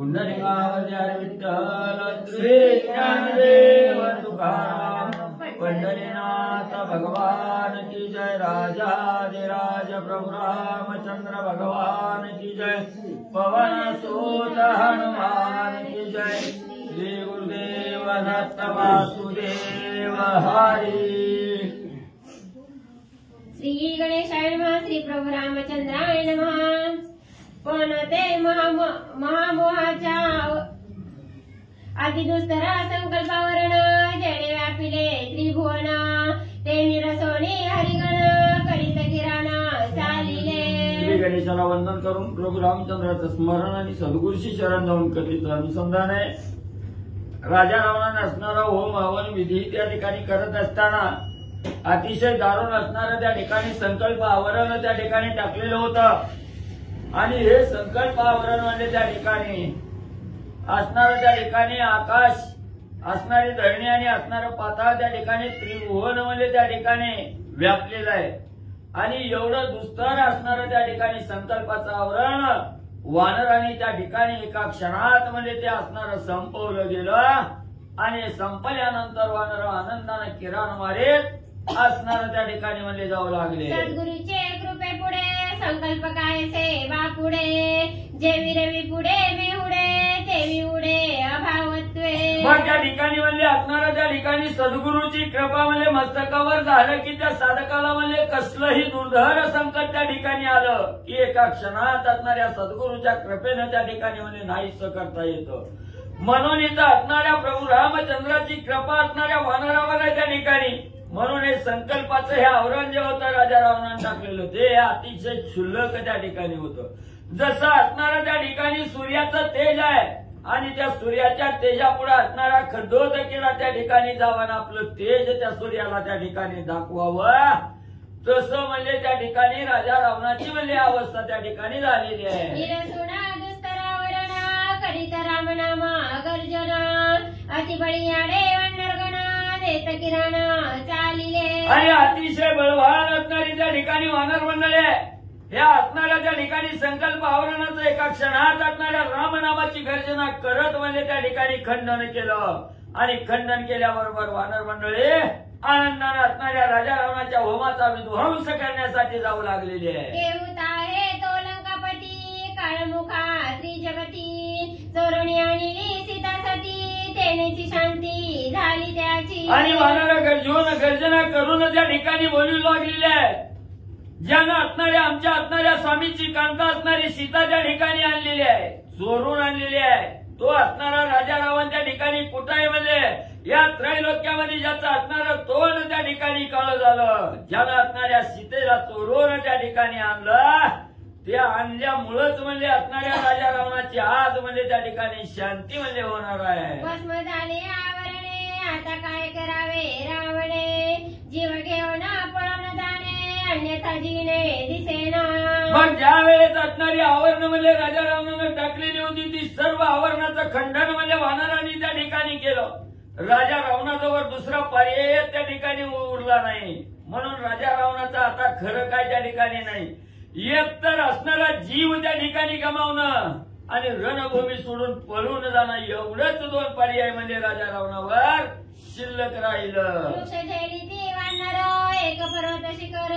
पुंडलिकावजार विठ्ठल श्री ज्ञानदेव तुकाराम पंढरीनाथ भगवान की जय। राजाधिराज प्रभु रामचंद्र भगवान की जय। पवन सुत हनुमान की जय। श्री गुरुदेव दत्त वासुदेव हरी। श्री गणेशाय नमः। श्री प्रभु रामचंद्राय नमः। पण ते महामोहाच्या अतिदुस्तर संकल्पावरण जने व्यापिले त्रिभुवन ते निरसोनी हरिगण करीत किराणा चालिले। श्री गणेशाला वंदन करून प्रभू रामचंद्राचं स्मरण आणि सद्गुरूशी शरण जाऊन कथेचं अनुसंधान आहे। राजा रावणाने असणारा होम हवन विधी त्या ठिकाणी करत असताना अतिशय दारुण असणारं त्या ठिकाणी संकल्प आवरण त्या ठिकाणी टाकलेलं होतं आणि हे संकल्प आवरण म्हणजे त्या ठिकाणी असणारं त्या ठिकाणी आकाश असणारी धरणी आणि असणारं पाताळ त्या ठिकाणी त्रिभुवन म्हणजे त्या ठिकाणी व्यापलेलं आहे आणि एवढं दुस्तर असणारं त्या ठिकाणी संकल्पाचं आवरण वानरांनी त्या ठिकाणी एका क्षणात म्हणजे ते असणारं संपवलं गेलं आणि संपल्यानंतर वानर आनंदाने किरण मारीत असणारं त्या ठिकाणी म्हणजे जाऊ लागले। सद्गुरूचे कृपे पुढे संकल्प काय सेवा पुढे जेवी रवी पुढे विहुडे तेवी उडे अभावत्वे। मग त्या ठिकाणी म्हणजे असणारं त्या ठिकाणी सद्गुरूची कृपा म्हणजे मस्तकावर झालं की त्या साधकाला म्हणजे कसलंही दुर्धर संकट त्या ठिकाणी आलं की एका क्षणात असणाऱ्या सद्गुरूच्या कृपेनं त्या ठिकाणी म्हणजे नाहीसं करता येतं। म्हणून इथं असणाऱ्या प्रभू रामचंद्राची कृपा असणाऱ्या वानरावर आहे त्या ठिकाणी। म्हणून हे संकल्पाचं हे आवरण जे होतं राजा रावणाने टाकलेलं ते अतिशय क्षुल्लक त्या ठिकाणी होतं। जसं असणारं त्या ठिकाणी सूर्याचं तेज आहे आणि त्या सूर्याच्या तेजापुढे असणारा खड्डोदकीला त्या ठिकाणी जावं आपलं तेज त्या सूर्याला त्या ठिकाणी दाखवावं तसं म्हणजे त्या ठिकाणी राजा रावणाची म्हणजे अवस्था त्या ठिकाणी झालेली आहे। करीत राम नाम गर्जना अतिबळीयाडे वंडरगणा देत किराणा चालिले। आणि अतिशय बलवान असणारी त्या ठिकाणी वानर मंडळी ह्या असणाऱ्या त्या ठिकाणी संकल्प आवरणाचं एका क्षणात असणाऱ्या रामनामाची गर्जना करत म्हणजे त्या ठिकाणी खंडन केलं आणि खंडन केल्याबरोबर वानर मंडळी आनंदाने असणाऱ्या राजा रावणाच्या होमाचा विध्वंस करण्यासाठी जाऊ लागलेली आहे। तो लंकापती काळमुखा त्रिजगती चोरणी आणि सीतासती तेनेची शांती झाली त्याची। आणि वानर गर्जना करून त्या ठिकाणी बोलू लागलेले आहे ज्यानं आमच्या असणाऱ्या स्वामीची कांता असणारी सीता त्या ठिकाणी आणलेली आहे चोरून आणलेली आहे। तो असणारा राजा रावण त्या ठिकाणी कुठं आहे म्हणजे या त्रैलोक्यामध्ये ज्याचं असणारं तोंड त्या ठिकाणी काळं झालं ज्यानं असणाऱ्या सीतेला चोरून त्या ठिकाणी आणलं त्या आणल्यामुळेच म्हणजे असणाऱ्या राजा रावणाची आज म्हणजे त्या ठिकाणी शांती म्हणजे होणार आहे। भस्म झाले आवरणे आता काय करावे रावणे जीव घेऊन पळून जाणे अन्यथा जीने दिसेना। मग ज्या वेळेस असणारी आवरण म्हणजे राजा रावणाने टाकलेली होती ती सर्व आवरणाचं खंडन म्हणजे वानरांनी त्या ठिकाणी केलं। राजा रावणाजवळ दुसरा पर्याय त्या ठिकाणी उरला नाही म्हणून राजा रावणाचं आता खरं काय त्या ठिकाणी नाही एक तर असणारा जीव त्या ठिकाणी गमावणं आणि रणभूमी सोडून पळून जाणं एवढंच दोन पर्याय म्हणजे राजा रावणावर शिल्लक राहिलं। एक पर्वत शिखर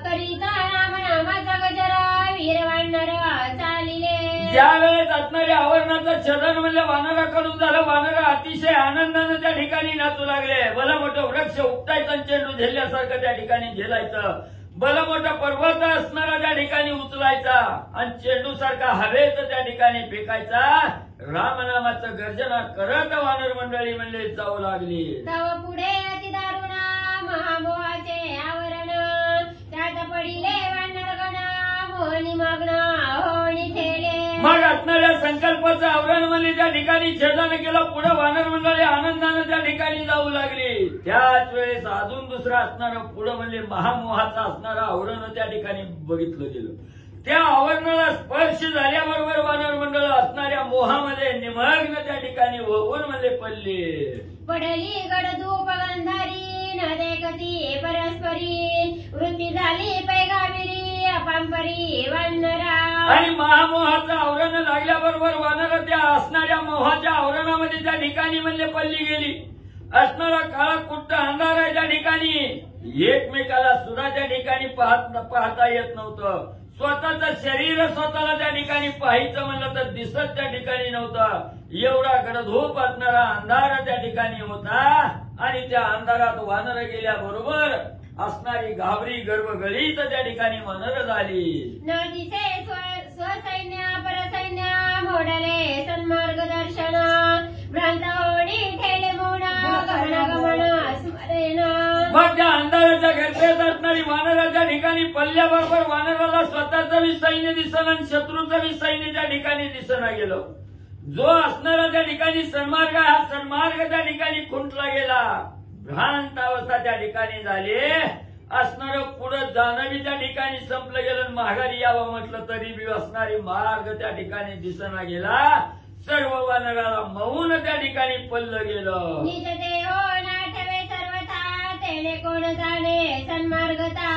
करीता राम नामाचा गजर वीर वानर चालिले। ज्या वेळेस असणाऱ्या आवरणाचं छदन म्हणजे वानराकडून झालं वानर अतिशय आनंदाने त्या ठिकाणी नाचू लागले। भलं मोठं वृक्ष उपटायचं आणि चेंडू झेलल्यासारखं त्या ठिकाणी झेलायचं भलं मोठा पर्वत असणारा त्या ठिकाणी उचलायचा आणि चेंडू सारखा हवेत त्या ठिकाणी फेकायचा रामनामाचं गर्जना करत वानर मंडळी म्हणजे जाऊ लागली। तव पुढे अति दारुणा महामोहाचे आवरण त्यात पडिले वानरगण मोहनी मग्न होणी ठेले। मग असणाऱ्या संकल्पाचं आवरण म्हणजे त्या ठिकाणी छेदन केलं पुढे वानर मंडळी आनंदाने त्या ठिकाणी जाऊ लागली। त्याच वेळेस अजून दुसरं असणारं पुढे म्हणजे महामोहाचं असणारं आवरण त्या ठिकाणी बघितलं गेलं। त्या आवरणाला स्पर्श झाल्याबरोबर वानर मंडळ असणाऱ्या मोहामध्ये निमग्न त्या ठिकाणी होऊन म्हणजे पडली गडधूप गंधारी न देखती परस्परी वृत्ती झाली पैगाविरी अपांपरी वानरा. आणि महामोहाचं आवरण लागल्याबरोबर वानर त्या असणाऱ्या मोहाच्या आवरणामध्ये त्या ठिकाणी म्हणजे पडली गेली. असणारा काळा कुट्ट अंधार आहे त्या ठिकाणी. एकमेकाला सुद्धा त्या ठिकाणी पाहता येत नव्हतं. स्वतःचं शरीर स्वतःला त्या ठिकाणी पाहायचं म्हणलं तर दिसत त्या ठिकाणी नव्हतं. एवढा गडधूप असणारा अंधार त्या ठिकाणी होता. आणि त्या अंधारात वानर गेल्याबरोबर असणारी घाबरी गर्भगळीत त्या ठिकाणी वानर झाली. न दिसे स्वसैन्य परसैन्य मोडले सन्मार्ग दर्शन. भ्रांत होणी ठेले मौन गमनागमन स्मरेन. मग त्या अंधाराच्या गर्भेत असणारी वानराच्या ठिकाणी पडल्याबरोबर वानराला स्वतःचं बी सैन्य दिसन आणि शत्रूचं बी सैन्य त्या ठिकाणी दिसना गेलं. जो असणारा त्या ठिकाणी सन्मार्ग हा सन्मार्ग त्या ठिकाणी खुंटला गेला. भ्रांत अवस्था त्या ठिकाणी झाली. असणारं पुढे जाणं बी त्या ठिकाणी संपलं गेलं. माघारी यावं म्हटलं तरी बी असणारी मार्ग त्या ठिकाणी दिसना गेला. सर्व वानराला मौन त्या ठिकाणी पडलं गेलं. निज देह नाठवे सर्वथा तेने कोण जाणे सन्मार्गता.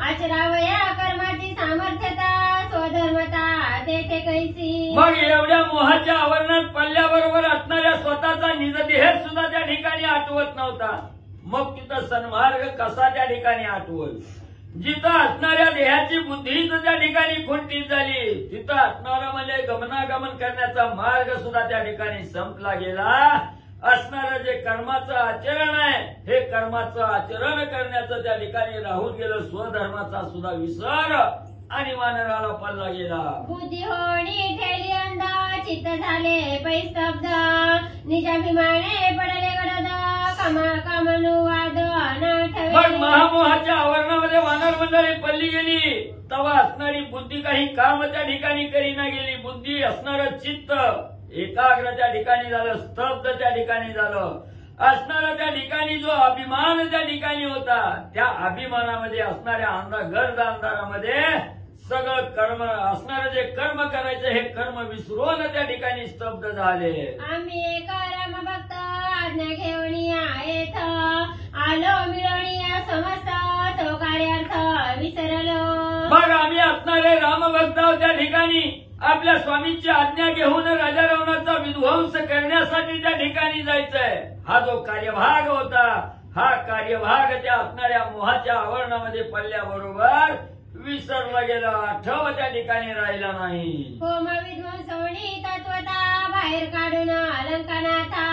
आचरावया कर्माची सामर्थ्यता स्वधर्मता तेथे कैसी. मग एवढ्या मोहाच्या आवरणात पडल्याबरोबर असणाऱ्या स्वतःचा निज देह सुद्धा त्या ठिकाणी आठवत नव्हता. मग तिथं सन्मार्ग कसा त्या ठिकाणी आठवल. जिथं असणाऱ्या देहाची बुद्धीच त्या ठिकाणी खुंटीत झाली. तिथं असणारा म्हणजे गमनागमन करण्याचा मार्ग सुद्धा त्या ठिकाणी संपला गेला. असणारं जे कर्माचं आचरण आहे हे कर्माचं आचरण करण्याचं त्या ठिकाणी राहून गेलं. स्वधर्माचा सुद्धा विसर आणि वानराला पडला गेला. बुद्धी होणी ठेली अंध चित्त झाले पैस्तब्ध. निजाभिमाने पडले गडद कामानुवाद नाठवे. मग महामोहाच्या आवरणामध्ये वानर मंडळी पडली गेली. तेव्हा असणारी बुद्धी काही काम त्या ठिकाणी करीना गेली. बुद्धी असणारं चित्त एकाग्र त्या ठिकाणी झालं. स्तब्ध त्या ठिकाणी झालं. असणारा त्या ठिकाणी जो अभिमान त्या ठिकाणी होता त्या अभिमानामध्ये असणाऱ्या गर्द अंधारामध्ये सगळं कर्म असणारं जे कर्म करायचं हे कर्म विसरून त्या ठिकाणी स्तब्ध झाले. आम्ही एक राम भक्त आज्ञा घेऊन येथ आलो मिळवणी समस्त तो कार्यार्थ विसरलो. मग आम्ही असणारे रामभक्त त्या ठिकाणी आपल्या स्वामींची आज्ञा घेऊन राजा रावणाचा विध्वंस करण्यासाठी त्या ठिकाणी जायचंय. हा जो कार्यभाग होता हा कार्यभाग त्या असणाऱ्या मोहाच्या आवरणामध्ये पडल्याबरोबर विसरला गेला. आठव त्या ठिकाणी राहिला नाही. होम विध्वंसवणी तत्वता बाहेर काढून अलंकानाथा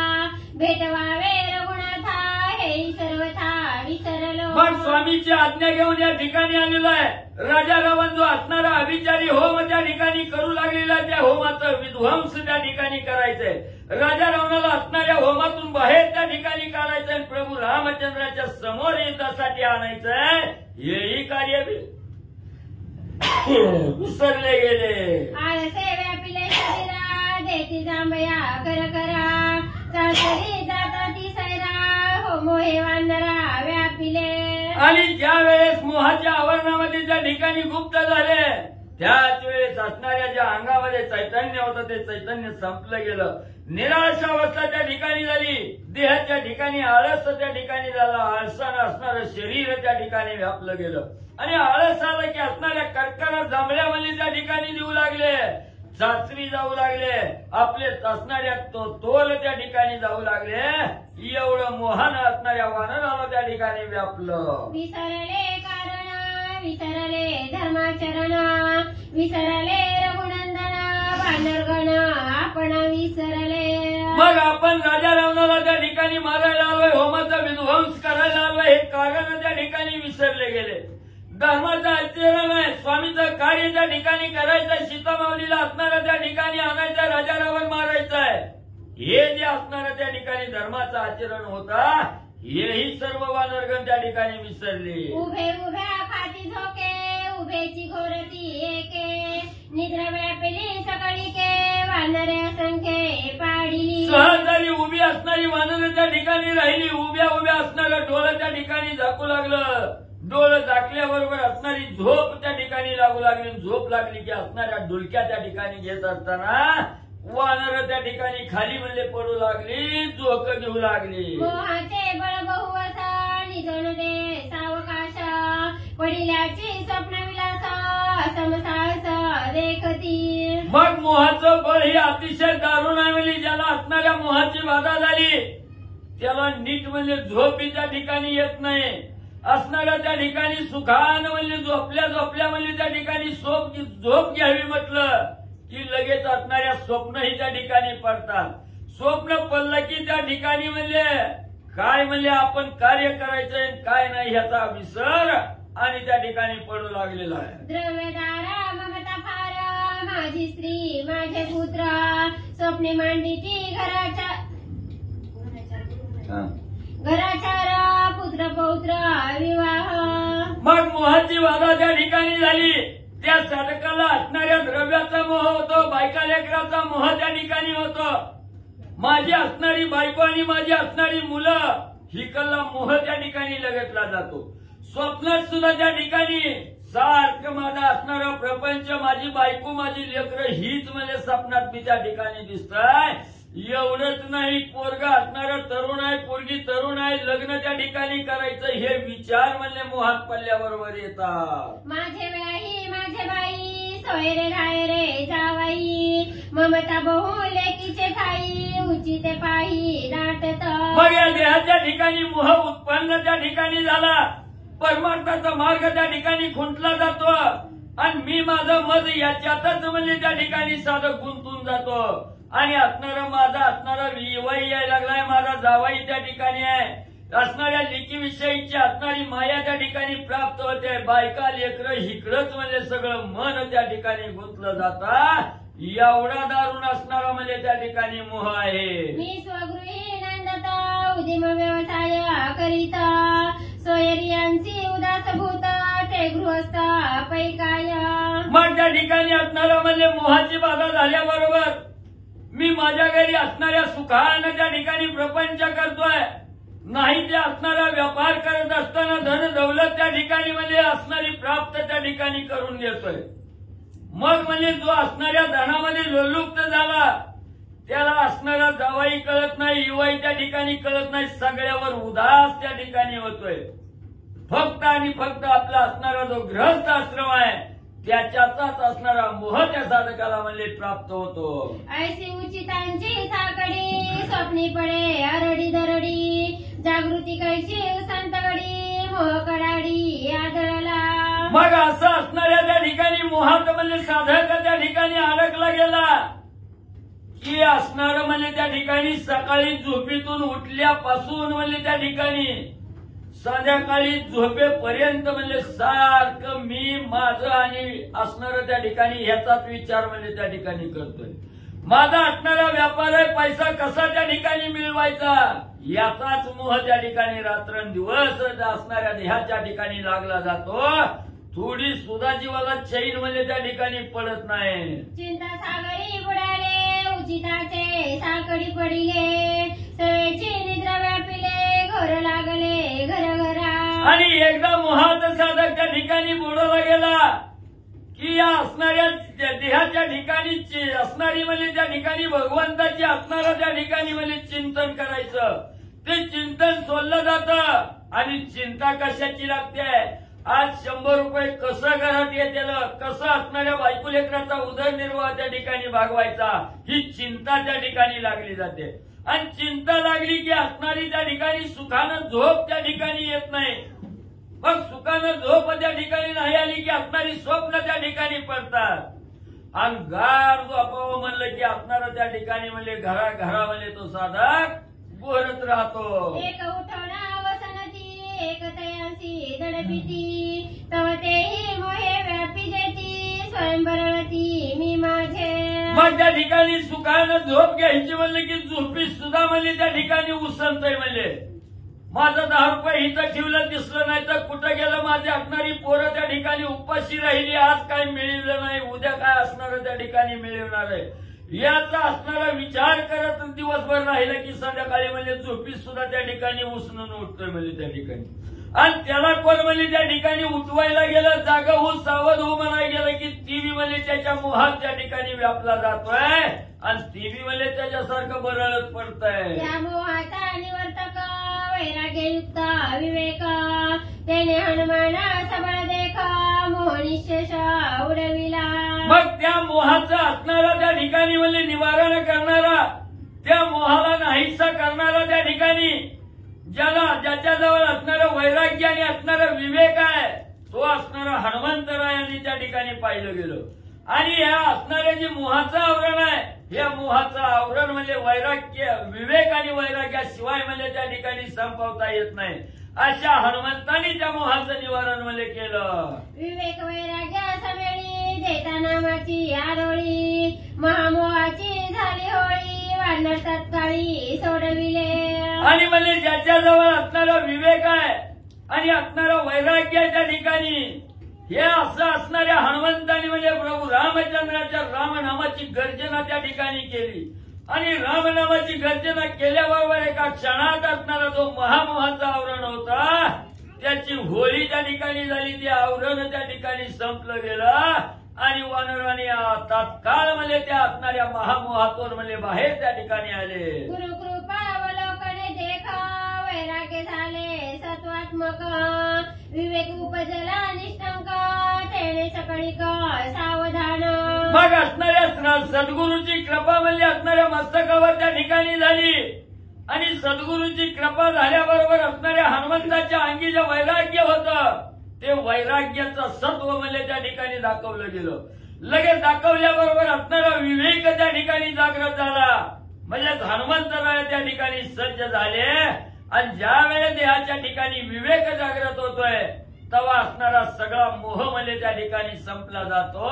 भेटवावे रघुनाथा हे सर्वथा विसरलो. मग स्वामीची आज्ञा घेऊन या ठिकाणी आलेला आहे. राजा रावण जो असणारा अभिचारी होम त्या ठिकाणी करू लागलेला त्या होमाचं विध्वंस त्या ठिकाणी करायचंय. राजा रावणाला असणाऱ्या होमातून बाहेर त्या ठिकाणी काढायचंय. प्रभू रामचंद्राच्या समोर युद्धासाठी आणायचंय. हेही कार्य विसरले गेले. आळसे व्यापिले शरीरा देती जांभया कर करा चालतरी जाता ती सैरा हो मोहे वानरा व्यापिले. आणि ज्या वेळेस मोहाच्या आवरणामध्ये त्या ठिकाणी गुप्त झाले त्याच वेळेस असणाऱ्या ज्या अंगामध्ये चैतन्य होतं ते चैतन्य संपलं गेलं. निराश अवस्था त्या ठिकाणी झाली. देहाच्या ठिकाणी आळस त्या ठिकाणी झाला. आळसानं असणारं शरीर त्या ठिकाणी व्यापलं गेलं. आणि आळस आलं की असणाऱ्या कर्करा जांभळ्यामध्ये त्या ठिकाणी देऊ लागले. चाचरी जाऊ लागले. आपले असणाऱ्या तोल त्या ठिकाणी जाऊ लागले. एवढं मोहानं असणाऱ्या वानराला त्या ठिकाणी व्यापलं. विसरले कारण विसरले धर्माचरण विसरले रघुनंदन वानरगण आपण विसरले. मग आपण राजा रावणाला त्या ठिकाणी मारायला आलोय. होमाचा विध्वंस करायला आलोय. हे कारण त्या ठिकाणी विसरले गेले. धर्माचं आचरण आहे. स्वामीचं कार्य त्या ठिकाणी करायचंय. सीतामाऊलीला असणारं त्या ठिकाणी आणायचं. राजा रावण मारायचंय. हे जे असणारं त्या ठिकाणी धर्माचं आचरण होता हेही सर्व वानरगण त्या ठिकाणी विसरले. उभे उभ्या खाती झोके उभेची घोरती एके निद्रा व्यापिली सकळीके वानरे असंख्ये पाडिली. सहज झाली. उभी असणारी वानर त्या ठिकाणी राहिली. उभ्या उभ्या असणारं डोळं त्या ठिकाणी झाकू लागलं. डोळं झाकल्याबरोबर असणारी झोप त्या ठिकाणी लागू लागली. झोप लागली की असणाऱ्या डुलक्या त्या ठिकाणी घेत असताना वानर त्या ठिकाणी खाली म्हणले पडू लागली. झोक घेऊ लागली. मोहाचे बळ बहुवसा निजन दे सावकाश पडिल्याची स्वप्न विलास समसाहस देखती. मग मोहाचं बळ ही अतिशय दारुण आहे म्हणजे ज्याला असणाऱ्या मोहाची बाधा झाली त्याला नीट म्हणजे झोप त्या ठिकाणी येत नाही. असणाऱ्या त्या ठिकाणी सुखानं म्हणजे झोपल्या म्हणजे त्या ठिकाणी झोप घ्यावी म्हटलं की लगेच असणाऱ्या स्वप्नही त्या ठिकाणी पडतात. स्वप्न पडलं की त्या ठिकाणी म्हणजे काय म्हणजे आपण कार्य करायचंय काय नाही ह्याचा विसर आणि त्या ठिकाणी पडू लागलेला आहे. द्रव्यदारा ममता फार माझी स्त्री माझे पुत्र स्वप्ने मांडीची घराच्या पुत्र पौत्र विवाह. मग मोहाची बाधा त्या ठिकाणी झाली. त्या साधकाला असणाऱ्या द्रव्याचा मोह होतो, बायका लेकराचा मोह त्या ठिकाणी होतो. माझी असणारी बायको आणि माझी असणारी मुलं ही कल्ला मोह त्या ठिकाणी लगतला जातो. स्वप्नात सुद्धा त्या ठिकाणी सारखं माझा असणारा प्रपंच माझी बायको माझी लेकरं हीच म्हणजे स्वप्नात मी त्या ठिकाणी दिसतंय. एवढंच नाही पोरगा असणारा तरुण आहे पोरगी तरुण आहे लग्न त्या ठिकाणी करायचं हे विचार म्हणजे मोहात पडल्याबरोबर येतात. माझे व्याही माझे बाई सोयरे घायरे जावाई ममता बहु लेकीचे ठाई उचिते पाही नाटत. मग या देहाच्या ठिकाणी मोह उत्पन्न त्या ठिकाणी झाला. परमार्थाचा मार्ग त्या ठिकाणी खुंटला जातो आणि मी माझं मत याच्यातच म्हणजे त्या ठिकाणी साधक गुंतून जातो. आणि असणारा माझा असणारा विवाही यायला लागलाय माझा जावाई त्या ठिकाणी आहे. असणाऱ्या लेकीविषयीची असणारी माया त्या ठिकाणी प्राप्त होते. बायका लेकरं इकडंच म्हणजे सगळं मन त्या ठिकाणी गुंतलं जातं. एवढा दारुण असणारा म्हणजे त्या ठिकाणी मोह आहे. मी स्वगृही नंदता उदिम व्यवसाय करीता सोयरियांची उदासभूत ते गृहस्थ पैकाय. मग त्या ठिकाणी असणारा म्हणजे मोहाची बाधा झाल्याबरोबर मी माझ्या घरी असणाऱ्या सुखानं त्या ठिकाणी प्रपंच करतोय. नाही ते असणारा व्यापार करत असताना धन दौलत त्या ठिकाणी म्हणजे असणारी प्राप्त त्या ठिकाणी करून घेतोय. मग म्हणजे जो असणाऱ्या धनामध्ये लोलुप्त झाला त्याला असणारा जावाई कळत नाही युवाई त्या ठिकाणी कळत नाही. सगळ्यावर उदास त्या ठिकाणी होतोय. फक्त आणि फक्त आपला असणारा जो गृहस्थ आश्रम आहे त्याच्याचाच असणारा मोह त्या साधकाला म्हणजे प्राप्त होतो. ऐशी उचितांची साकडी स्वप्नी पडे अरडी दरडी जागृती कैची संतगडी मोह कडाडी आदळला. मग असं असणाऱ्या त्या ठिकाणी मोहात म्हणजे साधक त्या ठिकाणी अडकला गेला की असणार म्हणजे त्या ठिकाणी सकाळी झोपेतून उठल्यापासून म्हणजे त्या ठिकाणी संध्याकाळी झोपेपर्यंत म्हणजे सारखं मी माझं आणि असणारं त्या ठिकाणी ह्याचाच विचार म्हणजे त्या ठिकाणी करतोय. माझा असणारा व्यापार आहे पैसा कसा त्या ठिकाणी मिळवायचा याचाच मोह त्या ठिकाणी रात्रंदिवस असणाऱ्या देहाच्या ठिकाणी लागला जातो. थोडी सुद्धा जीवाला चैन म्हणजे त्या ठिकाणी पडत नाही. चिंता सागरी बुडाले उचिताचे साकडी पडिले सवेची निद्रा व्यापिले घोर लागले घर घरा. आणि एकदा मोहात साधक त्या ठिकाणी बुडाला गेला की या असणाऱ्या देहाच्या ठिकाणी असणारी म्हणजे त्या ठिकाणी भगवंताची असणारा त्या ठिकाणी म्हणजे चिंतन करायचं. ते चिंतन सोडलं जातं आणि चिंता कशाची लागते. आज 100 रुपये कसं घरात येतील कसं असणाऱ्या बायको लेकराचा उदरनिर्वाह त्या ठिकाणी भागवायचा ही चिंता त्या ठिकाणी लागली जाते. आणि चिंता लागली की असणारी त्या ठिकाणी सुखानं झोप त्या ठिकाणी येत नाही. मग सुखानं झोप त्या ठिकाणी नाही आली की असणारी स्वप्न त्या ठिकाणी पडतात. आणि गार झोपावं म्हणलं की असणारं त्या ठिकाणी म्हणजे घरामध्ये तो साधक बोलत राहतो. एक उठवणा वसनती एक तयांसी दडपिती तव तेही मोहे व्यापी जेती स्वयंबरती मी माझे. मग त्या ठिकाणी सुखानं झोप घ्यायची म्हणलं की झोपीत सुद्धा म्हणजे त्या ठिकाणी उसंतय म्हणजे माझं 10 रुपये इथं ठेवलं दिसलं नाही तर कुठं गेलं. माझी असणारी पोरं त्या ठिकाणी उपाशी राहिली. आज काय मिळवलं नाही उद्या काय असणार त्या ठिकाणी मिळवणार आहे याचा असणारा विचार करत दिवसभर राहिलं की संध्याकाळी म्हणजे झोपीत सुद्धा त्या ठिकाणी उसणून उठतोय म्हणजे त्या ठिकाणी. आणि त्याला कोण म्हणजे त्या ठिकाणी उठवायला गेलं जागा होऊन सावध होऊ म्हणायला गेलं की टीव्ही म्हणजे त्याच्या मोहात त्या ठिकाणी व्यापला जातोय आणि टीव्ही म्हणजे त्याच्यासारखं बरळत पडतंय. त्या मोहाचा निवर्तक वैराग्ययुक्त विवेक त्याने हनुमान सबळ देख मोहनिशेष उडविला. मग त्या मोहाचं असणारा त्या ठिकाणी म्हणजे निवारण करणारा, त्या मोहाला नाहीसा करणारा त्या ठिकाणी ज्याच्याजवळ असणारं वैराग्य आणि असणारा विवेक आहे, तो असणारा हनुमंतरायांनी त्या ठिकाणी पाहिलं गेलं. आणि ह्या असणारे जे मोहाचं आवरण आहे, या मोहाचं आवरण म्हणजे वैराग्य, विवेक आणि वैराग्याशिवाय म्हणजे त्या ठिकाणी संपवता येत नाही. अशा हनुमंतांनी त्या मोहाचं निवारण म्हणजे केलं. विवेक वैराग्य समेळी देता नामाची आरोळी महामोहाची झाली होळी वानर तत्काळी सोडविले. आणि म्हणजे ज्याच्याजवळ असणारा विवेक आहे आणि असणारा वैराग्य आहे त्या ठिकाणी, हे असं असणाऱ्या हनुमंतांनी म्हणजे प्रभू रामचंद्राच्या रामनामाची गर्जना त्या ठिकाणी केली. आणि रामनामाची गर्जना केल्याबरोबर एका क्षणात असणारा जो महामोहाचा आवरण होता, त्याची होळी त्या ठिकाणी झाली. ते आवरण त्या ठिकाणी संपलं गेलं आणि वानराने तात्काळ म्हणजे त्या असणाऱ्या महामोहातून म्हणजे बाहेर त्या ठिकाणी आले. गुरुकृपा अवलोकने देख वैराग्य झाले सत्वात्मक विवेक उपजला निष्ठंक तेने सकळिक सावधान. मग असणाऱ्या सद्गुरूची कृपा म्हणजे असणाऱ्या मस्तकावर त्या ठिकाणी झाली. आणि सद्गुरूची कृपा झाल्याबरोबर असणाऱ्या हनुमंताच्या अंगी जे वैराग्य होतं, ते वैराग्याचं सत्व म्हणजे त्या ठिकाणी दाखवलं गेलं. लगेच दाखवल्याबरोबर असणारा विवेक त्या ठिकाणी जागृत झाला. म्हणजेच हनुमंतराय त्या ठिकाणी सज्ज झाले. आणि ज्या वेळेस देहाच्या ठिकाणी विवेक जागृत होतोय, तेव्हा असणारा सगळा मोह म्हणजे त्या ठिकाणी संपला जातो.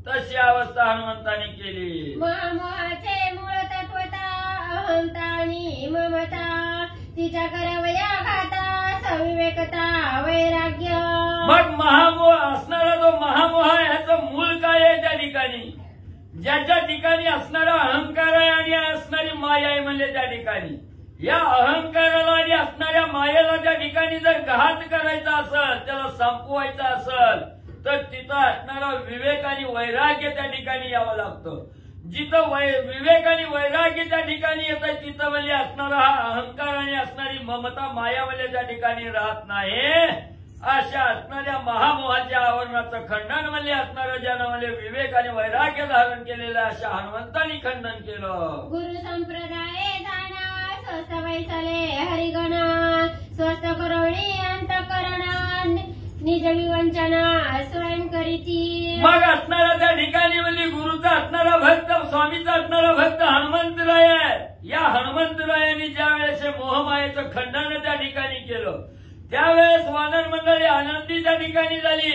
तशी अवस्था हनुमंतांनी केली. महामोहाचे मूळ तत्वता अहंता आणि ममता तिच्या करवया खाता सविवेकता वैराग्य. मग महामोह असणारा जो महामोह आहे, ह्याचं मूळ काय आहे त्या ठिकाणी? ज्याच्या ठिकाणी असणारा अहंकार आहे आणि असणारी माया आहे म्हणजे त्या ठिकाणी, या अहंकाराला आणि असणाऱ्या मायेला त्या ठिकाणी जर घात करायचा असेल, त्याला संपवायचा असेल, तर तिथं असणारा विवेक आणि वैराग्य त्या ठिकाणी यावं लागतं. जिथं विवेक आणि वैराग्य त्या ठिकाणी येत आहे, तिथं म्हणजे असणारा हा अहंकार आणि असणारी ममता माया म्हणजे त्या ठिकाणी राहत नाही. अशा असणाऱ्या महामोहाच्या आवरणाचं खंडन म्हणजे असणारं ज्यानं म्हणजे विवेक आणि वैराग्य धारण केलेलं अशा हनुमंतांनी खंडन केलं. गुरु संप्रदाय जाणा स्वस्त वैसले हरिगण स्वस्त करोणी अंतकरण निज विवंचना स्वयं करीती. मग असणारा त्या ठिकाणी म्हणजे गुरुचा असणारा भक्त, स्वामीचा असणारा भक्त हनुमंतराय आहे. या हनुमंतरायांनी ज्या वेळेस मोहमायेचं खंडन त्या ठिकाणी केलं, त्यावेळेस वानर मंडळी आनंदी त्या ठिकाणी झाली.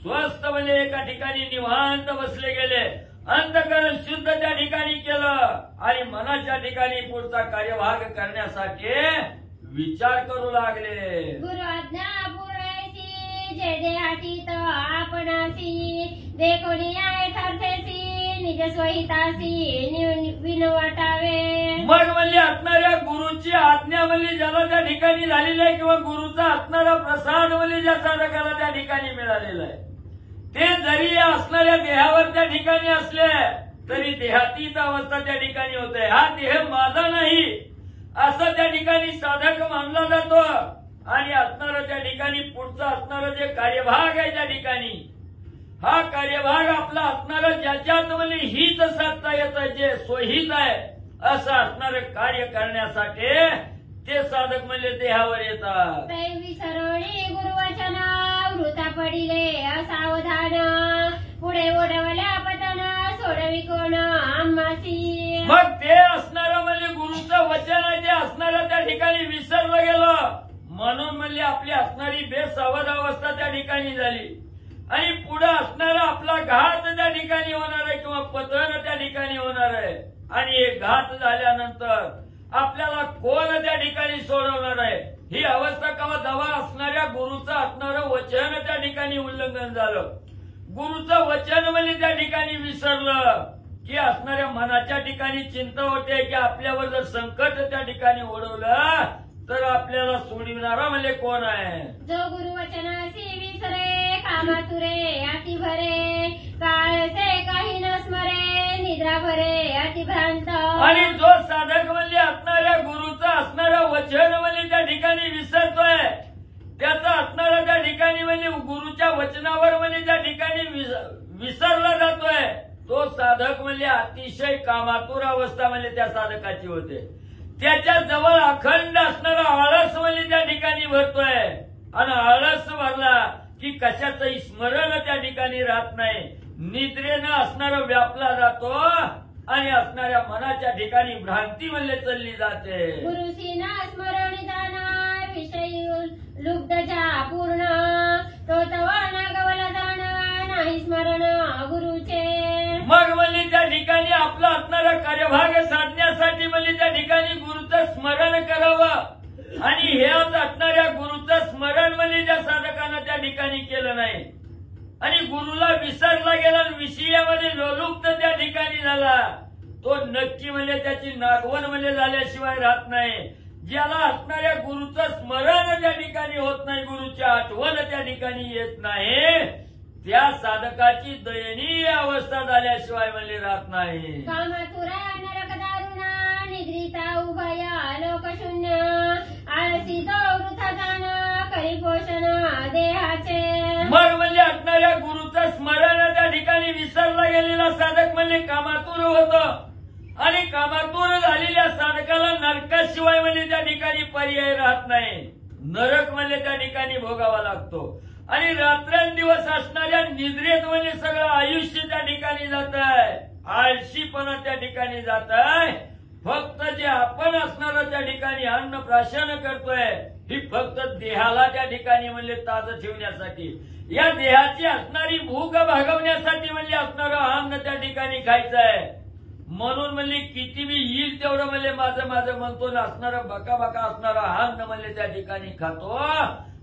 स्वस्थ म्हणजे एका ठिकाणी निवांत बसले गेले. अंतकरण शुद्ध त्या ठिकाणी केलं आणि मनाच्या ठिकाणी पुढचा कार्यभाग करण्यासाठी विचार करू लागले. गुरु आज्ञा पुरैसी जे देहातीत आपणासी देखोनी आहे ठरतेसी निज स्वहितासी विनवटावे. मग म्हणजे असणाऱ्या गुरुची आज्ञा म्हणजे ज्याला त्या ठिकाणी झालेली आहे, किंवा गुरुचा असणारा प्रसाद म्हणजे ज्या साधकाला त्या ठिकाणी मिळालेला आहे, ते जरी असणाऱ्या देहावर त्या ठिकाणी असले तरी देहातीत अवस्था त्या ठिकाणी होते. हा देह माझा नाही असं त्या ठिकाणी साधक मानला जातो. आणि असणारं त्या ठिकाणी पुढचं असणारं जे कार्यभाग आहे त्या ठिकाणी, हा कार्यभाग आपला असणारं ज्याच्यात म्हणजे हित साधता येतं, जे स्वहित आहे असं असणारं कार्य करण्यासाठी ते साधक म्हणजे देहावर येतात. दैवी सरोळी गुरुवचना वृता पडिले असावधान पुढे ओढवल्या पतन सोडवी कोण आम्हासी. मग ते असणारं म्हणजे गुरुचं वचन आहे, ते असणारं त्या ठिकाणी विसरलं गेलं. म्हणून म्हणजे आपली असणारी बेसावध अवस्था त्या ठिकाणी झाली. आणि पुढे असणारा आपला घात त्या ठिकाणी होणार आहे, किंवा पतन त्या ठिकाणी होणार आहे. आणि हे घात झाल्यानंतर आपल्याला कोण त्या ठिकाणी सोडवणार आहे, ही अवस्था केव्हा जेव्हा असणाऱ्या गुरुचं असणारं वचन त्या ठिकाणी उल्लंघन झालं. गुरुचं वचन म्हणजे त्या ठिकाणी विसरलं की असणाऱ्या मनाच्या ठिकाणी चिंता होते की आपल्यावर जर संकट त्या ठिकाणी ओढवलं तर आपल्याला सोडविणारा म्हणजे कोण आहे. जो गुरुवचनासी विसरे कामातुरे अति भरे काळसे काही न स्मरे निद्रा भरे अति भ्रांत. आणि जो साधक म्हणजे असणाऱ्या गुरुचं असणारं वचन म्हणजे त्या ठिकाणी विसरतोय, त्याचा असणारा ठिकाणी म्हणजे गुरुच्या वचनावर म्हणजे त्या ठिकाणी विसरला जातोय तो साधक म्हणजे अतिशय कामातुर अवस्था म्हणजे त्या साधकाची होते. त्याच्या जवळ अखंड असणारा आळस म्हणजे त्या ठिकाणी भरतोय आणि आळस भरला की कशाचंही स्मरण त्या ठिकाणी राहत नाही. निद्रेनं असणारा व्यापला जातो आणि असणाऱ्या मनाच्या ठिकाणी भ्रांती म्हणजे चालली जाते. गुरुसीना स्मरण जाणार विषयी लुब्धच्या पूर्ण तो तवा नागवला जाणार नाही स्मरण गुरुचे. मग म्हणजे त्या ठिकाणी आपला असणारा कार्यभाग साधण्यासाठी म्हणजे त्या ठिकाणी गुरुचं स्मरण करावं आणि हे असणाऱ्या गुरुचं स्मरण म्हणजे त्या साधकानं त्या ठिकाणी केलं नाही आणि गुरुला विसरला गेला विषयामध्ये लोलुप्त त्या ठिकाणी झाला तो नक्की म्हणजे त्याची नागवण म्हणजे झाल्याशिवाय राहत नाही. ज्याला असणाऱ्या गुरुचं स्मरण त्या ठिकाणी होत नाही गुरुची आठवण त्या ठिकाणी येत नाही त्या साधकाची दयनीय अवस्था झाल्याशिवाय म्हणजे राहत नाही. कामातुरा नरक दारुणा निद्रिता उभया लोकशून्य आळसी तो वृथा जाण करी पोषण देहाचे. मग म्हणजे असणाऱ्या गुरुचं स्मरण त्या ठिकाणी विसरला गेलेला साधक म्हणजे कामातुर होतं आणि कामातुर झालेल्या साधकाला नरकाशिवाय म्हणजे त्या ठिकाणी पर्याय राहत नाही. नरक म्हणजे त्या ठिकाणी भोगावा लागतो आणि रात्रंदिवस असणाऱ्या निद्रेत म्हणजे सगळं आयुष्य त्या ठिकाणी जात आहे. आळशीपणा त्या ठिकाणी जात आहे. फक्त जे आपण असणारं त्या ठिकाणी अन्न प्राशन करतोय ही फक्त देहाला त्या ठिकाणी म्हणजे ताजं ठेवण्यासाठी या देहाची असणारी भूक भागवण्यासाठी म्हणजे असणारं अन्न त्या ठिकाणी खायचं आहे. म्हणून म्हणजे किती बी येईल तेवढं म्हणजे माझं माझं म्हणतो ना असणारं बका बका असणारं अन्न म्हणजे त्या ठिकाणी खातो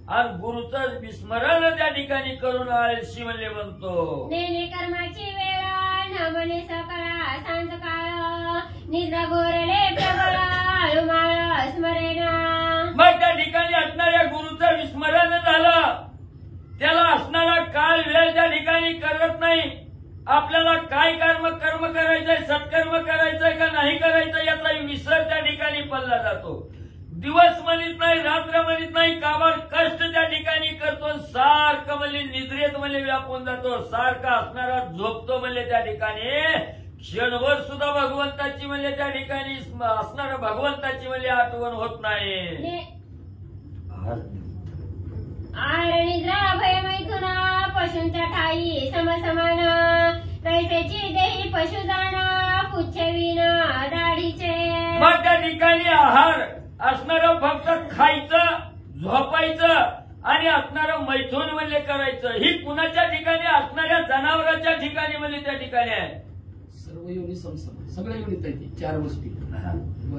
आणि गुरुचं विस्मरण त्या ठिकाणी करून आळशी म्हणजे म्हणतो. नेने कर्माची वेळ न म्हणे सकाळ सांज काळ निद्रा गोरले प्रबळ आळुमाळ स्मरेण. मग त्या ठिकाणी असणाऱ्या गुरुचं विस्मरण झालं त्याला असणारा काळ वेळ त्या ठिकाणी करत नाही. आपल्याला काय कर्म करायचंय सत्कर्म करायचंय का नाही करायचं याचा विसर त्या ठिकाणी पडला जातो. दिवस म्हणत नाही रात्र म्हणत नाही काबाड कष्ट त्या ठिकाणी करतो सारखं म्हणजे निद्रेत म्हणजे व्यापून जातो सारखा असणारा झोपतो म्हणजे त्या ठिकाणी क्षणभर सुद्धा भगवंताची म्हणजे त्या ठिकाणी असणाऱ्या भगवंताची म्हणजे आठवण होत नाही. आर निद्रा भय मैथुना पशूंच्या ठाई समसमान कैसेची देही पशु जाण पुच्छविन दाढीचे. मग त्या ठिकाणी आहार असणारं फक्त खायचं झोपायचं आणि असणारं मैथून म्हणजे करायचं ही कुणाच्या ठिकाणी असणाऱ्या जनावरांच्या ठिकाणी म्हणजे त्या ठिकाणी आहे. सर्व योनी समसम सगळ्या योनीत आहे चार गोष्टी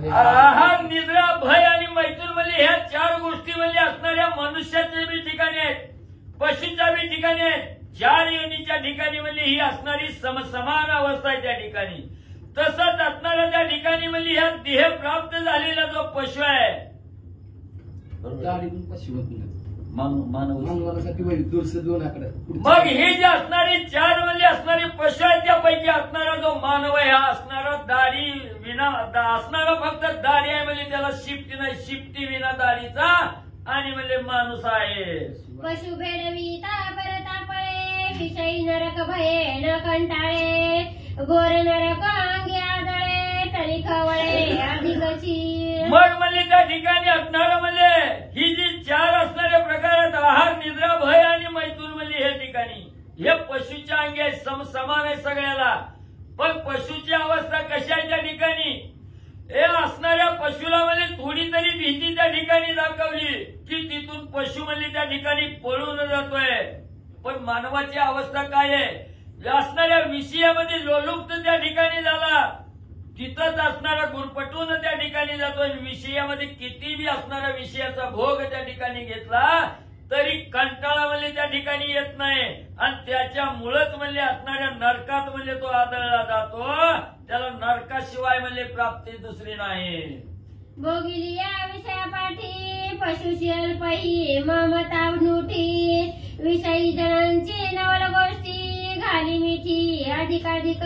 आहार निद्रा भय आणि मैथून म्हणजे ह्या चार गोष्टी म्हणजे असणाऱ्या मनुष्याच्या बी ठिकाणी आहेत पशूच्या बी ठिकाणी आहेत. चार योनीच्या ठिकाणी म्हणजे ही असणारी समसमान अवस्था आहे त्या ठिकाणी. तसंच असणाऱ्या त्या ठिकाणी म्हणजे ह्या देह प्राप्त झालेला जो पशु आहे गाडीतून पशु मानवासाठी दोन आकडे. मग हे जे असणारे चार म्हणजे असणारे पशु आहेत त्यापैकी असणारा जो मानव आहे हा असणारा दाढी विना असणारा फक्त दाढी आहे म्हणजे त्याला शिफ्टी नाही शिफ्टी विना दाढीचा आणि म्हणजे माणूस आहे. पशु भेडविता परतापळे विषयी नरक भये न कंटाळे गोर नरक अंगी आदळे तरी खवळे अधिकची. मग म्हणजे त्या ठिकाणी असणारं म्हणजे ही जी चार असणाऱ्या प्रकारात आहार निद्रा भय आणि मैथून म्हणजे हे ठिकाणी हे पशुच्या अंगी आहे समान आहे सगळ्याला. पण पशुची अवस्था कशी आहे त्या ठिकाणी हे असणाऱ्या पशुला म्हणजे थोडी तरी भीती त्या ठिकाणी दाखवली की तिथून पशु म्हणजे त्या ठिकाणी पळून जातोय. पण मानवाची अवस्था काय आहे असणाऱ्या विषयामध्ये लोलुप्त त्या ठिकाणी झाला तिथंच असणारा गुरपटून त्या ठिकाणी जातोय. विषयामध्ये किती बी असणारा विषयाचा भोग त्या ठिकाणी घेतला तरी कंटाळा म्हणजे त्या ठिकाणी येत नाही आणि त्याच्यामुळेच म्हणजे असणाऱ्या नरकात म्हणजे तो आदळला जातो. त्याला नरकाशिवाय म्हणजे प्राप्ती दुसरी नाही. भोगिली या विषयापाठी पशुशी अल्पही ममता नुठी विषयी जणांची नवल गोष्टी घाली मिठी अधिकाधिक.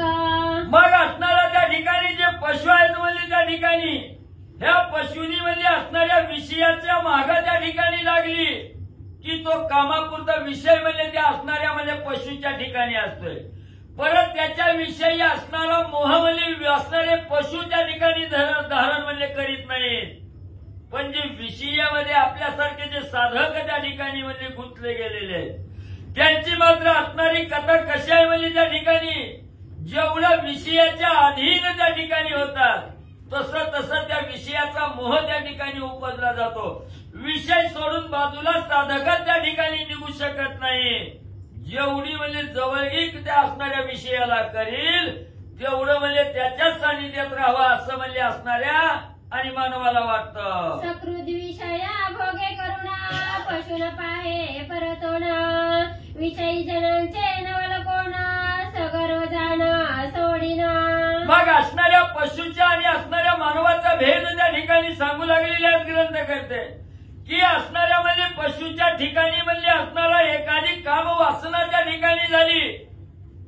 मग असणारा त्या ठिकाणी जे पशु आहेत म्हणजे त्या ठिकाणी ह्या पशुनी म्हणजे असणाऱ्या विषयाच्या माग त्या ठिकाणी लागली की तो कामापुरता विषय म्हणजे त्या असणाऱ्या म्हणजे पशूच्या ठिकाणी असतोय. परत त्याच्याविषयी असणारा मोह म्हणजे असणारे पशु त्या ठिकाणी धारण म्हणजे करीत नाहीत. पण जे विषयामध्ये आपल्यासारखे जे साधक त्या ठिकाणी म्हणजे गुंतले गेलेले आहेत त्यांची मात्र असणारी कथा कशी आहे म्हणजे त्या ठिकाणी जेवढा विषयाच्या अधीन त्या ठिकाणी होतात तसं तसं त्या विषयाचा मोह त्या ठिकाणी उपजला जातो. विषय सोडून बाजूला साधकात त्या ठिकाणी निघू शकत नाही. जेवढी म्हणजे जवळीक त्या असणाऱ्या विषयाला करील तेवढं म्हणजे त्याच्याच सानिध्यात राहावं असं म्हणजे असणाऱ्या आणि मानवाला वाटतं. सकृत विषया भोगे करुणा पशुन पाहे परतोन विषयी जनांचे नवल कोण सगर्व जाण सोडीन. मग असणाऱ्या पशुच्या आणि असणाऱ्या मानवाचा भेद त्या ठिकाणी सांगू लागलेले आहेत ग्रंथ करते की असणाऱ्या म्हणजे पशुच्या ठिकाणी म्हणजे असणारा एखादी काम वासना त्या ठिकाणी झाली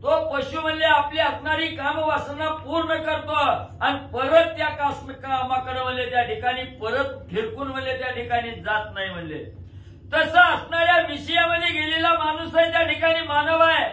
तो पशु म्हणजे आपली असणारी काम वासना पूर्ण करतो आणि परत त्या कामाकडे म्हणजे त्या ठिकाणी परत फिरकून म्हणजे त्या ठिकाणी जात नाही. म्हणजे तसं असणाऱ्या विषयामध्ये गेलेला माणूस आहे त्या ठिकाणी मानव आहे.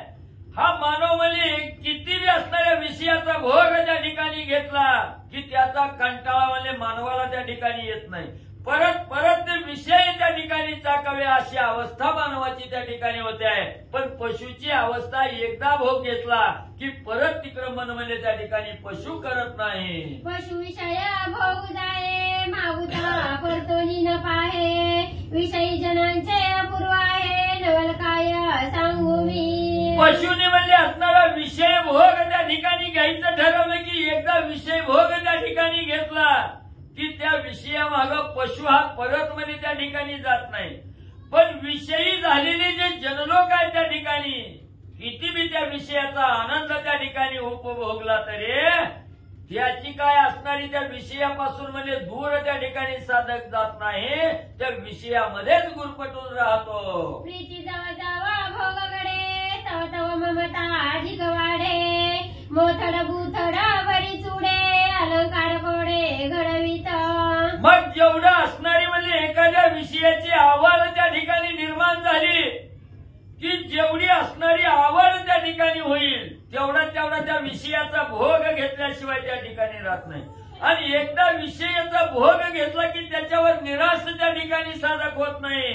हा मानव म्हणजे किती बी असणाऱ्या विषयाचा भोग त्या ठिकाणी घेतला की त्याचा कंटाळा म्हणजे मानवाला त्या ठिकाणी येत नाही. परत परत ते विषय त्या ठिकाणी चाकावे अशी अवस्था मानवाची त्या ठिकाणी होते आहे. पण पशुची अवस्था एकदा भोग घेतला की परत तिकडं मन म्हणजे त्या ठिकाणी पशु करत नाही. पशु विषय भोग जाये मागुता परतोनी न पाहे विषयी जनांचे अपूर्व आहे नवल काय सांगू मी. पशुने म्हणजे असणारा विषय भोग त्या ठिकाणी घ्यायचं ठरवलं की एकदा विषय भोग त्या ठिकाणी घेतला की त्या विषयामागं पशु हा परत म्हणजे त्या ठिकाणी जात नाही. पण विषयी झालेले जे जनलोक आहेत त्या ठिकाणी किती बी त्या विषयाचा आनंद त्या ठिकाणी उपभोगला तरी त्याची काय असणारी त्या विषयापासून म्हणजे दूर त्या ठिकाणी साधक जात नाही त्या विषयामध्येच गुरफटून राहतो. प्रीती जवळ जावा भोगगडे तव तव ममता अधिक वाढे मोथड बुथड बरी चुडे अलंकार कोडे घडवित. मग जेवढं असणारी म्हणजे एखाद्या विषयाची आवड त्या ठिकाणी निर्माण झाली की जेवढी असणारी आवड त्या ठिकाणी होईल तेवढा त्या विषयाचा भोग घेतल्याशिवाय त्या ठिकाणी राहत नाही. आणि एकदा विषयाचा भोग घेतला की त्याच्यावर निराश त्या ठिकाणी साधक होत नाही.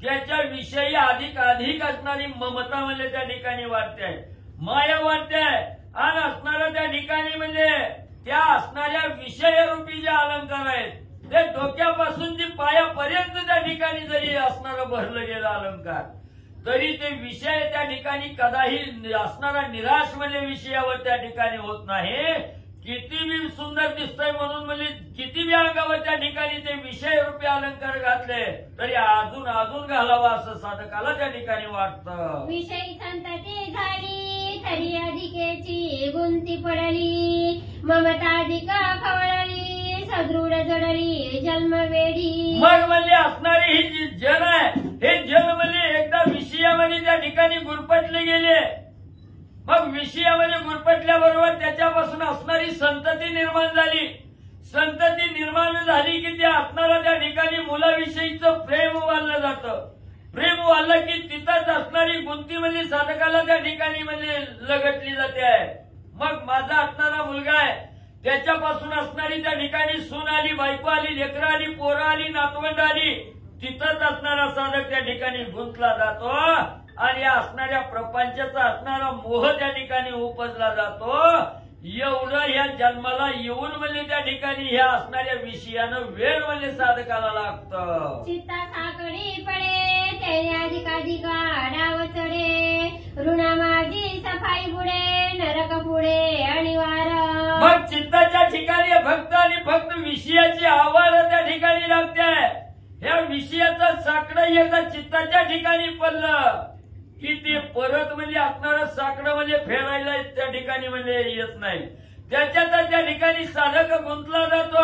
त्याच्याविषयी अधिक असणारी ममता म्हणजे त्या ठिकाणी वाढते माया वाढते आणि असणाऱ्या त्या ठिकाणी म्हणजे त्या असणाऱ्या विषयरूपी जे अलंकार आहेत ते डोक्यापासून जी पायापर्यंत त्या ठिकाणी जरी असणारं भरलं गेलं अलंकार तरी ते विषय त्या ठिकाणी कदाही असणारा निराश म्हणजे विषयावर त्या ठिकाणी होत नाही. किती बी सुंदर दिसतंय म्हणून म्हणजे किती बी अंगावर त्या ठिकाणी ते विषयरूपी अलंकार घातले तरी अजून अजून घालावा असं साधकाला त्या ठिकाणी वाटतं. विषयी संतती झाली तरी अधिकेची गुंती पडली ममता अधिक खवळली सदृढ जडली जन्मवेढी. मग म्हणजे असणारी ही जी जन आहे हे जन म्हणजे एकदा विषयामध्ये त्या ठिकाणी गुरफटले गेले. मग विषयामध्ये गुरफटल्याबरोबर त्याच्यापासून असणारी संतती निर्माण झाली. संतती निर्माण झाली की त्या असणारा त्या ठिकाणी मुलाविषयीचं प्रेम वाढलं जातं. प्रेम वाढलं की तिथंच असणारी गुंती म्हणजे साधकाला त्या ठिकाणी म्हणजे लगटली जाते आहे. मग माझा असणारा मुलगा आहे त्याच्यापासून असणारी त्या ठिकाणी सून आली बायको आली लेकरं आली पोरं आली नातवंड आली तिथंच असणारा साधक त्या ठिकाणी गुंतला जातो आणि या असणाऱ्या प्रपंचाचा असणारा मोह त्या ठिकाणी उपजला जातो. एवढं या जन्माला येऊन म्हणजे त्या ठिकाणी ह्या असणाऱ्या विषयानं वेळ म्हणजे साधकाला लागतं. चित्ता साकडी पडे ते अधिकाधिका डाव चढे ऋणा माझी सफाई पुढे नरक पुढे अनिवार. मग चित्ताच्या ठिकाणी फक्त आणि फक्त विषयाची आवड त्या ठिकाणी लागते. ह्या विषयाचं साकडं एकदा चित्ताच्या ठिकाणी पडलं की ते परत म्हणजे असणारं साकडं म्हणजे फेरायला त्या ठिकाणी म्हणजे येत नाही. त्याच्यात त्या ठिकाणी साधक गुंतला जातो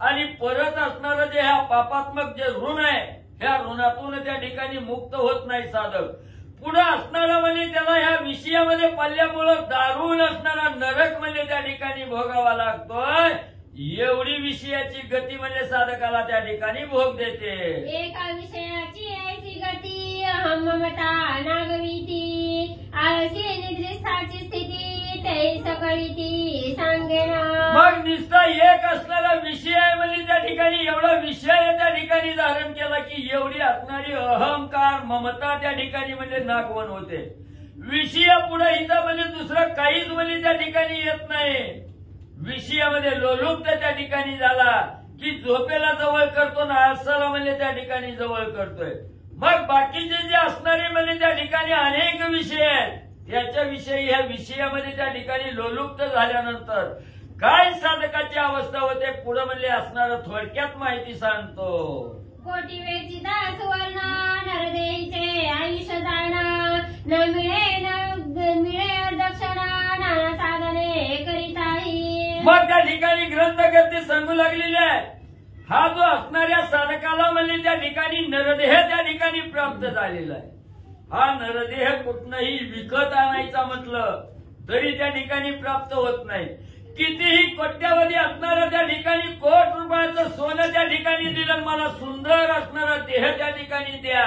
आणि परत असणारं जे ह्या पापात्मक जे ऋण आहे ह्या ऋणातून त्या ठिकाणी मुक्त होत नाही साधक. पुढे असणारा म्हणजे त्याला ह्या विषयामध्ये पडल्यामुळं दारुण असणारा नरक म्हणजे त्या ठिकाणी भोगावा लागतोय. एवढी विषयाची गती म्हणजे साधकाला त्या ठिकाणी भोग देते. एका विषयाची ऐसी गती अहम ममता नागविती आळसी निद्रिस्थाची स्थिती ते सकळीती सांगेन. मग नुसता एक असणारा विषय आहे म्हणजे त्या ठिकाणी एवढा विषय त्या ठिकाणी धारण केला की एवढी असणारी अहंकार ममता त्या ठिकाणी म्हणजे नागवण होते. विषया पुढे इथं म्हणजे दुसरं काहीच म्हणजे त्या ठिकाणी येत नाही. विषयामध्ये लोलुप्त त्या ठिकाणी झाला की झोपेला जवळ करतो ना आळसाला म्हणजे त्या ठिकाणी जवळ करतोय. मग बाकीचे जे असणारे म्हणजे त्या ठिकाणी अनेक विषय आहेत त्याच्याविषयी ह्या विषयामध्ये त्या ठिकाणी लोलुप्त झाल्यानंतर काय साधकाची अवस्था होते पुढे म्हणजे असणारं थोडक्यात माहिती सांगतो. कोटी वेळची सुवर्ण नरदेहीचे आयुष्य जाणं न मिळे दक्षिणा नाना साधने करीताही. मग त्या ठिकाणी ग्रंथकर्ते सांगू लागलेले आहे हा जो असणाऱ्या साधकाला म्हणजे त्या ठिकाणी नरदेह त्या ठिकाणी प्राप्त झालेला आहे. हा नरदेह कुठनंही विकत आणायचा म्हटलं तरी त्या ठिकाणी प्राप्त होत नाही. कितीही कोट्यावधी असणारं त्या ठिकाणी कोट रुपयाचं सोनं त्या ठिकाणी दिलं मला सुंदर असणारा देह त्या ठिकाणी द्या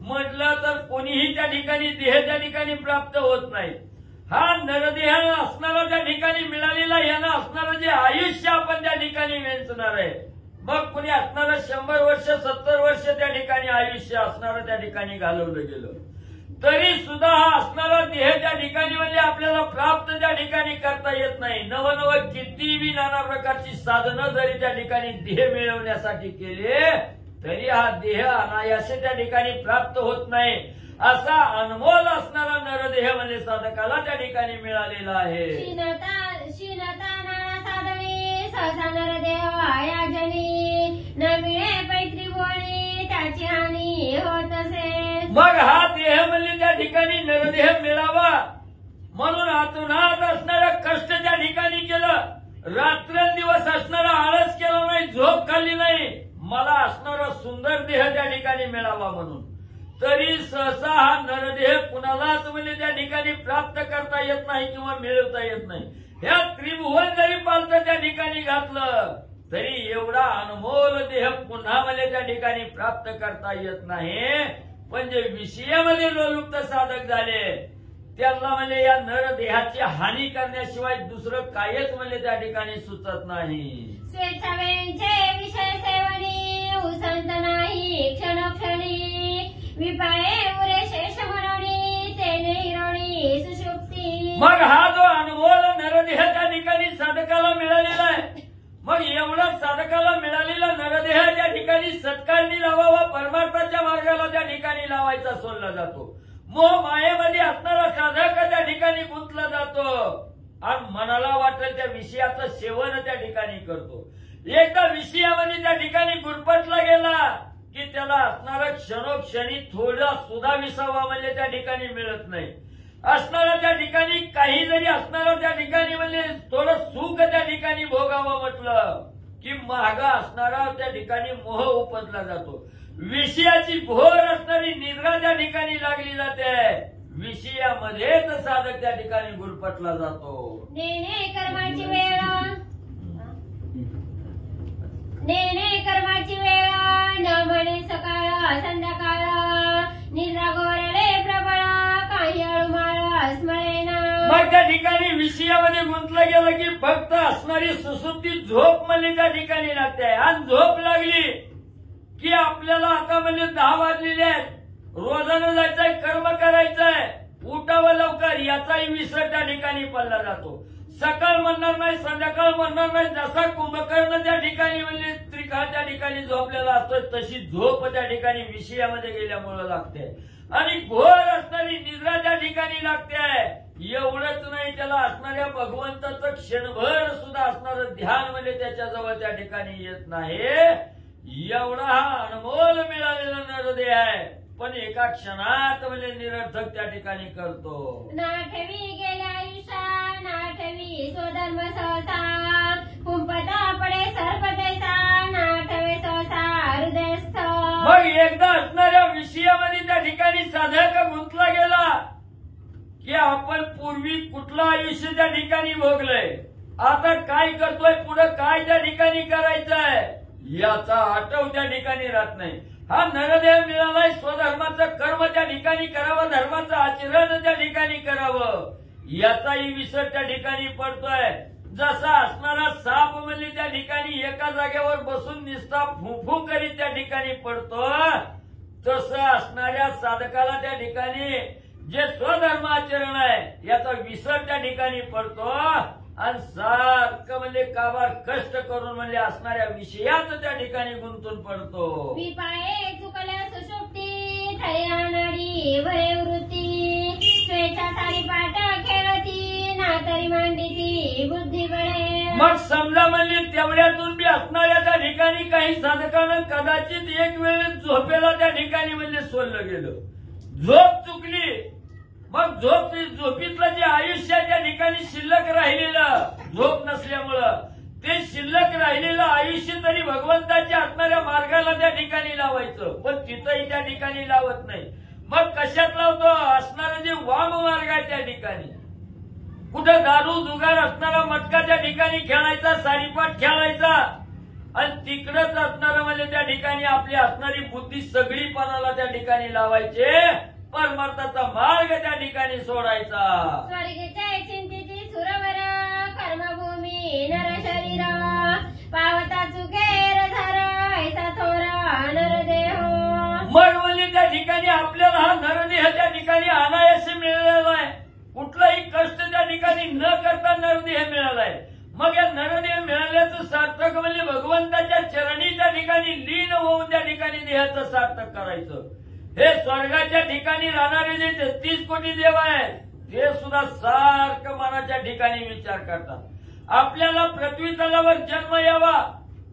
म्हटलं तर कोणीही त्या ठिकाणी देह त्या ठिकाणी प्राप्त होत नाही. हा नरदेह असणारा त्या ठिकाणी मिळालेला यानं असणारं जे आयुष्य आपण त्या ठिकाणी वेचणार आहे. मग कुणी असणारं 100 वर्ष 70 वर्ष त्या ठिकाणी आयुष्य असणारं त्या ठिकाणी घालवलं गेलं तरी सुद्धा हा असणारा देह त्या ठिकाणी म्हणजे आपल्याला प्राप्त त्या ठिकाणी करता येत नाही. नवनवं कितीही नाना प्रकारची साधनं जरी त्या ठिकाणी देह मिळवण्यासाठी केले तरी हा देह अनायासे त्या ठिकाणी प्राप्त होत नाही. असा अनमोल असणारा नरदेह म्हणजे साधकाला त्या ठिकाणी मिळालेला आहे. शीनता नाना साधने सहसा नरदेह या जनी न मिळे पैत्री बोळी त्याची हानी होत असे. मग हा देह म्हणजे त्या ठिकाणी नरदेह मिळावा म्हणून आतुनात असणारं कष्ट त्या ठिकाणी केलं. रात्रंदिवस असणारा आळस केला नाही झोप खाल्ली नाही मला असणारा सुंदर देह त्या ठिकाणी मिळावा म्हणून तरी सहसा हा नरदेह कुणालाच म्हणजे त्या ठिकाणी प्राप्त करता येत नाही किंवा मिळवता येत नाही. ह्या त्रिभुवन जरी पालतं त्या ठिकाणी घातलं तरी एवढा अनमोल देह पुन्हा म्हणजे त्या ठिकाणी प्राप्त करता येत नाही. पण जे विषयामध्ये लोलुप्त साधक झाले त्यांना म्हणजे या नरदेहाची हानी करण्याशिवाय दुसरं कायच म्हणजे त्या ठिकाणी सुचत नाही. स्वेच्छावेचे विषय सेवनी उसंत नाही क्षणोक्षणी विपाये उरे शेष म्हणून तेने हिरोणी सुषुप्ती. मग हा जो अनमोल नरदेह त्या ठिकाणी साधकाला मिळालेला आहे मग एवढा साधकाला मिळालेला नरदेह त्या ठिकाणी सत्कारणी लावावा परमार्थाच्या मार्गाला त्या ठिकाणी लावायचा सोडला जातो. मोह मायेमध्ये असणारा साधक त्या ठिकाणी गुंतला जातो आणि मनाला वाटेल त्या विषयाचं सेवन त्या ठिकाणी करतो. एकदा विषयामध्ये त्या ठिकाणी गुरफटला गेला की त्याला असणारा क्षणोक्षणी थोडा सुद्धा विसावा म्हणजे त्या ठिकाणी मिळत नाही. असणारा त्या ठिकाणी काही जरी असणारा त्या ठिकाणी म्हणजे थोडं सुख त्या ठिकाणी भोगावं म्हटलं की महागा असणारा त्या ठिकाणी मोह उपजला जातो. विषयाची घोर असणारी निद्रा त्या ठिकाणी लागली जाते. विषयामध्येच साधक त्या ठिकाणी गुरफटला जातो. नेणे कर्माची वेळ न म्हणे सकाळ संध्याकाळ निद्रा गोरले प्रबळ काही अळमाळ स्मरेना. मग त्या ठिकाणी विषयामध्ये गुंतलं गेलं की फक्त असणारी सुसुप्ती झोप म्हणजे त्या ठिकाणी लागते आणि झोप लागली की आपल्याला आता म्हणजे 10 वाजलेले आहेत रोजानं जायचंय कर्म करायचंय उठावं लवकर याचाही विसर त्या ठिकाणी पडला जातो. सकाळ म्हणणार नाही संध्याकाळ म्हणणार नाही जसा कुंभकर्ण त्या ठिकाणी म्हणजे त्रिकाळ त्या ठिकाणी झोपलेला असतो तशी झोप त्या ठिकाणी विषयामध्ये गेल्यामुळे लागते आणि घोर असणारी निद्रा त्या ठिकाणी लागते. एवढंच नाही त्याला असणाऱ्या भगवंताचं क्षणभर सुद्धा असणारं ध्यान म्हणजे त्याच्याजवळ त्या ठिकाणी येत नाही. एवढा हा अनमोल मिळालेला नरदेह आहे पण एका क्षणात म्हणजे निरर्थक त्या ठिकाणी करतो. नाठवी गेल्या आयुष्या नाठवी स्वधर्म सहसा कुंपता पडे सर्पतेचा नाठवे सहसा हृदयस्थ. मग एकदा असणाऱ्या विषयामध्ये त्या ठिकाणी साधक गुंतला गेला की आपण पूर्वी कुठलं आयुष्य त्या ठिकाणी भोगलंय आता काय करतोय पुढे काय त्या ठिकाणी करायचंय याचा आठव त्या ठिकाणी राहत नाही. हा नरदेह मिळालाय. स्वधर्माचं कर्म त्या ठिकाणी करावं, धर्माचं आचरण त्या ठिकाणी करावं, याचाही विसर त्या ठिकाणी पडतोय. जसा असणारा साप म्हणजे त्या ठिकाणी एका जागेवर बसून निस्ता फुफू करीत त्या ठिकाणी पडतो, तसं असणाऱ्या साधकाला त्या ठिकाणी जे स्वधर्माचरण आहे याचा विसर त्या ठिकाणी पडतो आणि सारखं म्हणजे काबार कष्ट करून म्हणजे असणाऱ्या विषयात त्या ठिकाणी गुंतून पडतो. विपाये चुकल्या सुशुक्ती थैरानाडी भरे वृत्ती स्वेच्छा सारी पाठ खेळती ना तरी मांडीती बुद्धी बळे. मग समजा म्हणजे तेवढ्यातून बी असणाऱ्या त्या ठिकाणी काही साधकांना कदाचित एक वेळ झोपेला त्या ठिकाणी म्हणजे सोडलं गेलं, झोप चुकली. मग झोपीतलं जे आयुष्य आहे त्या ठिकाणी शिल्लक राहिलेलं, झोप नसल्यामुळं ते शिल्लक राहिलेलं आयुष्य तरी भगवंताच्या असणाऱ्या मार्गाला त्या ठिकाणी लावायचं, पण तिथंही त्या ठिकाणी लावत नाही. मग कशात लावतो? असणारं जे वाम मार्ग आहे त्या ठिकाणी, कुठं दारू जुगार असणारा मटका त्या ठिकाणी खेळायचा, सारीपाट खेळायचा आणि तिकडच असणारं म्हणजे त्या ठिकाणी आपली असणारी बुद्धी सगळी पणाला त्या ठिकाणी लावायचे, परमार्थाचा मार्ग त्या ठिकाणी सोडायचा. स्वर्गीच्या चिंतेची सुरवर कर्मभूमी नर शरीर पावता चुकेर धर ऐसा थोरा नरदेह. मग म्हणजे त्या ठिकाणी आपल्याला हा नरदेह त्या ठिकाणी अनायासे मिळालेला आहे, कुठलाही कष्ट त्या ठिकाणी न करता नरदेह मिळालाय. मग या नरदेह मिळाल्याचं सार्थक म्हणजे भगवंताच्या चरणी त्या ठिकाणी लीन होऊन त्या ठिकाणी देहाचं सार्थक करायचं. हे स्वर्गाच्या ठिकाणी राहणारे जे 33 कोटी देव आहेत ते सुद्धा सारखं मनाच्या ठिकाणी विचार करतात. आपल्याला पृथ्वी तलावर जन्म यावा,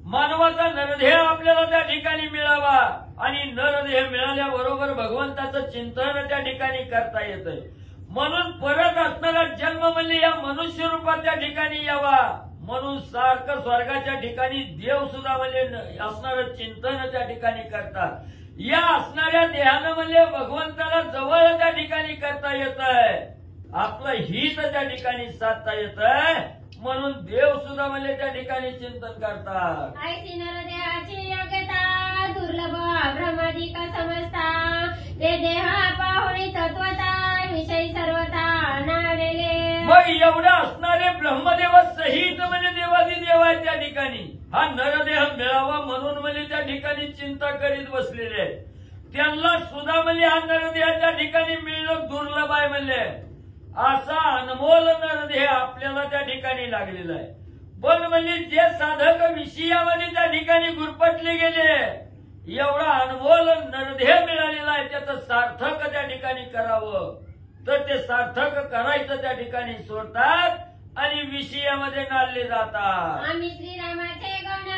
मानवाचा नरदेह आपल्याला त्या ठिकाणी मिळावा आणि नरदेह मिळाल्याबरोबर भगवंताचं चिंतन त्या ठिकाणी करता येतंय. म्हणून परत असणारा जन्म म्हणजे या मनुष्य रूपात त्या ठिकाणी यावा, म्हणून सारखं स्वर्गाच्या ठिकाणी देव सुद्धा म्हणजे असणारं चिंतन त्या ठिकाणी करतात. या असणाऱ्या देहानं म्हणजे भगवंताला जवळ त्या ठिकाणी करता येत आहे, आपलं हित त्या ठिकाणी साधता येत आहे, म्हणून देव सुद्धा म्हणजे त्या ठिकाणी चिंतन करतात. ऐसी नरदेहाची योग्यता दुर्लभ ब्रह्मादिक समजता ते देहा पाहुणी तत्वता विषयी सर्वता नावेले. मग एवढं असणारे ब्रह्मदेव सहित म्हणजे देवादी देव आहे त्या ठिकाणी हा नरदेह मिळावा म्हणून म्हणजे त्या ठिकाणी चिंता करीत बसलेले आहेत. त्यांना सुद्धा म्हणजे हा नरदेह त्या ठिकाणी मिळणं दुर्लभ आहे. म्हणजे असा अनमोल नरदेह आपल्याला त्या ठिकाणी लागलेला आहे. पण म्हणजे जे साधक विषयामध्ये त्या ठिकाणी गुरपटले गेले, एवढा अनमोल नरदेह मिळालेला आहे, त्याचं सार्थक त्या ठिकाणी करावं तर ते सार्थक करायचं त्या ठिकाणी सोडतात आणि विषयामध्ये नाळले जातात. आम्ही श्रीरामाचे गण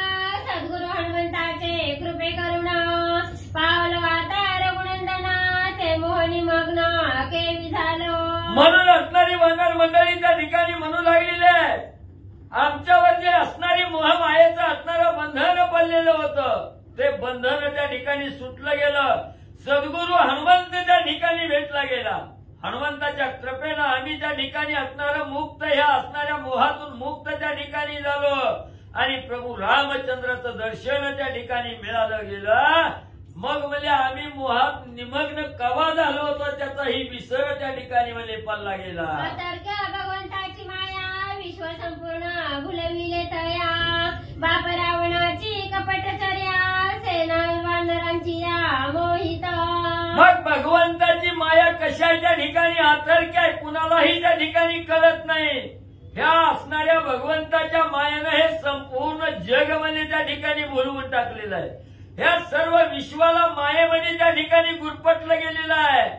सद्गुरु हनुमंताचे कृपे करुण पावलो आता रघुनंदना ते मोहनी मग्न केवी झालो. म्हणून असणारी वानर मंडळी त्या ठिकाणी म्हणू लागलेली आहे, आमच्यावर जे असणारी मोहमायेचं असणारं बंधन पडलेलं होतं ते बंधन त्या ठिकाणी सुटलं गेलं. सद्गुरु हनुमंत त्या ठिकाणी भेटला गेला. हनुमंताच्या कृपेनं आम्ही त्या ठिकाणी असणारं मुक्त ह्या असणाऱ्या मोहातून मुक्त त्या ठिकाणी झालो आणि प्रभू रामचंद्राचं दर्शन त्या ठिकाणी मिळालं गेलं. मग म्हणजे आम्ही मोहात निमग्न कवा झालो होतो त्याचाही विसर त्या ठिकाणी म्हणजे पडला गेला. भगवंताची माया विश्व संपूर्ण भुलविले तया बाप रावणाची कपटचर्या सेना वानरांची मोहित. मग भगवंताची माया कशाच्या ठिकाणी आतर्क्य आहे कुणालाही त्या ठिकाणी कळत नाही. ह्या असणाऱ्या भगवंताच्या मायानं हे संपूर्ण जग म्हणजे त्या ठिकाणी भुलवून टाकलेलं आहे. ह्या सर्व विश्वाला मायेमध्ये त्या ठिकाणी गुरपटलं गेलेलं आहे.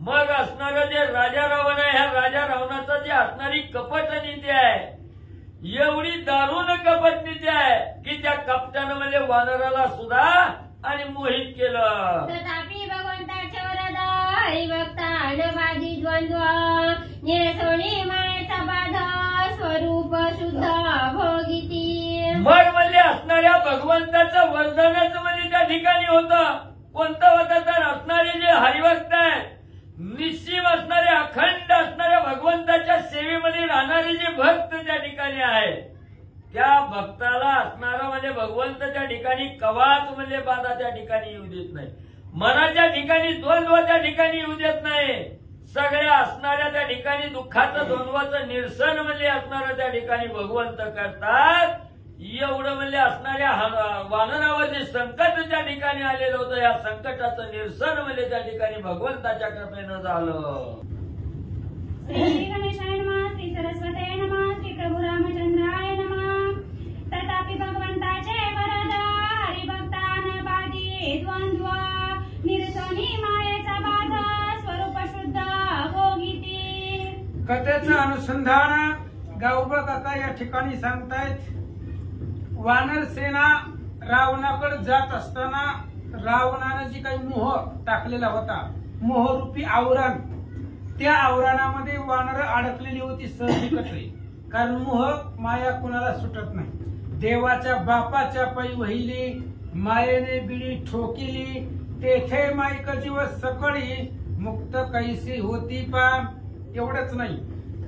मग असणारं जे राजा रावण आहे, ह्या राजा रावणाचं जे असणारी कपट नीती आहे, एवढी दारुण कपट नीती आहे की त्या कपटानं म्हणजे वानराला सुद्धा आणि मोहित केलं. तथापि भगवंताच्या वरद हरिभक्ता अनबाधी द्वंद्व निरसोनी मायेचा बाध स्वरूप शुद्ध भोगिती. मग म्हणजे असणाऱ्या भगवंताचं वर्धनच म्हणजे त्या ठिकाणी होतं. कोणतं होतं तर असणारे जे हरिभक्त आहेत, निश्चिम असणारे भगवंताच्या सेवेमध्ये राहणारे जे भक्त त्या ठिकाणी आहेत, त्या भक्ताला असणारा म्हणजे भगवंत त्या ठिकाणी कवाच म्हणजे बाधा त्या ठिकाणी येऊ देत नाही. मनाच्या ठिकाणी द्वंद्व त्या ठिकाणी येऊ देत नाही. सगळ्या असणाऱ्या त्या ठिकाणी दुःखाचं द्वंद्वाचं निरसन म्हणजे असणारं त्या ठिकाणी भगवंत करतात. एवढं म्हणजे असणाऱ्या वानरावर जे संकट त्या ठिकाणी आलेलं होतं, या संकटाचं निरसन म्हणजे त्या ठिकाणी भगवंताच्या कृपेनं झालं. श्री गणेशाय नमः, श्री सरस्वते नमः, श्री प्रभू रामचंद्राय नमः. तथापि भगवंताचे वरद हरिभक्तान बाधी द्वंद्व निरसनी मायेचा बाध स्वरूप शुद्ध भोगिती. कथेचं अनुसंधान गावबा काका या ठिकाणी सांगतायत. वानर सेना रावणाकडे जात असताना रावणानं जी काही मोह टाकलेला होता, मोहरूपी आवरण, त्या आवरणामध्ये वानर अडकलेली होती सहजिकच. कारण मोह माया कुणाला सुटत नाही. देवाच्या बापाच्या पायी वहिली, मायेने बिडी ठोकिली, तेथे मायक जीव सकळी, मुक्त कैसी होती पा. एवढंच नाही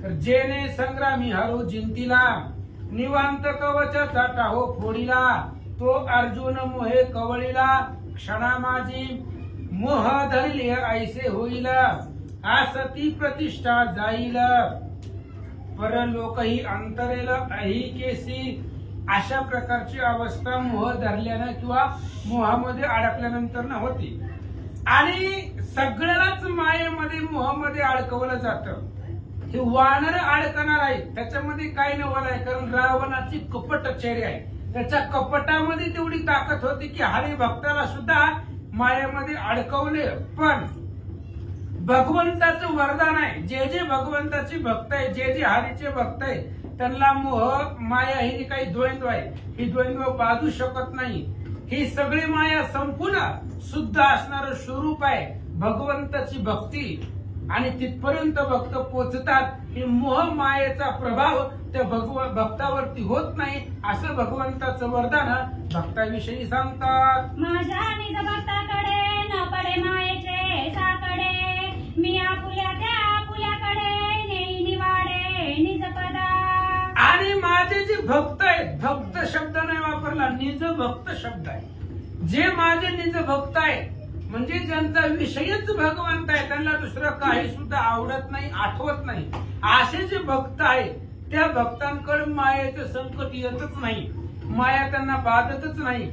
तर जेने संग्रामी हरो जिंतीला, निवांत कवचाचा टाहो फोडीला, तो अर्जुन मोहे कवळीला, क्षणा माझी मोह धरली ऐसे होईल, आसती प्रतिष्ठा जाईल, परलोकही अंतरेल अही केसी. अशा प्रकारची अवस्था मोह धरल्यानं किंवा मोहामध्ये अडकल्यानंतर न होती. आणि सगळ्यालाच मायेमध्ये मोहामध्ये अडकवलं जातं. हे वानर अडकणार आहे त्याच्यामध्ये काही नवल आहे. कारण रावणाची कपट चेहरे आहे. त्याच्या कपटामध्ये तेवढी ताकद होती की हरिभक्ताला सुद्धा मायेमध्ये अडकवले. पण भगवंताचं वरदान आहे. जे जे भगवंताचे भक्त आहे, जे जे हरीचे भक्त आहे, त्यांना मोह माया ही काही द्वंद्व आहे, ही द्वंद्व बाधू शकत नाही. ही सगळी माया संपूर्ण शुद्ध असणारं स्वरूप आहे भगवंताची भक्ती. आणि तिथपर्यंत भक्त पोचतात. ही मोह मायेचा प्रभाव त्या भक्तावरती होत नाही असं भगवंताचं वरदान भक्ताविषयी सांगतात. माझ्या निज भक्ताकडे न पडे मायेचे साकडे, मी आपुल्या त्या आपुल्याकडे नेई निवाडे निज पदा. आणि माझे जे भक्त आहेत, भक्त शब्द नाही वापरला, निज भक्त शब्द आहे. जे माझे निज भक्त आहेत म्हणजे ज्यांचा विषयच भगवंत आहे, त्यांना दुसरं काही सुद्धा आवडत नाही, आठवत नाही, असे जे भक्त आहेत त्या भक्तांकडे मायेचं संकट येतच नाही, माया त्यांना बाधतच नाही.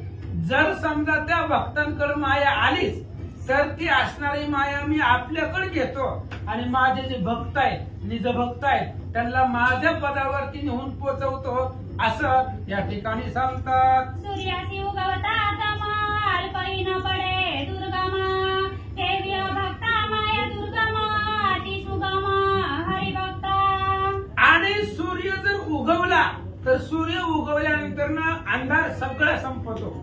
जर समजा त्या भक्तांकडे माया आलीच तर ती असणारी माया मी आपल्याकडे घेतो आणि माझे जे भक्त आहेत, निज भक्त आहेत, त्यांना माझ्या पदावरती नेऊन पोचवतो असं या ठिकाणी सांगतात. सूर्यासी उगवता तमा अल्पही न पडे दुर्गमा, देवी भक्ता माया दुर्गमा अति सुगमा हरिभक्ता. आणि सूर्य जर उगवला तर सूर्य उगवल्यानंतर ना अंधार सगळा संपतो.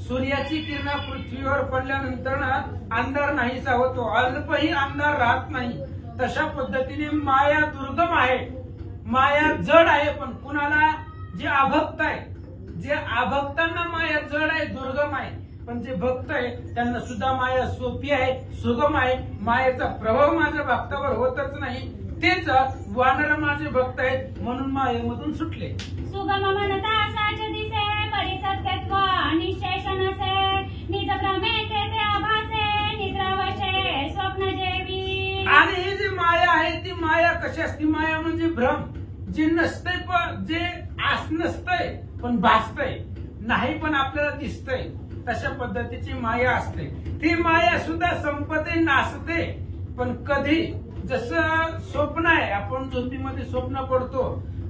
सूर्याची किरण पृथ्वीवर पडल्यानंतर ना अंधार नाहीसा होतो, अल्पही अंधार राहत नाही. तशा पद्धतीने माया दुर्गम आहे, माया जड आहे. पण कुणाला जे अभक्त आहे, जे अभक्तांना माया जड आहे, दुर्गम आहे. पण जे भक्त आहे त्यांना सुद्धा माया सोपी आहे, सुगम आहे. मायेचा प्रभाव माझ्या भक्तावर होतच नाही. तेच वानर माझे भक्त आहेत म्हणून मायेमधून सुटले. सुगम म्हणता साच दिसे परिसत्यत्व निशेष नसे, निज भ्रमे ते आभासे निद्रावशे स्वप्न जेवी. आणि ही जी माया आहे ती माया कशी असते? माया म्हणजे भ्रम, जे नसतंय पण जे नसतंय पण भासतंय, नाही पण आपल्याला दिसतंय, तशा पद्धतीची माया असते. ती माया सुद्धा संपते, नासते. पण कधी जसं स्वप्न आहे, आपण झोपीमध्ये स्वप्न पडतो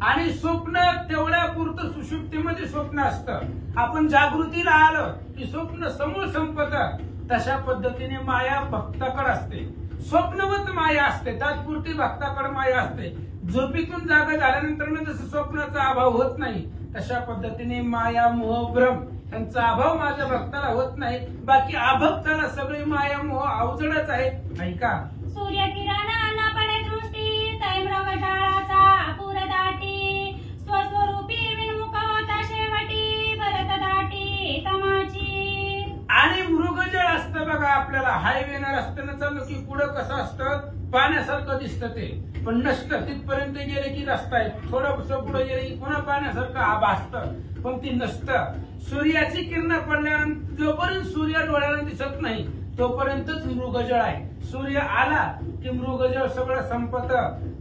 आणि स्वप्न तेवढ्या पुरतं सुषुप्तीमध्ये स्वप्न असतं, आपण जागृतीला आलं की स्वप्न समूळ संपतं. तशा पद्धतीने माया भक्ताकडे असते, स्वप्नवत माया असते, तात्पुरती भक्ताकडे माया असते. झोपीतून जागा झाल्यानंतर जसं स्वप्नाचा अभाव होत नाही, तशा पद्धतीने माया मोह भ्रम यांचा अभाव माझ्या भक्ताला होत नाही. बाकी अभक्ताला सगळी माया मोह अवजडच आहे. ऐका, सूर्य किरण न पडे दृष्टी, तै मृगशाळाचा पूर दाटी, स्वस्वरूपी विन्मुख होता शेवटी, भरत दाटी तमाची. आणि मृगजळ असतं बघा, आपल्याला हायवेनं रस्त्यानं चाललो की पुढं कसं असतं, पाण्यासारखं दिसतं ते, पण नसतं. तिथपर्यंत गेले की रस्ता आहे, थोडं पुढे गेले की पुन्हा पाण्यासारखं भासतं, पण ती नसतं. सूर्याची किरण पडल्यानंतर जोपर्यंत सूर्य डोळ्याला दिसत नाही तोपर्यंतच मृगजळ आहे. सूर्य आला की मृगजळ सगळं संपत.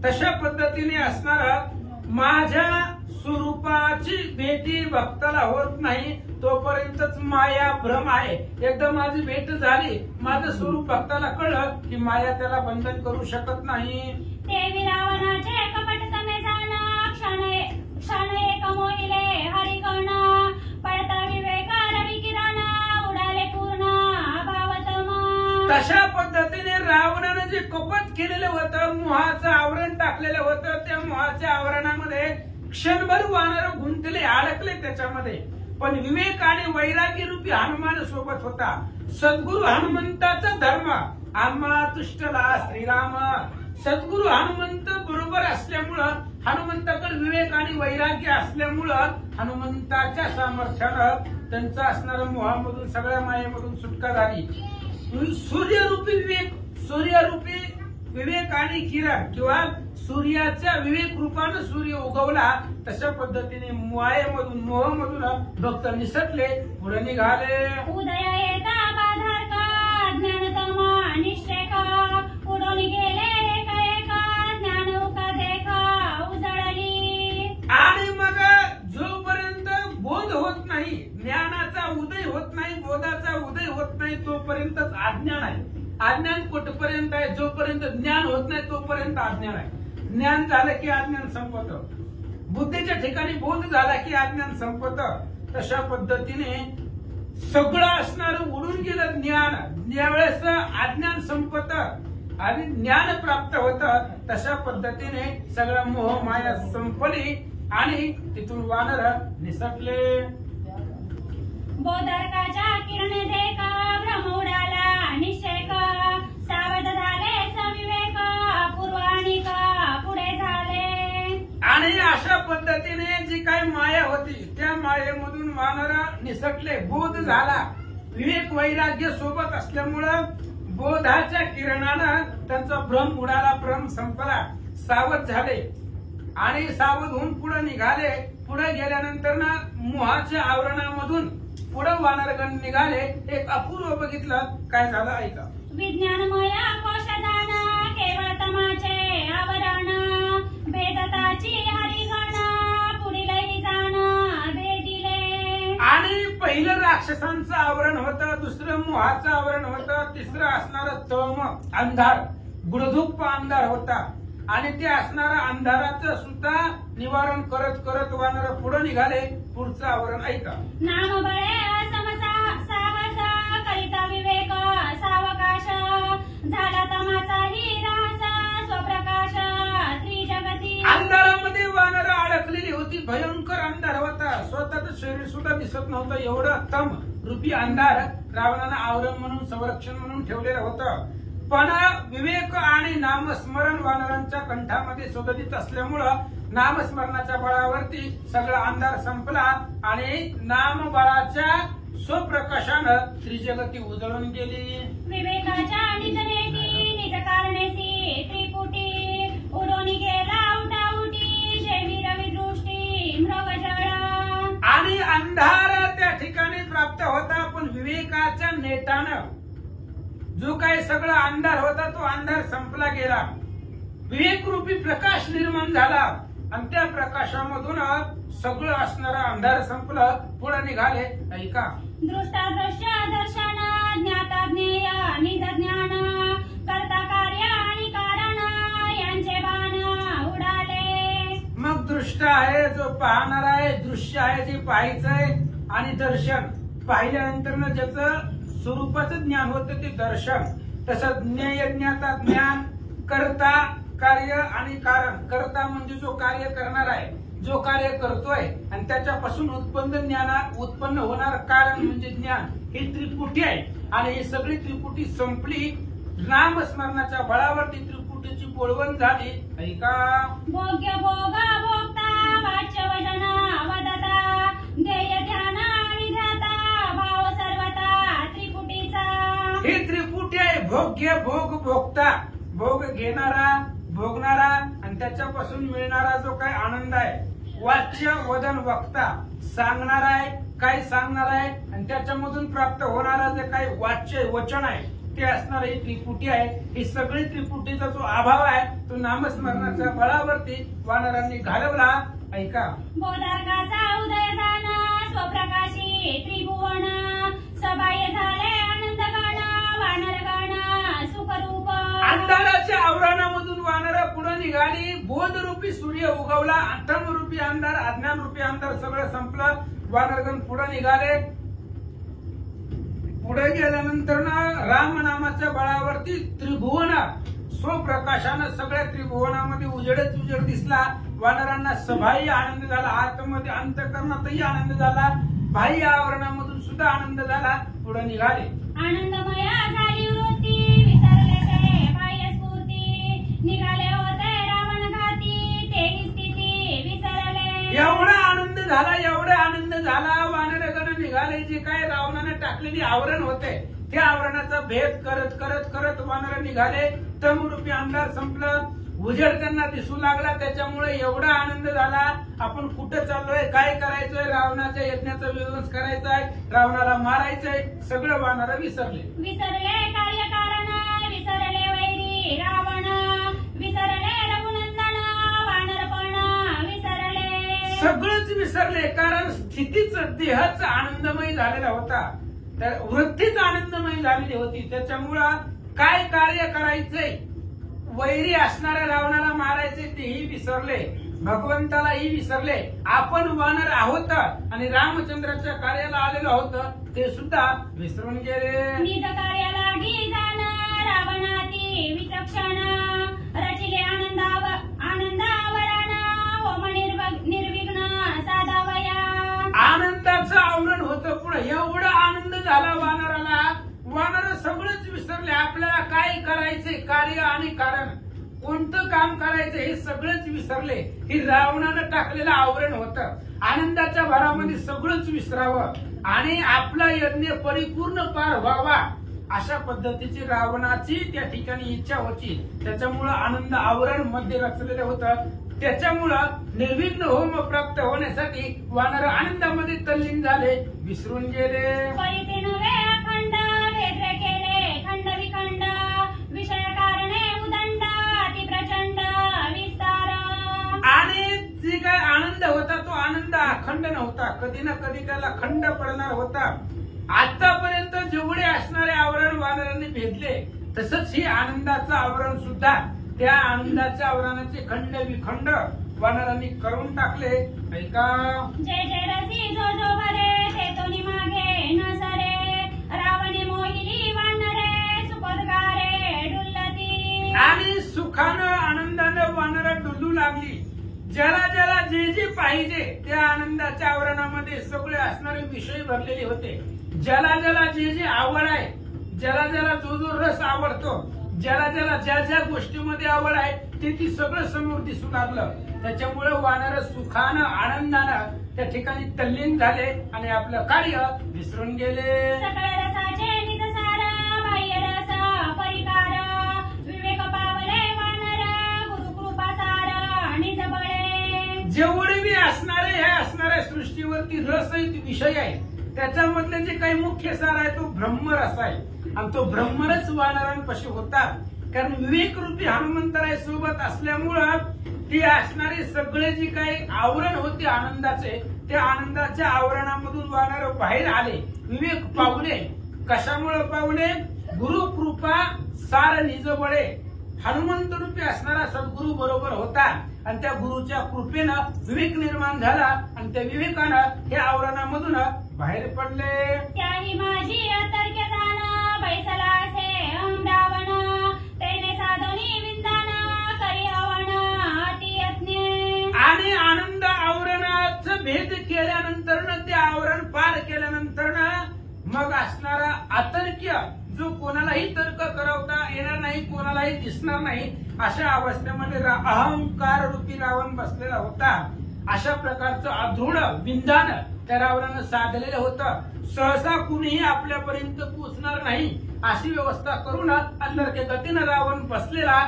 तशा पद्धतीने असणारा माझ्या स्वरूपाची भेटी भक्ताला होत नाही तोपर्यंतच माया भ्रम आहे. एकदा माझी भेट झाली, माझं स्वरूप भक्ताला कळलं की माया त्याला बंधन करू शकत नाही. देवी रावणाचे कपट तमे जाना, क्षण एक मोहिले हरिगण, पडता विवेक रवी किरण, उडाले पूर्ण अभावतम. तशा पद्धतीने रावणानं जे कपट केलेलं होतं, मोहाचं आवरण टाकलेलं होतं, त्या मोहाच्या आवरणामध्ये क्षणभर वानर गुंतले, अडकले त्याच्यामध्ये. पण विवेक आणि वैरागी रूपी हनुमान सोबत होता. सद्गुरु हनुमंताचा धर्म आम्हा तुष्टला श्रीराम. सद्गुरु हनुमंत बरोबर असल्यामुळं, हनुमंताकडे विवेक आणि वैराग्य असल्यामुळं हनुमंताच्या सामर्थ्यानं त्यांचा असणाऱ्या मोहामधून, सगळ्या मायेमधून सुटका झाली. सूर्यरूपी विवेक आणि किरण किंवा सूर्याच्या विवेक रूपानं सूर्य उगवला. तशा पद्धतीने मायेमधून, मोहामधून भक्त निसटले, पुढे निघाले. उदय येता बाधार का, ज्ञानतमा निश्चय का, उडून गेले एका ज्ञान उका देखा उजळली. आणि मग जोपर्यंत बोध होत नाही, ज्ञानाचा उदय होत नाही, बोधाचा उदय होत नाही तोपर्यंतच अज्ञान आहे. अज्ञान कुठपर्यंत आहे? जोपर्यंत ज्ञान होत नाही तोपर्यंत अज्ञान आहे. ज्ञान झालं की अज्ञान संपत. बुद्धीच्या ठिकाणी बोध झाला की अज्ञान संपत. तशा पद्धतीने सगळं असणारं उडून गेलं ज्ञान. ज्यावेळेस अज्ञान संपत आणि ज्ञान प्राप्त होतं, तशा पद्धतीने सगळं मोह माया संपली आणि तिथून वानर निसटले. बोधर्काच्या किरण देखा, भ्रम उडाला निश्चय का, सावध झाले सविवेक, पूर्वाणिक पुढे झाले. आणि अशा पद्धतीने जी काही माया होती त्या मायेमधून वानर निसटले. बोध झाला, विवेक वैराग्य सोबत असल्यामुळं बोधाच्या किरणानं त्यांचा भ्रम उडाला, भ्रम संपला. सावध झाले आणि सावध होऊन पुढे निघाले. पुढे गेल्यानंतर ना मोहाच्या आवरणामधून पुढे वानरगण निघाले. एक अपूर्व बघितलं, काय झालं ऐका. विज्ञानमय कोश जाण, केवळ तमाचे आवरण, भेदताची हरिगण, पुढीलही जाण भेदिले. आणि पहिलं राक्षसांचं आवरण होतं, दुसरं मोहाचं आवरण होतं, तिसरं असणारं तम अंधार, गुडधुप्प अंधार होता. आणि ते असणारा अंधाराचं सुद्धा निवारण करत करत वानर पुढे निघाले. पुढचं आवरण ऐका. नाम बळे सावस, करिता विवेक सावकाश, झाला तमाचाही रास, स्वप्रकाश त्रिजगती. अंधारामध्ये वानर अडकलेली होती. भयंकर अंधार होता, स्वतःचं शरीर सुद्धा दिसत नव्हतं. एवढं तम रूपी अंधार रावणानं आवरण म्हणून, संरक्षण म्हणून ठेवलेलं होतं. पण विवेक आणि नामस्मरण वानरांच्या कंठामध्ये सुगंधित असल्यामुळं नामस्मरणाच्या बळावरती सगळा अंधार संपला आणि नामबळाच्या स्वप्रकाशानं त्रिजगती उजळून गेली. विवेकाच्या निजनेती निज कारणेसी त्रिपुटी, उडून गेला उठाउटी, शेवी रवी दृष्टी मृगजळ. आणि अंधार त्या ठिकाणी प्राप्त होता, पण विवेकाच्या नेटानं जो काही सगळा अंधार होता तो अंधार संपला गेला. विवेकरूपी प्रकाश निर्माण झाला आणि त्या प्रकाशामधून सगळं असणारा अंधार संपलं. पुढे निघाले ऐका. दृष्टादृश्य दर्शन, ज्ञाता ज्ञेय निज ज्ञान, कर्ता कार्य आणि कारण, यांचे बाण उडाले. मग दृष्ट आहे जो पाहणार आहे, दृश्य आहे जे पाहायचंय, आणि दर्शन पाहिल्यानंतर ज्याचं स्वरूपाचं ज्ञान होतं ते दर्शन. तसं ज्ञेय ज्ञाता ज्ञान, कर्ता कार्य आणि कारण. कर्ता म्हणजे जो कार्य करणार आहे, जो कार्य करतोय, आणि त्याच्यापासून उत्पन्न होणार कारण म्हणजे ज्ञान. ही त्रिपुटी आहे आणि ही सगळी त्रिपुटी संपली. नामस्मरणाच्या बळावरती त्रिपुटीची बोलवण झाली. ऐका. भोग्य भोग भोगता, वाच्य वचन वदता, ध्येय ध्यान आणि ध्याता, भाव सर्वता त्रिपुटीचा. ही त्रिपुटी आहे. भोग्य भोग भोगता, भोग घेणारा, भोगणारा आणि त्याच्यापासून मिळणारा जो काही आनंद आहे, वाच्य वदन वक्ता सांगणार आहे, काय सांगणार आहे आणि त्याच्यामधून प्राप्त होणारा जे काही वाच्य वचन आहे ते असणार ही त्रिपुटी आहे. ही सगळी त्रिपुटीचा जो अभाव आहे तो नामस्मरणाच्या बळावरती वानरांनी घालवला. ऐका. बोधार्काचा उदय झाला स्वप्रकाशी त्रिभुवन, सबाह्य झाले आनंद गाणा वानर गाणा सुखरूप. अंधाराच्या आवरणामधून वानर पुढे निघाली. बोधरूपी सूर्य उगवला. अथमरूपी अंधार, अज्ञानरूपी अंधार सगळं संपलं. वानरगण पुढे निघाले. पुढे गेल्यानंतर ना राम नामाच्या बळावरती त्रिभुवन स्वप्रकाशानं सगळ्या त्रिभुवनामध्ये उजेडच उजेड दिसला. वानरांना सबाह्य आनंद झाला, आतमध्ये अंतःकरणातही आनंद झाला, बाह्य आवरणामधून सुद्धा आनंद झाला. पुढे निघाले. आनंदमया झाली वृत्ती विसरले ते बाह्य स्फूर्ती, निघाले होते रावण घाती तेही स्थिती विसरले. एवढा आनंद झाला, एवढा आनंद झाला. वानरगण निघाले. जे काय रावणाने टाकलेली आवरण होते त्या आवरणाचा भेद करत करत करत वानर निघाले. तमरूपी अंधार संपलं, उजेड त्यांना दिसू लागला. त्याच्यामुळे एवढा आनंद झाला. आपण कुठे चाललोय, काय करायचंय, रावणाच्या यज्ञाचा विध्वंस करायचा आहे, रावणाला मारायचंय, सगळं वानर विसरले. विसरले कार्यकारण विसरले वैरी रावण, विसरले रघुनंदन वानरपण विसरले. सगळंच विसरले. कारण स्थितीच देहाच आनंदमय झालेला होता, तर वृत्तीच आनंदमय झालेली होती. त्याच्यामुळं काय कार्य करायचंय, वैरी असणाऱ्या रावणाला मारायचे तेही विसरले, भगवंतालाही विसरले. आपण वानर आहोत आणि रामचंद्राच्या कार्याला आलेलो आहोत ते सुद्धा विसरून गेले. निज कार्याला जाण रावणाती विचक्षण, रचिले आनंदावरण होम निर्विघ्न साधावया. आनंदाचं आवरण होतं, पुढे एवढा आनंद झाला वानराला. वानर सगळंच विसरले. आपल्याला काय करायचंय, कार्य आणि कारण, कोणतं काम करायचं हे सगळंच विसरले. ही रावणानं टाकलेलं आवरण होतं. आनंदाच्या भरामध्ये सगळंच विसरावं आणि आपला यज्ञ परिपूर्ण पार व्हावा अशा पद्धतीची रावणाची त्या ठिकाणी इच्छा होती. त्याच्यामुळं आनंद आवरण मध्ये रचलेलं होतं. त्याच्यामुळं निर्विघ्न होम प्राप्त होण्यासाठी वानर आनंदामध्ये तल्लीन झाले, विसरून गेले. परिते नव्हे अखंड भेद्य केले खंड विखंड, विषय कारणे उदंड अति प्रचंड विस्तार. आणि जे काय आनंद होता तो आनंद अखंड नव्हता, कधी ना कधी त्याला खंड पडणार होता. आतापर्यंत जेवढे असणारे आवरण वानरांनी भेदले, तसंच ही आनंदाचं आवरण सुद्धा, त्या आनंदाच्या आवरणाचे खंड विखंड वानरांनी करून टाकले. ऐका. जय जय रसी जो जो भरे ते तोनी मागे न सरे, रावणी मोहिनी वानरे सुपदकारे डुल्लती. आणि सुखानं आनंदानं वानर डुलू लागली. ज्याला ज्याला जे जे पाहिजे त्या आनंदाच्या आवरणामध्ये सगळे असणारे विषय भरलेले होते. ज्याला ज्याला जे जे आवड आहे, ज्याला ज्याला जो जो रस आवडतो, ज्याला ज्याला ज्या ज्या गोष्टीमध्ये आवड आहे ते ती सगळं समोर दिसू लागलं. त्याच्यामुळे वानर सुखानं आनंदानं त्या ठिकाणी तल्लीन झाले आणि आपलं कार्य विसरून गेले. सकळ रसाचे निज सार बाह्य रस परिकार, विवेक पावले वानर गुरुकृपा सार निज बळे. जेवढे बी असणारे हे असणाऱ्या सृष्टीवरती रस विषय आहे, त्याच्यामधले जे काही मुख्य सार आहे तो ब्रह्मरस आहे. आणि तो ब्रह्मरस वानरांपाशी होता. कारण विवेक रूपी हनुमंतराय सोबत असल्यामुळं ती असणारे सगळे जे काही आवरण होते आनंदाचे, त्या आनंदाच्या आवरणामधून वानर बाहेर आले, विवेक पावले. कशामुळे पावले? गुरुकृपा सार निज बळे. हनुमंत रूपी असणारा सद्गुरु बरोबर होता आणि त्या गुरुच्या कृपेनं विवेक निर्माण झाला आणि त्या विवेकानं हे आवरणामधून बाहेर पडले. त्याही माझी अतर्क्य जाण बैसला असे रावण, तेने साधनी विंदान करी हवण अति यज्ञ. आणि आनंद आवरणाचं भेद केल्यानंतर, ते आवरण पार केल्यानंतर मग असणारा अतर्क्य, जो कोणालाही तर्क करवता येणार नाही, कोणालाही दिसणार नाही, अशा अवस्थेमध्ये अहंकार रूपी रावण बसलेला होता. अशा प्रकारचं अधृढ विंधान त्या रावणानं साधलेलं होतं. सहसा कुणीही आपल्यापर्यंत पोचणार नाही अशी व्यवस्था करून अंतरके गतीनं रावण बसलेला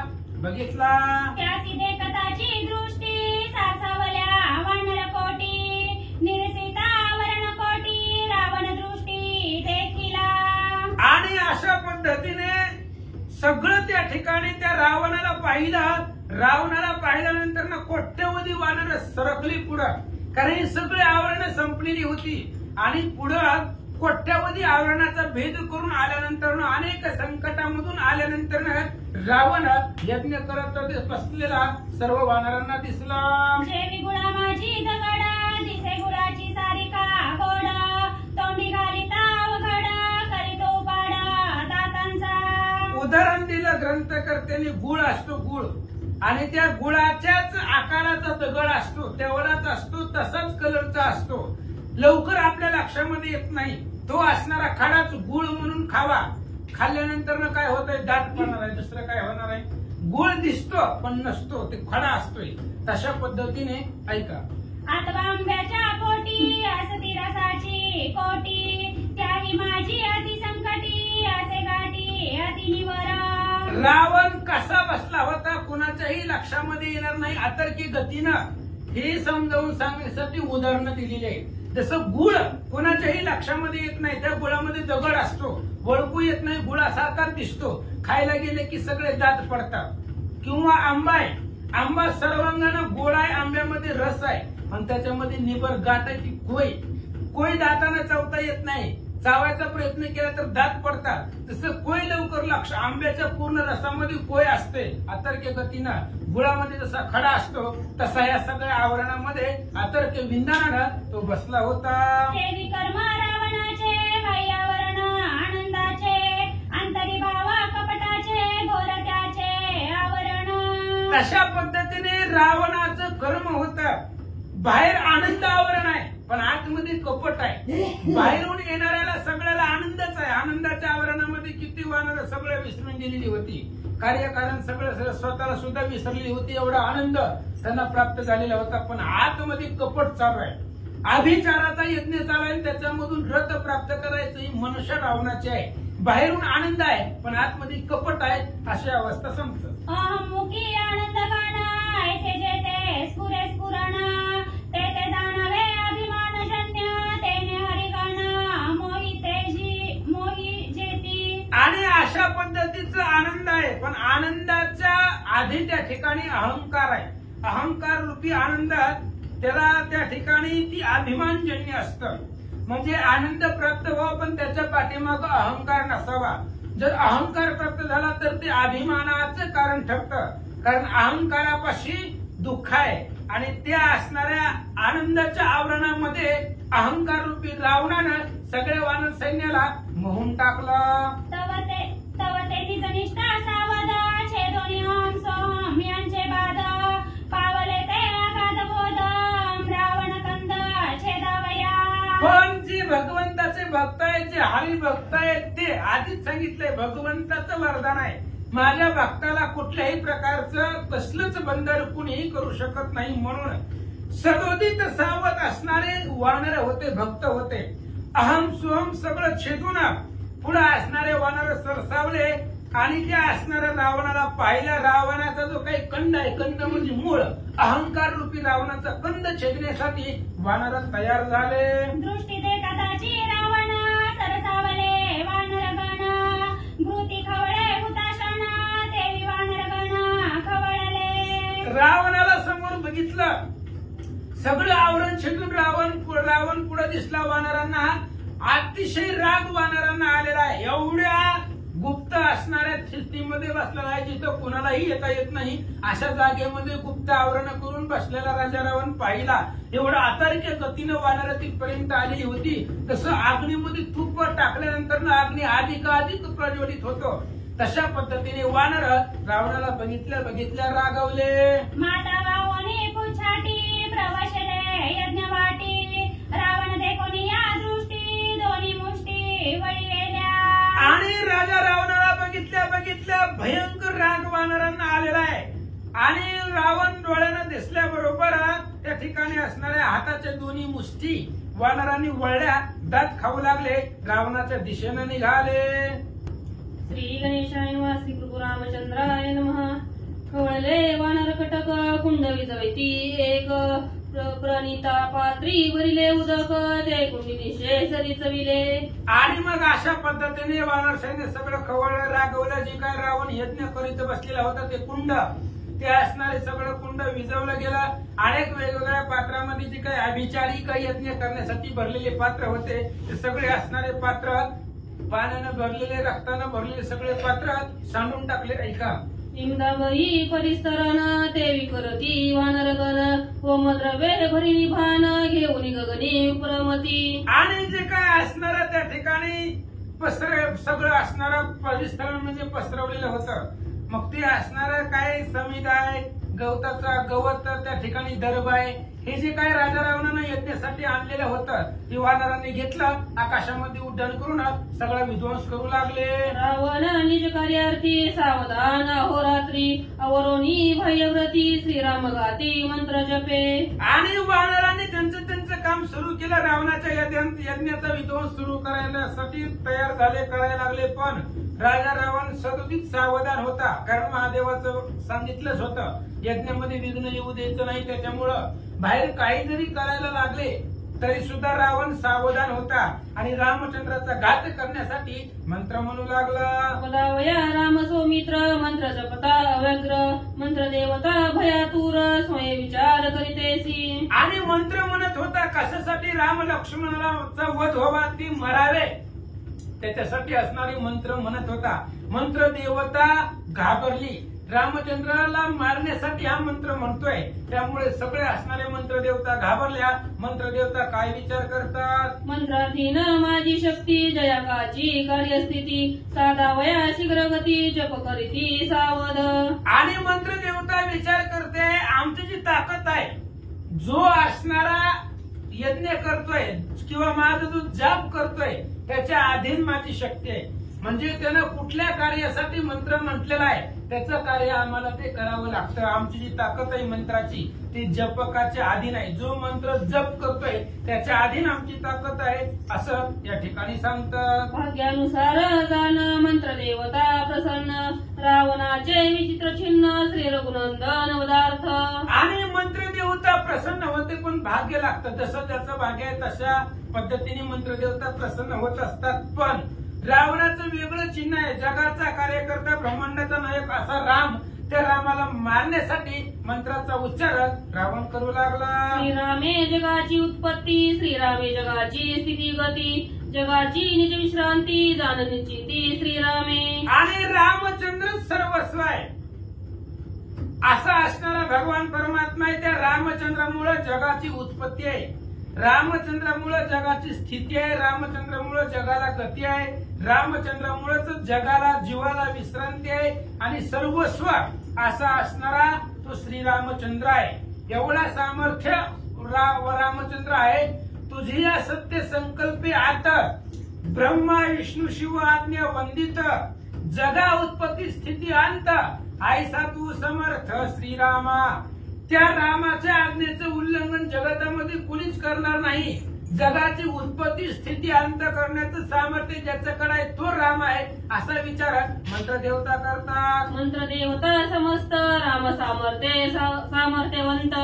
बघितला. त्यासी देखताची दृष्टी सासावल्या वानर कोटी निरसिता वरण कोटी रावण दृष्टी देखिला. आणि अशा पद्धतीने सगळं त्या ठिकाणी त्या रावणाला पाहिलं. रावणाला पाहिल्यानंतर ना कोट्यवधी वानर सरकली पुढं, कारण ही सगळी आवरणं संपलेली होती. आणि पुढं कोट्यवधी आवरणाचा भेद करून आल्यानंतर अनेक संकटामधून आल्यानंतर रावण यज्ञ करत बसलेला सर्व वानरांना दिसला. जेवी गुळा माझी दगड दिसे गुळाची सारिका गोड तोंडी घालिता अवघड करीतो पाडा दातांचा. उदाहरण दिलं ग्रंथकर्त्यांनी. गुळ असतो गुळ, आणि त्या गुळाच्याच आकाराचा दगड असतो, तेवढाच असतो, तसाच कलरचा असतो. लवकर आपल्या लक्षामध्ये येत नाही. तो असणारा खडाच गुळ म्हणून खावा. खाल्ल्यानंतर काय होतंय, दात पडणार आहे, दुसरं काय होणार आहे. गुळ दिसतो पण नसतो, ते खडा असतोय. तशा पद्धतीने ऐका. आतवांब्याच्या पोटी असती रसाची कोटी त्याही माझी अति संकटी असे गाठी अति निवरा. रावण कसा बसला होता कुणाच्याही लक्षामध्ये येणार नाही. अतर्की गतीनं हे समजावून सांगण्यासाठी उदाहरणं दिलेली आहे. जसं गुळ कोणाच्याही लक्षामध्ये येत नाही, त्या गुळामध्ये दगड असतो, ओळखू येत नाही, गुळासारखा दिसतो. खायला गेले की सगळे दात पडतात. किंवा आंबा आहे, आंबा सर्वांगानं गोड आहे, आंब्यामध्ये रस आहे, पण त्याच्यामध्ये निबर गाठ आहे ती कोय दाताने चावता येत नाही. चावायचा प्रयत्न केला तर दात पडतात. तसं कोय लवकर लक्ष, आंब्याच्या पूर्ण रसामध्ये कोय असते. अतर्क्य गतीनं गुळामध्ये जसा खडा असतो तसा या सगळ्या आवरणामध्ये अतर्क्य विंदानानं तो बसला होता. देवी कर्म रावणाचे आवरण आनंदाचे अंतरी भावा कपटाचे घोर त्याचे आवरण. तशा पद्धतीने रावणाचं कर्म होतं. बाहेर आनंद आवरण आहे पण आतमध्ये कपट आहे. बाहेरून येणाऱ्याला सगळ्याला आनंदच आहे. आनंदाच्या आवरणामध्ये किती वानर सगळं विसरून गेलेली होती. कार्यकारण सगळं स्वतःला सुद्धा विसरलेली होती. एवढा आनंद त्यांना प्राप्त झालेला होता. पण आतमध्ये कपट चालू आहे. आभिचाराचा यज्ञ चालू आहे, त्याच्यामधून रथ प्राप्त करायचं ही मनुष्य रावणाची आहे. बाहेरून आनंद आहे पण आतमध्ये कपट आहे. अशी अवस्था समजत. अहमुखी आनंद गाणं ऐसे जेते स्फुरे स्फुरण ते ते जाणावे अभिमानजन्य तेने हरिगण मोही तेजी मोही जेती. आणि अशा पद्धतीचा आनंद आहे. पण आनंदाच्या आधी त्या ठिकाणी अहंकार आहे. अहंकार रूपी आनंद त्याला त्या ठिकाणी ती अभिमानजन्य असतं. म्हणजे आनंद प्राप्त व्हावा पण त्याच्या पाठीमागं अहंकार नसावा. जर अहंकार प्राप्त झाला तर ते अभिमानाचं कारण ठरतं. कारण अहंकारापाशी दुःख आहे. आणि त्या असणाऱ्या आनंदाच्या आवरणामध्ये अहंकार रूपी रावणानं सगळ्या वानर सैन्याला मोहून टाकलं. तव ते निजनिष्ठा सावध छेदोनी ओम सोम यांचे बाद पावले ते आगाध बोध रावण कंद छेदावया. पण जे भगवंताचे भक्त आहेत, जे हरी भक्त आहेत, ते आधीच सांगितलंय भगवंताचं वरदान आहे. माझ्या भक्ताला कुठल्याही प्रकारचं कसलंच बंधन कुणीही करू शकत नाही. म्हणून सदोदित सावध असणारे वानर होते, भक्त होते. अहम सोहम सगळं छेदून पुढे असणारे वानर सरसावले आणि त्या असणाऱ्या रावणाला पाहिला. रावणाचा जो काही कंद आहे, कंद म्हणजे मूळ, अहंकार रूपी रावणाचा कंद छेदण्यासाठी वानर तयार झाले. दृष्टी ते कदाची रावण सरसावले वानरगण भूती खवळे हुताशण देवी वानरगण खवळले. रावणाला समोर बघितलं, सगळं आवरण छेदून रावण पुढे दिसला वानरांना. अतिशय राग वानरांना आलेला आहे. एवढ्या गुप्त असणाऱ्या स्थितीमध्ये बसलेला आहे जिथं कोणालाही येता येत नाही. अशा जागेमध्ये गुप्त आवरण करून बसलेला राजा रावण पाहिला. एवढं अतार्क्य गतीनं वानर तिथपर्यंत आलेली होती. तसं अग्नीमध्ये तूप टाकल्यानंतर अग्नी अधिक प्रज्वलित होतो. तशा पद्धतीने वानर रावणाला बघितल्या रागवले. माता वावणी पुछाटी प्रवशले यज्ञवाटी रावण देखोनी या दृष्टी दोन्ही मुष्टी वळीवेल्या. आणि राजा रावणाला बघितल्या भयंकर राग वानरांना आलेला आहे. आणि रावण डोळ्यानं दिसल्याबरोबर त्या ठिकाणी असणाऱ्या हाताच्या दोन्ही मुष्टी वानरांनी वळल्या, दात खाऊ लागले, रावणाच्या दिशेने निघाले. श्री गणेशाय नमः. श्री प्रभू रामचंद्राय नमः. खवळले वानर कटक कुंड विजवती एक प्रणिता पात्री भरिले उदक ते कुंडी शेषरी चविले. आणि मग अशा पद्धतीने वानर सैन्य सगळं खवळलं, रागवलं. जे काय रावण यज्ञ करीत बसलेला होता ते कुंड, ते असणारे सगळं कुंड विजवलं गेलं. अनेक वेगवेगळ्या पात्रामध्ये जे काही अभिचारी काही यज्ञ करण्यासाठी भरलेले पात्र होते ते सगळे असणारे पात्र, पाण्यानं भरलेले, रक्तानं भरलेले सगळे पात्र सांडून टाकले. ऐका. इंदावरी परिसरण ते विकरती वानरगण होमद्रव्ये भरी निभान घेऊन गगनी प्रमती. आणि जे काय असणार त्या ठिकाणी सगळं असणारं परिसरण म्हणजे पसरवलेलं होतं. मग ते असणारं काय समुदाय, गवताचा गवत, त्या ठिकाणी दरब आहे, हे जे काय राजा रावणानं यज्ञासाठी आणलेलं होतं ते वानरांनी घेतलं, आकाशामध्ये उड्डाण करून सगळा विध्वंस करू लागले. रावण निज कार्यार्थी सावधान अहोरात्री अवरोनी भयव्रती श्रीराम गाती मंत्र जपे. आणि वानरांनी त्यांचं काम सुरू केलं. रावणाच्या यज्ञाचा विध्वंस सुरू करण्यासाठी तयार झाले, करायला लागले. पण राजा रावण सदोदित सावधान होता, कारण महादेवाचं सांगितलंच होतं यज्ञामध्ये विघ्न येऊ द्यायचं नाही. त्याच्यामुळं बाहेर काही जरी करायला लागले तरी सुद्धा रावण सावधान होता आणि रामचंद्राचा घात करण्यासाठी मंत्र म्हणू लागला. पदावया राम सौमित्र मंत्र जपता अव्यग्र मंत्र देवता भयातूर स्वयं विचार करीतेसी. आणि मंत्र म्हणत होता कशासाठी? राम लक्ष्मणाचा वध व्हावा, ती मरावे, त्याच्यासाठी असणारी मंत्र म्हणत होता. मंत्र देवता घाबरली, रामचंद्राला मारण्यासाठी हा मंत्र म्हणतोय, त्यामुळे सगळे असणारे मंत्र देवता घाबरल्या. मंत्र देवता काय विचार करतात? मंत्राधीन माझी शक्ती जयाकाची कार्यस्थिती साधावया शीघ्र गती जप करीती सावध. आणि मंत्र देवता विचार करते आमची जी ताकद आहे, जो असणारा यज्ञ करतोय किंवा माझा जो जाप करतोय त्याच्या अधीन माझी शक्ती आहे. म्हणजे त्यानं कुठल्या कार्यासाठी मंत्र म्हटलेला आहे त्याचं कार्य आम्हाला ते करावं लागतं. आमची जी ताकद आहे मंत्राची ती जपकाच्या अधीन आहे. जो मंत्र जप करतोय त्याच्या अधीन आमची ताकद आहे, असं या ठिकाणी सांगतात. भाग्यानुसार जाण मंत्र देवता प्रसन्न रावणाचे विचित्र चिन्ह श्री रघुनंदन पदार्थ. आणि मंत्र देवता प्रसन्न होते, पण भाग्य लागतं. जसं त्याचं भाग्य आहे तशा पद्धतीने मंत्र देवता प्रसन्न होत असतात. पण रावणाचं वेगळं चिन्ह आहे. जगाचा कार्यकर्ता, ब्रह्मांडाचा नायक असा राम, त्या रामाला मारण्यासाठी मंत्राचा उच्चार रावण करू लागला. श्रीरामे जगाची उत्पत्ती श्रीरामे जगाची स्थिती गती जगाची निज विश्रांती जाण निश्चिती श्रीरामे. आणि रामचंद्र सर्वस्व आहे असा असणारा भगवान परमात्मा आहे. त्या रामचंद्रामुळे जगाची उत्पत्ती आहे, रामचंद्रामुळे जगाची स्थिती आहे, रामचंद्रामुळे जगाला गती आहे, रामचंद्रामुळेच जगाला जीवाला विश्रांती आहे आणि सर्वस्व असा असणारा तो श्रीरामचंद्र आहे. एवढा सामर्थ्य रामचंद्र आहे. तुझी या सत्य संकल्पे आता ब्रह्मा विष्णू शिव आज्ञा वंदित जगा उत्पत्ती स्थिती अंत ऐसा तू समर्थ श्रीरामा. त्या रामाच्या आज्ञेचं उल्लंघन जगतामध्ये कुणीच करणार नाही. जगाची उत्पत्ती स्थिती अंत करण्याचं सामर्थ्य ज्याच्याकडे आहे तो राम आहे, असा विचार मंत्र देवता करतात. मंत्र देवता समस्त राम सामर्थ्यवंत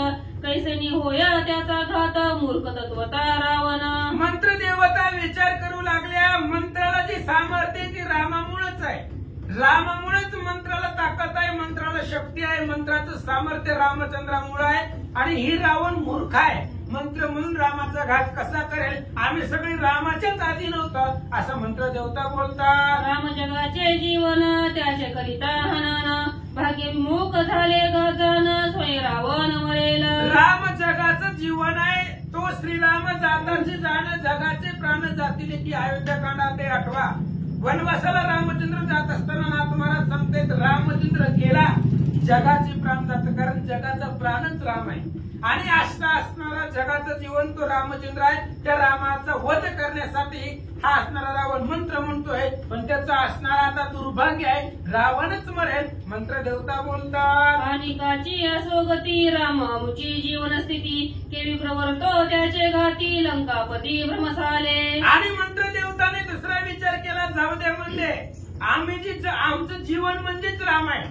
कैसनी होय त्याचा घात मूर्ख तत्वता रावण. मंत्र देवता विचार करू लागल्या मंत्राला जी सामर्थ्य ती रामामुळेच आहे. रामामुळेच मंत्राला ताकद आहे, मंत्राला शक्ती आहे, मंत्राचं सामर्थ्य रामचंद्रामुळे आहे. आणि ही रावण मूर्ख आहे. मंत्र म्हणून रामाचा घात कसा करेल? आम्ही सगळे रामाच्याच अधीन होतं असं मंत्र देवता बोलतात. राम जगाचे जीवन त्याचे करिता हनन भाग्य विमुख झाले गजन स्वयं रावण मरेल. राम जगाचं जीवन आहे, तो श्रीराम जाताचे जाणं जगाचे प्राण जातील की अयोध्याकांडात 8 वनवासाला रामचंद्र जात असताना नाथ महाराज सांगतात रामचंद्र गेला जगाचे प्राण जात, कारण जगाचा प्राणच राम आहे. आणि असा असणारा जगाचं जीवन तो रामचंद्र आहे. त्या रामाचा वध करण्यासाठी हा असणारा रावण मंत्र म्हणतोय, पण त्याचा असणारा आता दुर्भाग्य आहे, रावणच मरेल. मंत्र देवता बोलतात. अनिकाची असोगती रामामुची जीवन स्थिती केवी प्रवर्तो त्याचे घाती लंकापती भ्रमसाले. आणि मंत्र देवताने दुसरा विचार केला, जाऊ द्या म्हणले आमचं जीवन म्हणजेच राम आहे.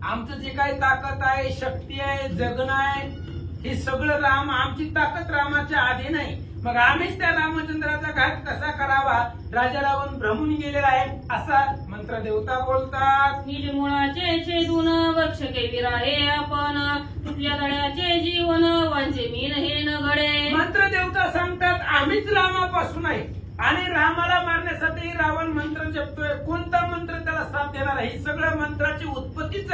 आमचं जे काही ताकद आहे, शक्ती आहे, जगणं आहे, हे सगळं राम. आमची ताकद रामाच्या अधीन आहे. मग आम्हीच त्या रामचंद्राचा घात कसा करावा, राजा रावण भ्रमून गेलेला आहे असा मंत्र देवता बोलतात. निज मुळाचे छेदून वृक्ष केविरा हे आपण, तुटल्या तळ्याचे जीवन वांचे मीन हे न घडे. मंत्र देवता सांगतात आम्हीच रामापासून आहे आणि रामाला मारण्यासाठी रावण मंत्र जपतोय. कोणता मंत्र त्याला साथ देणार आहे? ही सगळं मंत्राची उत्पत्तीच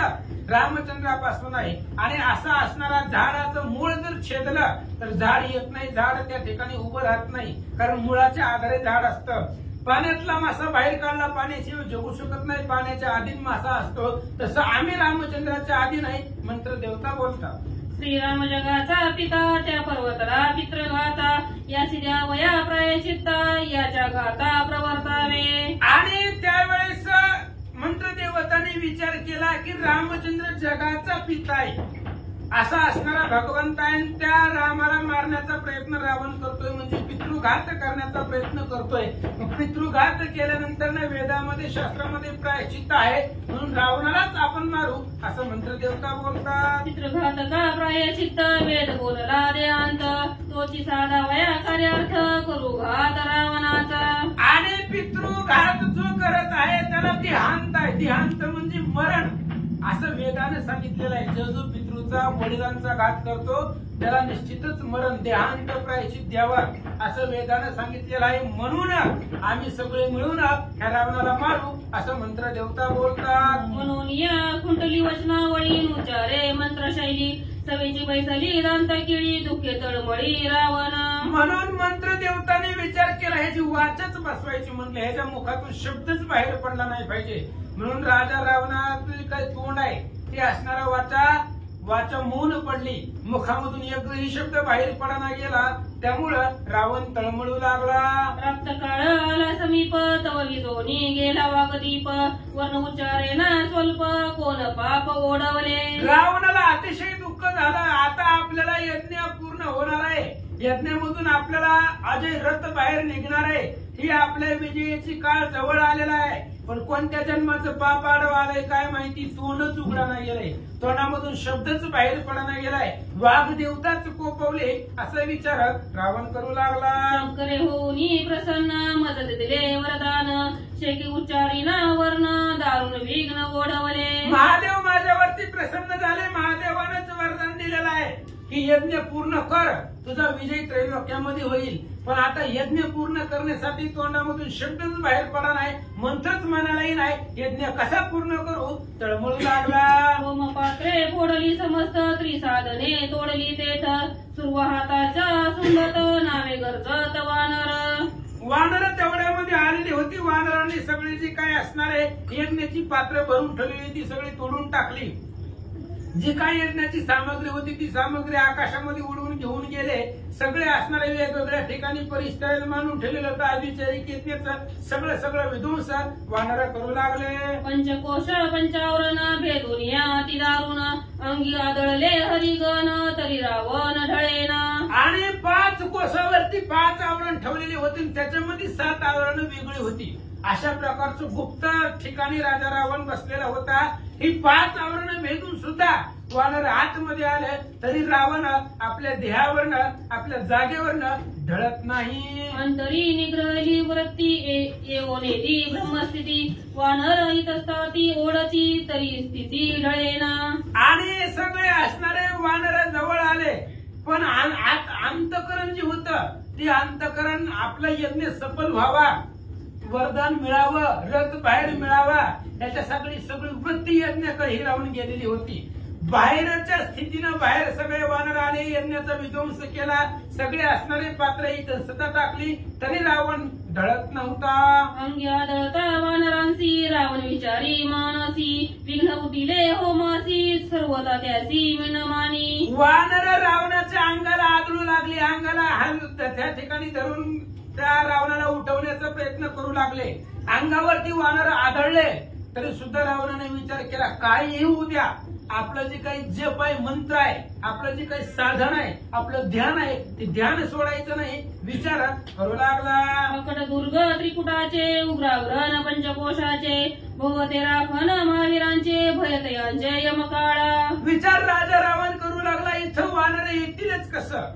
रामचंद्रापासून आहे. आणि असा असणारा झाडाचं मूळ जर छेदलं तर झाड येत नाही, झाड त्या ठिकाणी उभं राहत नाही, कारण मुळाच्या आधारे झाड असतं. पाण्यातला मासा बाहेर काढला, पाण्याशिवाय जगू शकत नाही, पाण्याच्या अधीन मासा असतो. तसं आम्ही रामचंद्राच्या अधीन आहे मंत्र देवता बोलतात. श्रीराम जगाचा पिता त्या पर्वतला पितृघाता, या सिद्या वया प्रायचित्ता याच्या घाता प्रवर्तावे. आणि त्यावेळेस मंत्र देवतांनी विचार केला की रामचंद्र जगाचा पिता आहे, असा असणारा भगवंत आहे. त्या रामाला मारण्याचा प्रयत्न रावण करतोय, म्हणजे पितृघात करण्याचा प्रयत्न करतोय. मग पितृघात केल्यानंतर वेदामध्ये शास्त्रामध्ये प्रायश्चित्त आहे, म्हणून रावणालाच आपण मारू असं मंत्र देवता बोलतात. पितृघात का प्रायचित्त वेद बोलला देहांत, तोची साधा वया कार्यार्थ करू घात रावणाचा. आणि पितृघात जो करत आहे त्याला देहांत आहे. देहांत म्हणजे मरण असं वेदाने सांगितलेलं आहे. जो पितृचा वडिलांचा घात करतो त्याला निश्चितच मरण, देहांत प्रायश्चित्त द्यावं असं वेदाने सांगितलेलं आहे. म्हणून आम्ही सगळे मिळून ह्या रावणाला मारू असं मंत्र देवता बोलतात. म्हणून या कुंडली वचनावळी उच्चारे मंत्रशैली, सवेची बैसली दांत किळी दुःखे तळमळी रावण. म्हणून मंत्र देवताने विचार केला ह्याची वाचच बसवायची, म्हणलं ह्याच्या मुखातून शब्दच बाहेर पडला नाही पाहिजे. म्हणून राजा रावणाचं काही तोंड आहे ते असणारा वाचा मौन पडली, मुखामधून एकही शब्द बाहेर पडना गेला. त्यामुळं रावण तळमळू लागला. रक्त काळ आला समीप, तव विजोनी गेला वागदीप, वर्ण उच्चारे ना स्वल्प कोण पाप ओढवले. रावणाला अतिशय दुःख झालं. आता आपल्याला यज्ञ पूर्ण होणार आहे, यज्ञामधून आपल्याला अजय रथ बाहेर निघणार आहे, ही आपल्या विजयाची काळ जवळ आलेला आहे. पण कोणत्या जन्माचं पाप आडवं आलंय काय माहिती, तोंडच उघडा नाही गेलंय, तोंडामधून शब्दच बाहेर पडना गेलाय. वाघ देवताच कोपवले असा विचार रावण करू लागला. शंकरे होनी प्रसन्न मदत दिले वरदान, शेकी उच्चारी ना वर्ण दारुण विघ्न ओढवले. महादेव माझ्यावरती प्रसन्न झाले, महादेवानंच वरदान दिलेलं आहे की यज्ञ पूर्ण कर, तुझा विजय त्रैलोक्यामध्ये होईल. पण आता यज्ञ पूर्ण करण्यासाठी तोंडामधून शब्दच बाहेर पडा नाही, मंत्रच म्हणालाही नाही. यज्ञ कसा पूर्ण करू तळमळू लागला. होम पात्रे फोडली समस्त त्रिसाधने तोडली तेथ, सुर्व हाताच्या सुंदत नावे गरजत वानर. वानर तेवढ्यामध्ये आलेली होती. वानरांनी सगळी जी काय असणार आहे यज्ञाची पात्र भरून ठेवलेली ती सगळी तोडून टाकली. जी काय यज्ञाची सामग्री होती ती सामग्री आकाशामध्ये उडवून घेऊन गेले. सगळे असणारे वेगवेगळ्या ठिकाणी परिस्थिती मानून ठेवलेलं होतं. अभिचारिक यज्ञाचं सगळं विध्वंस वानर करू लागले. पंचकोश पंचावरण भेदून या ती दारुण, अंगी आदळले हरिगण तरी रावण ढळेना. आणि 5 कोसावरती 5 आवरण ठेवलेली होती, त्याच्यामध्ये 7 आवरण वेगळी होती. अशा प्रकारचं गुप्त ठिकाणी राजा रावण बसलेला होता. ही 5 आवरण भेदून सुद्धा वानर आतमध्ये आले तरी रावण आपल्या देहावरनं आपल्या जागेवरनं ढळत नाही. अंतरी निग्रहली वृत्ती येवनेती ब्रह्मस्थिती, वानर इतस्ताती ओढती तरी स्थिती ढळेना. आणि सगळे असणारे वानर जवळ आले, पण अंतकरण जे होतं ते अंतकरण आपला यज्ञ सफल व्हावा, वरदान मिळावं, रथ बाहेर मिळावा, याच्यासाठी सगळी वृत्ती यज्ञाकडे ही लावून गेलेली होती. बाहेरच्या स्थितीनं बाहेर सगळे वानर आले, यज्ञाचा विध्वंस केला, सगळे असणारे पात्र इथं सता टाकली तरी रावण ढळत नव्हता. अंगी आदळता वानरांसी रावण विचारी मानसी, विघ्न उठिले होमासी सर्वता त्यासी विनमानी. वानर रावणाच्या अंगाला आदळू लागली, अंगाला त्या ठिकाणी धरून त्या रावणाला उठवण्याचा प्रयत्न करू लागले. अंगावरती वानर आदळले तरी सुद्धा रावणाने विचार केला काय येऊ द्या, आपलं जे काही जप आहे, मंत्र आहे, आपलं जे काही साधन आहे, आपलं ध्यान आहे, ते ध्यान सोडायचं नाही, विचारात करू लागला. अकट दुर्ग त्रिकुटाचे उग्राग्रहण पंचकोशाचे भगवते राखण महावीरांचे भयतयांचे यमकाळा. विचार राजा रावण करू लागला, इथं वानर येतीलच कसं?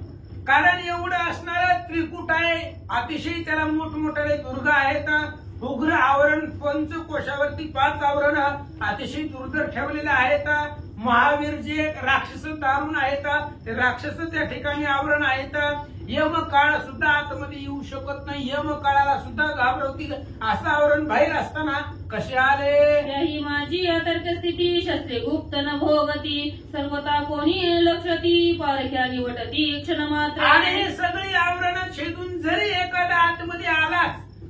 कारण एवढं असणारं त्रिकूट आहे, अतिशय त्याला मोठमोठे दुर्ग आहेत, उग्र आवरण पंचकोशावरती 5 आवरण अतिशय दुर्धर ठेवलेले आहेत. महावीर जे राक्षस दारुण आहेत, ते राक्षस त्या ठिकाणी आवरण आहेत. यम काळ सुद्धा आतमध्ये येऊ शकत नाही, यम काळाला सुद्धा घाबरवतील असं आवरण बाहेर असताना कसे आले? त्याही माझी अतर्क स्थिती शस्त्रे गुप्त न भोगती सर्वता कोणी लक्षती पारख्या निवटती क्षण मात्र. आणि हे सगळी आवरण छेदून जरी एखादा आतमध्ये आला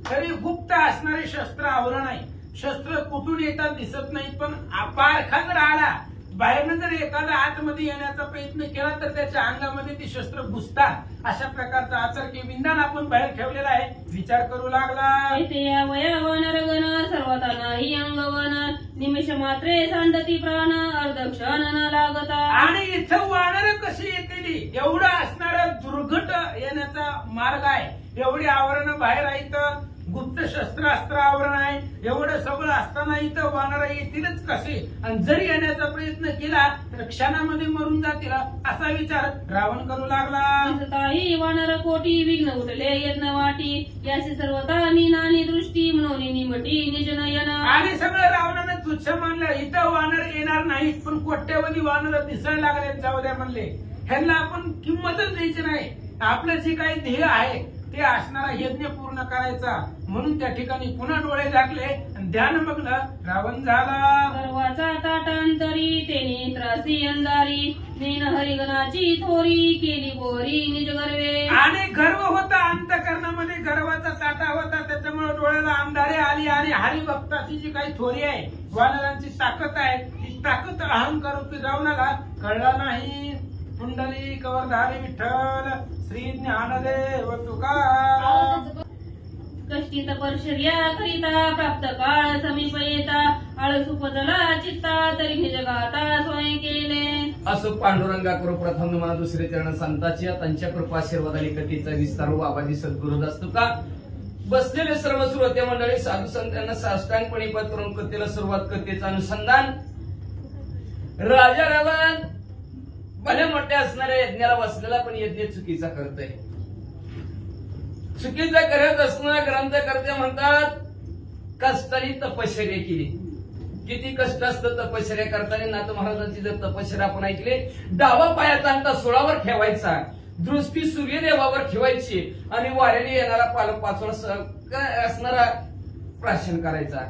तरी गुप्त असणारे शस्त्र आवरण आहे. शस्त्र कुठून येतात दिसत नाही, पण पारखा जर आला, बाहेरनं जर एखादा आतमध्ये येण्याचा प्रयत्न केला तर त्याच्या अंगामध्ये ती शस्त्र घुसतात. अशा प्रकारचा आतर्की विंधान आपण बाहेर ठेवलेला आहे. विचार करू लागला, येथे या वयावन रगण सर्वता नाही अंगवन निमिष मात्रे सांडती प्राण अर्धक्षण न लागता. आणि इथं वानर कशी येतील? एवढं असणारा दुर्घट येण्याचा मार्ग आहे. एवढी आवरण बाहेर आहेत, गुप्त शस्त्रास्त्र आवरण आहे, एवढं सगळं असताना इथं वानर येतीलच कसे? आणि जरी येण्याचा प्रयत्न केला तर क्षणामध्ये मरून जातील असा विचार रावण करू लागला. काही वानर कोटी विघ्न उठले यत्न वाटी यासी सर्वता मीनानी दृष्टी म्हणून निमटी निज नयन. आणि सगळं रावणानं तुच्छ मानलं, इथं वानर येणार नाहीत, पण कोट्यवधी वानर दिसायला लागले. जाऊ द्या म्हणले, ह्यांना आपण किंमतच द्यायची नाही. आपलं जे काही ध्येय आहे ते असणारा यज्ञ पूर्ण करायचा, म्हणून त्या ठिकाणी पुन्हा डोळे झाकले आणि ध्यानमग्न रावण झाला. गर्वाचा ताटांतरी तेने त्रासी अंधारी नेन हरिगणाची थोरी केली बोरी निज गर्वे. आणि गर्व होता अंतःकरणामध्ये, गर्वाचा ताटा होता, त्याच्यामुळे डोळ्याला अंधारे आली. आणि हरिभक्ताची जी काही थोरी आहे, वानरांची ताकद आहे, ती ताकद अहंकार रूपी रावणाला कळला नाही. कुंडली कवरधारी विठ्ठल श्री ज्ञानदेव तुकाराम. कष्टित परशर्या करिता प्राप्त काळ समीप येता आळस उपजला चित्ता तरी निजगाता स्वयं केले. असो पांडुरंगा करू प्रथम मला दुसरे चरण संताची त्यांच्या कृपा आशीर्वादाने कथेचा विस्तार बाबाजी सद्गुरुदास असतो का. बसलेले सर्व श्रोते मंडळी साधू संतांना साष्टांगपणे पद करून कथेला सुरुवात, कथेचं अनुसंधान. राजा रावण भले मोठे असणाऱ्या यज्ञाला बसलेला, पण यज्ञ चुकीचा करतोय. चुकीचा करत असणारा ग्रंथकर्ते म्हणतात कष्टाने तपश्चर्या केली. किती कष्ट असतं तपश्चर्या करताना. नाथ महाराजांची जर तपश्चर्या आपण ऐकली, डावा पायाचा अंता सोळावर ठेवायचा, दृष्टी सूर्यदेवावर ठेवायची आणि वाऱ्याने येणारा पालक पाचोळा असणारा प्राशन करायचा.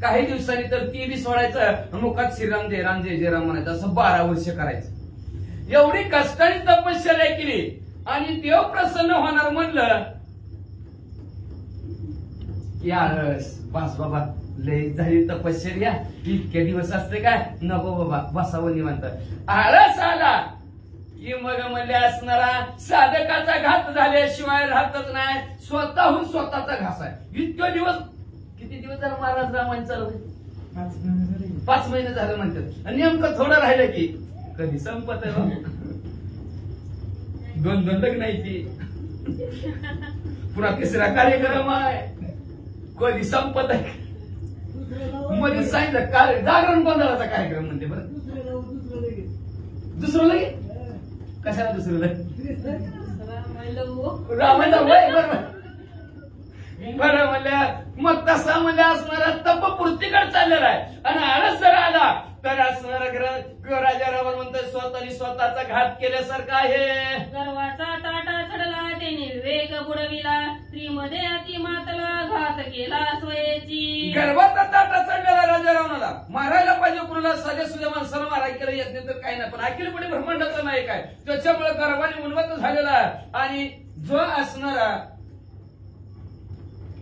काही दिवसांनी तर ती बी सोडायचं, मुखात श्रीराम जय राम जय जय राम म्हणायचं. असं 12 वर्ष करायचं. एवढी कष्टाने तपश्चर्या केली आणि देव प्रसन्न होणार म्हणलं, यारस बास बाबा लय झाली तपश्चर्या, इतके दिवस असते काय, नको बाबा बसावं निवांत. आळस आला की मग म्हणले असणारा साधकाचा घात झाल्याशिवाय राहतच नाही, स्वतःहून स्वतःचा घास आहे. इतके दिवस, किती दिवस झालं महाराज रामायण चालू? 5 महिने झालं म्हणतात. आणि नेमकं थोडं राहिलं की कधी संपत आहे. 2 लग्न नाही ती, पुन्हा 3रा कार्यक्रम आहे, कधी संपत आहे. मध्ये सांगितलं जागरण गोंधळाचा कार्यक्रम म्हणते. बरं दुसरं लगे कशाला दुसरं लगे रामायण वय बरं म्हणल्या. मग तसा म्हणजे असणारा तपपूर्तीकडे चाललेला आहे. आणि आळस जर आला तर असणारा राजा रावण म्हणतोय स्वतःने स्वतःचा घात केल्यासारखं आहे. गर्वाचा ताटा चढला त्याने विवेक बुडविला स्त्रीमध्ये अति मातला घात केला स्वयची. गर्वाचा ताटा चढलेला राजा रावणाला मारायला पाहिजे, कुणाला साध्या सुद्धा माणसाला मारायला केलं येत नाही तर काही नाही, पण अखिलपणे ब्रह्मांडाचं नाही काय, त्याच्यामुळे गर्वाने उन्मत्त झालेला. आणि जो असणारा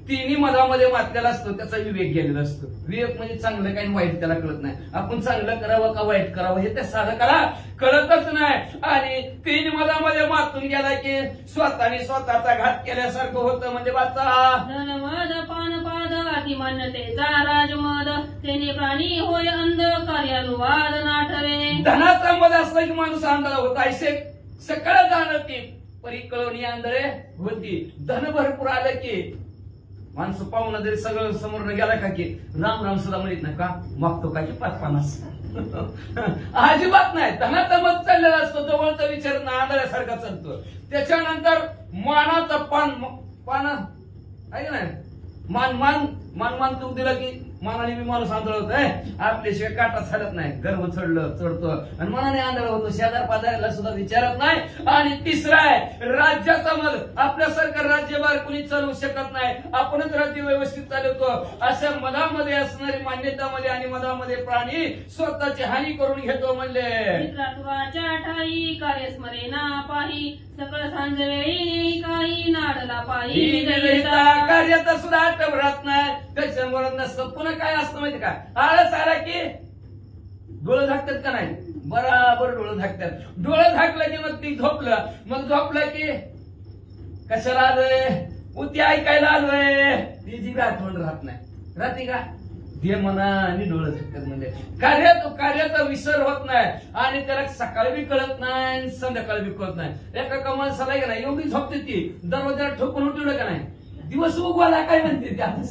तिन्ही मधामध्ये मातलेला असतो त्याचा विवेक गेलेला असतो. विवेक म्हणजे चांगलं काही वाईट त्याला कळत नाही. आपण चांगलं करावं का वाईट करावं हे त्या साधकाला कळतच नाही. आणि 3 मधामध्ये मातून गेला की स्वतःने स्वतःचा घात केल्यासारखं होतं. म्हणजे वाचा धनमद पानपाद अतिमान्यतेचा राजमद तेने प्राणी होय अंध कार्यानुवाद नाठवे. धनाचा मद असला की माणूस आंधळा होता. ऐसे सकाळ जाणती परी कळवणी आंधळे होती. धन भरपूर आलं की माणसं पाहुणा जरी सगळं समोर गेला का की राम राम सुद्धा म्हणत नाही का मागतो का की 5-50 अजिबात नाही. धनाचा मत चाललेला असतो. जवळचा विचार ना आंधळ्यासारखा चालतो. त्याच्यानंतर मानाचा पान आहे ना मान मान मान मान तू दिला की मानाने मी माणूस आंधळ होत आहे. आपल्याशिवाय काटा चालत नाही. गर्भ चढतो आणि मनाने आंधळ होतो. शेजार पाजाराला सुद्धा विचारत नाही. आणि तिसरा आहे राज्याचा मल. आपल्यासारखं राज्यभार कुणी चालवू शकत नाही. आपणच राज्य व्यवस्थित चालवतो. अशा मधामध्ये असणारी मान्यतामध्ये आणि मधामध्ये प्राणी स्वतःची हानी करून घेतो. म्हणले मित्रातुराच्या ठाई कार्यस्मरे ना पाही सकळ सांजवेळी काही नाडला पाही. कार्याचा सुद्धा आठवण राहत नाही. त्याच्यामुळे नसतं. पुन्हा काय असतं माहिती का आळस आला की डोळं झाकतात का नाही. बराबर डोळं झाकतात. डोळं झाकलं की मग ती झोपलं. मग झोपलं की कशाला आलोय उती ऐकायला आलोय. ती जी आठवण राहत नाही. राहते का दे म्हणा आणि डोळं झाकतात. म्हणजे कार्याचा विसर होत नाही. आणि त्याला सकाळी बी कळत नाही संध्याकाळी बी कळत नाही. एका माणसाला का नाही एवढी झोपते ती दरवाजाला ठोकून उठवलं का नाही दिवस उगवाला काय म्हणते ते आता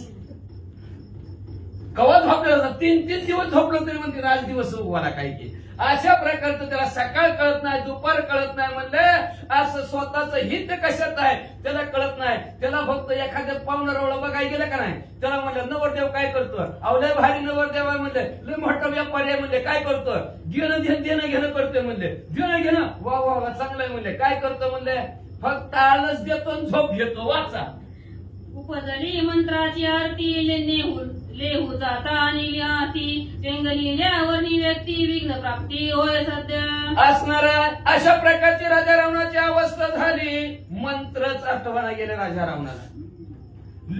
कवा झोपलं 3-3 दिवस झोपलं तरी म्हणते आज दिवस उगवाला काय की. अशा प्रकारचं त्याला सकाळ कळत नाही दुपार कळत नाही. म्हणलं असं स्वतःच हित कशात आहे त्याला कळत नाही. त्याला फक्त एखाद्या पाहुणा रवळा बघायला गेलं का नाही त्याला म्हणलं नवरदेव काय करतो अवलय भारी नवरदेव आहे म्हणलं लय मोठा व्यापारी आहे म्हणले काय करतो देणं घेणं करतोय म्हणले देणं घेणं वा वा वा चांगलं आहे म्हणले काय करतो म्हणले फक्त आलच देतो झोप घेतो. वाचा उपजली मंत्राची आरती लेहू जाता आणि लिहाती व्यंगलिल्यावर व्यक्ती विघ्न प्राप्ती होय सध्या असणार. अशा प्रकारची राजा रावणाची अवस्था झाली. मंत्रच आठवणा गेले राजा रावणाला.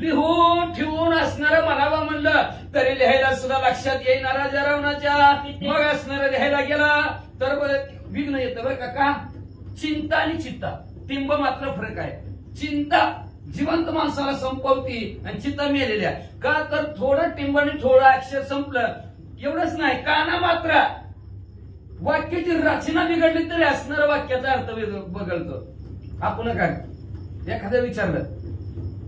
लिहून ठेवून असणार म्हणावं म्हणलं तरी लिहायला सुद्धा लक्षात येईना राजा रावणाच्या. मग असणार लिहायला गेला तर विघ्न येतं बरं का. चिंता आणि चित्ता टिंब मात्र फरक आहे. चिंता जिवंत माणसाला संपवती आणि चित्ता मेलेल्या का तर थोडं टिंबाने थोडं अक्षर संपलं एवढंच नाही. काना मात्र वाक्याची रचना बिघडली तरी असणारा वाक्याचा अर्थ बदलतो. आपण काय एखादं विचारलं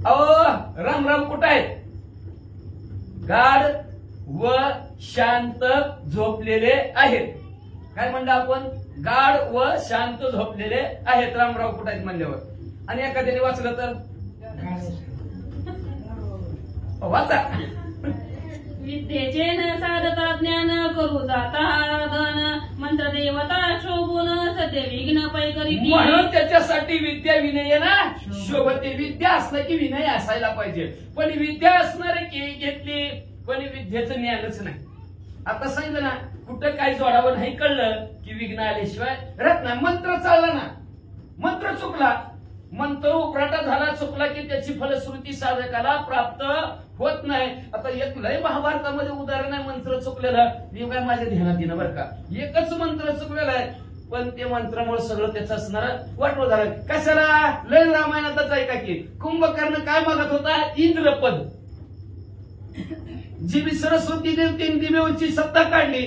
अहो राम राम कुठं आहेत गाढ व शांत झोपलेले आहेत. काय म्हणलं आपण गाढ व शांत झोपलेले आहेत रामराव कुठं आहेत म्हणल्यावर. आणि एखाद्याने वाचलं तर वाचा विद्येचे न साधता ज्ञान करू जाता आराधन मंत्र देवता शोभून सध्या विघ्न पै करीती. म्हणून त्याच्यासाठी विद्या विनय ना शोभते. विद्या असलं की विनय असायला पाहिजे. पण विद्या असणारे की घेतली पण विद्येचं ज्ञानच नाही. आता सांगितलं ना कुठं काय जोडावं नाही कळलं की विघ्न आल्याशिवाय राहत नाही. मंत्र चालला ना मंत्र चुकला मंत्र उपराटा झाला चुकला की त्याची फलश्रुती साधकाला प्राप्त होत नाही. आता एक लय महाभारतामध्ये उदाहरण आहे मंत्र चुकलेलं. हे काय माझ्या ध्यानात येणं बरं का. एकच मंत्र चुकलेला आहे पण ते मंत्रामुळे सगळं त्याचं असणार वाटवं झालं. कशाला लय रामायणातच आहे का की कुंभकर्ण काय मागत होता इंद्रपद. जी सरस्वती देवतेने दिव्यावरची सत्ता काढली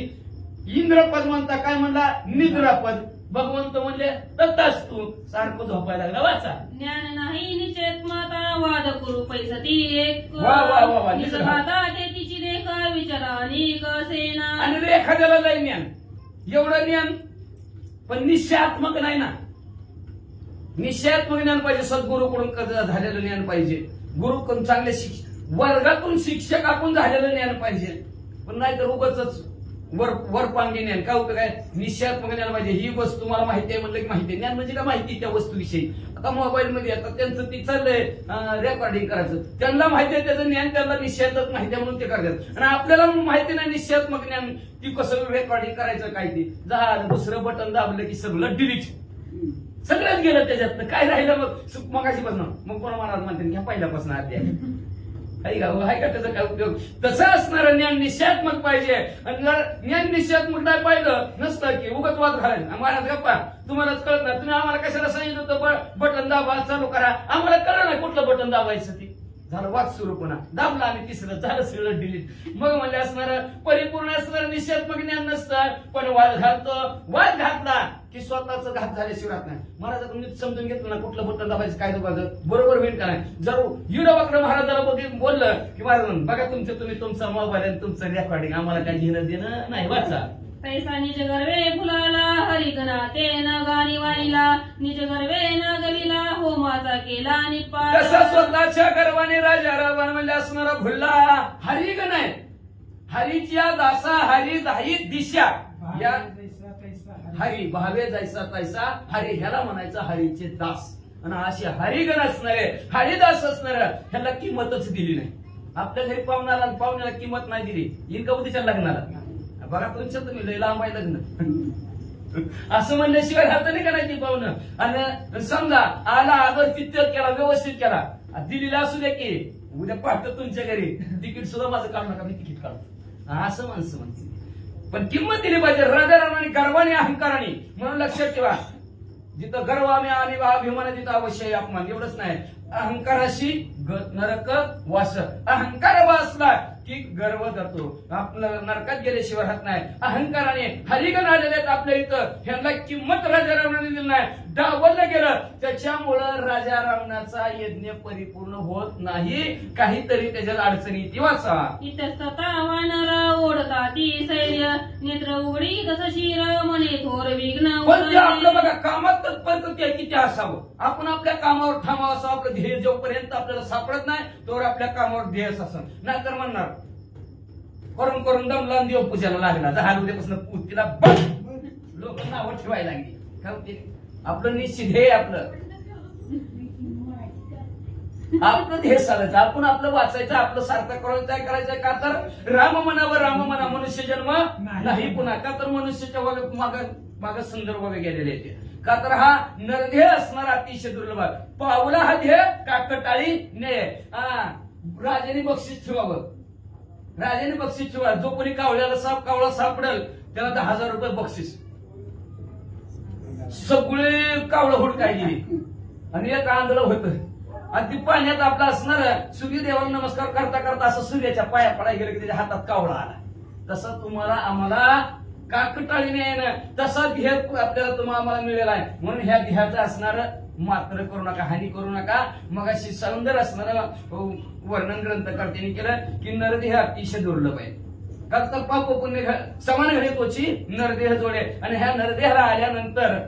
इंद्रपद म्हणता काय म्हणला निद्रापद. भगवंत म्हणले तथास्तु सारखं झोपायला लागला. वाचा ज्ञान नाही निश्चेत माता वाद करू पैसती एक वा वा वा वा. तिची रेखा विचारा अनेक सेना. आणि एखाद्याला लय ज्ञान एवढं ज्ञान पण निश्चयात्मक नाही ना. निश्चयात्मक ज्ञान पाहिजे. सद्गुरूकडून झालेलं ज्ञान पाहिजे. गुरुकडून चांगले वर्गातून शिक्षक आपण झालेलं ज्ञान पाहिजे. पण नाही तर उगाच वरपांगी ज्ञान काय होतं काय निश्चयात्मक ज्ञान पाहिजे. ही वस्तू तुम्हाला माहिती आहे म्हणलं की माहिती आहे. ज्ञान म्हणजे काय माहिती त्या वस्तूविषयी. आता मोबाईल मध्ये आता त्यांचं ती चाललंय रेकॉर्डिंग करायचं. त्यांना माहिती आहे त्याचं ज्ञान त्यांना निश्चयात्मक माहिती आहे म्हणून ते करतात. आणि आपल्याला माहिती नाही निश्चयात्मक ज्ञान ती कसं रेकॉर्डिंग करायचं काय ते झालं. दुसरं बटन दाबलं की सगळं डिलीट सगळंच गेलं त्याच्यातनं. काय राहिलं मग मगाशीपासून मग कोणा महाराज म्हणते घ्या पहिल्यापासून अध्याय काही आहे का त्याचा काय उपयोग. तसं असणारं ज्ञान निश्चयात्मक पाहिजे. आणि जर ज्ञान निश्चयात्मक नाही पाहिलं नसतं की उगत वाद घालायला महाराज गप्पा तुम्हालाच कळत नाही. तुम्ही आम्हाला कशाला सांगितलं होतं बटन दाबा चालू करा. आम्हाला कळलं नाही कुठलं बटन दाबायचं ते. झालं वाद सुरू पुन्हा दाबला आणि तिसरं झालं सगळं डिलीट. मग म्हणजे असणार परिपूर्ण असणार निषेधात्मक ज्ञान नसतं, पण वाद घातला की स्वतःच घात झाल्याशिवाय नाही. महाराज तुम्ही समजून घेतलं ना कुठलं बटन दाबायचं काय दाबायचं बरोबर होईल का नाही. जर युडवाकडे महाराजाला बोललं की महाराज बघा तुम्ही तुमचा मोबाईल आणि तुमचं रेकॉर्डिंग आम्हाला काही घेणं देणं नाही वाचा. पैसा निज गर्वे फुलाला हरिगणा ते न गाणी वाहिला निज गर्वे न गविला होमाचा केला निपात. कसा स्वतःच्या गर्वाने राजा रावण म्हणजे असणारा भुलला हरिगण आहे. हरीच्या दासा हरी दाही दिशा या हरी भावे जायचा तैसा हरी ह्याला म्हणायचं हरीचे दास. आणि अशी हरिगण असणारे हरिदास असणार ह्याला किंमतच दिली नाही. आपल्या घरी पाहुण्याला किंमत नाही दिली येईल का उद्याच्या लग्नाला. बघा तुम्ही लय लांब आहे लग्न असं म्हणल्याशिवाय राहतं नाही का नाही ती पाहुणं. आणि समजा आला आदर तिथ्य केला व्यवस्थित केला दिलेला असू दे की उद्या पाहतो तुमच्या घरी तिकीट सुद्धा माझं काढू नका मी तिकीट काढतो असं माणसं म्हणते. पण किंमत दिली पाहिजे राजा रावणाने गर्वाने अहंकाराने. म्हणून लक्षात ठेवा जिथं गर्व आणि अभिमान तिथं अवश्य अपमान एवढंच नाही. अहंकाराशी नरक वास. अहंकार वासला की गर्व जातो आपलं नरकात गेल्याशिवाय राहत नाही. अहंकाराने हरिगण आलेले आहेत आपल्या इथं ह्यांना किंमत राजा रावणाने दिली नाही डावललं गेलं. त्याच्यामुळं राजा रावणाचा यज्ञ परिपूर्ण होत नाही. काहीतरी त्याच्यात अडचणी ती वाचा. इतस्तता वानर ओढता ती सैर्य नेत्र उघडी तसं शिर मने थोर विघ्न. पण ते आपलं बघा कामात तत्पर किती असावं. आपण आपल्या कामावर थांबावं असं आपलं ध्येय जोपर्यंत आपल्याला सापडत नाही तोवर आपल्या कामावर ध्येय असं नाहीतर म्हणणार करून करून दमला देव पूजाला लागला दहा उद्यापासून तिला लोक नावं ठेवायला लागली. आपलं निश्चित ध्येय आपलं ध्येय साधायचं. आपण आपलं वाचायचं आपलं सार्थक करायचं का तर राम म्हणा मनुष्य जन्म नाही पुन्हा. का तर मनुष्याच्या माग संदर्भ गेलेले आहेत. का तर हा नरदेह असणारा अतिशय दुर्लभ. पावला हा ध्येय काकटाळी ने राजाने बक्षीस ठेवावं. राजाने बक्षीस ठेवा. जो कोणी कावळा सापडेल त्याला 10,000 रुपये बक्षीस. सगळे कावळं हुडकाय गेली आणि एक आंधळ होतं आणि ती पाण्यात आपला असणार सूर्यदेवाला नमस्कार करता करता असं सूर्याच्या पाया पडायला गेलं की त्याच्या हातात कावळा आला. तसं तुम्हाला आम्हाला काकटाळीने येणं तसा ध्येय आपल्याला तुम्हाला आम्हाला मिळेला आहे. म्हणून ह्या ध्येयाचं असणार मात्र करू नका हानी करू नका. मग अशी सौंदर्य असणार वर्णन ग्रंथकर्त्यांनी केलं की नरदेह अतिशय दुर्लभ आहे. तर पाप पुण्य समान घडे तोची नरदेह जोडे. आणि ह्या नरदेहाला आल्यानंतर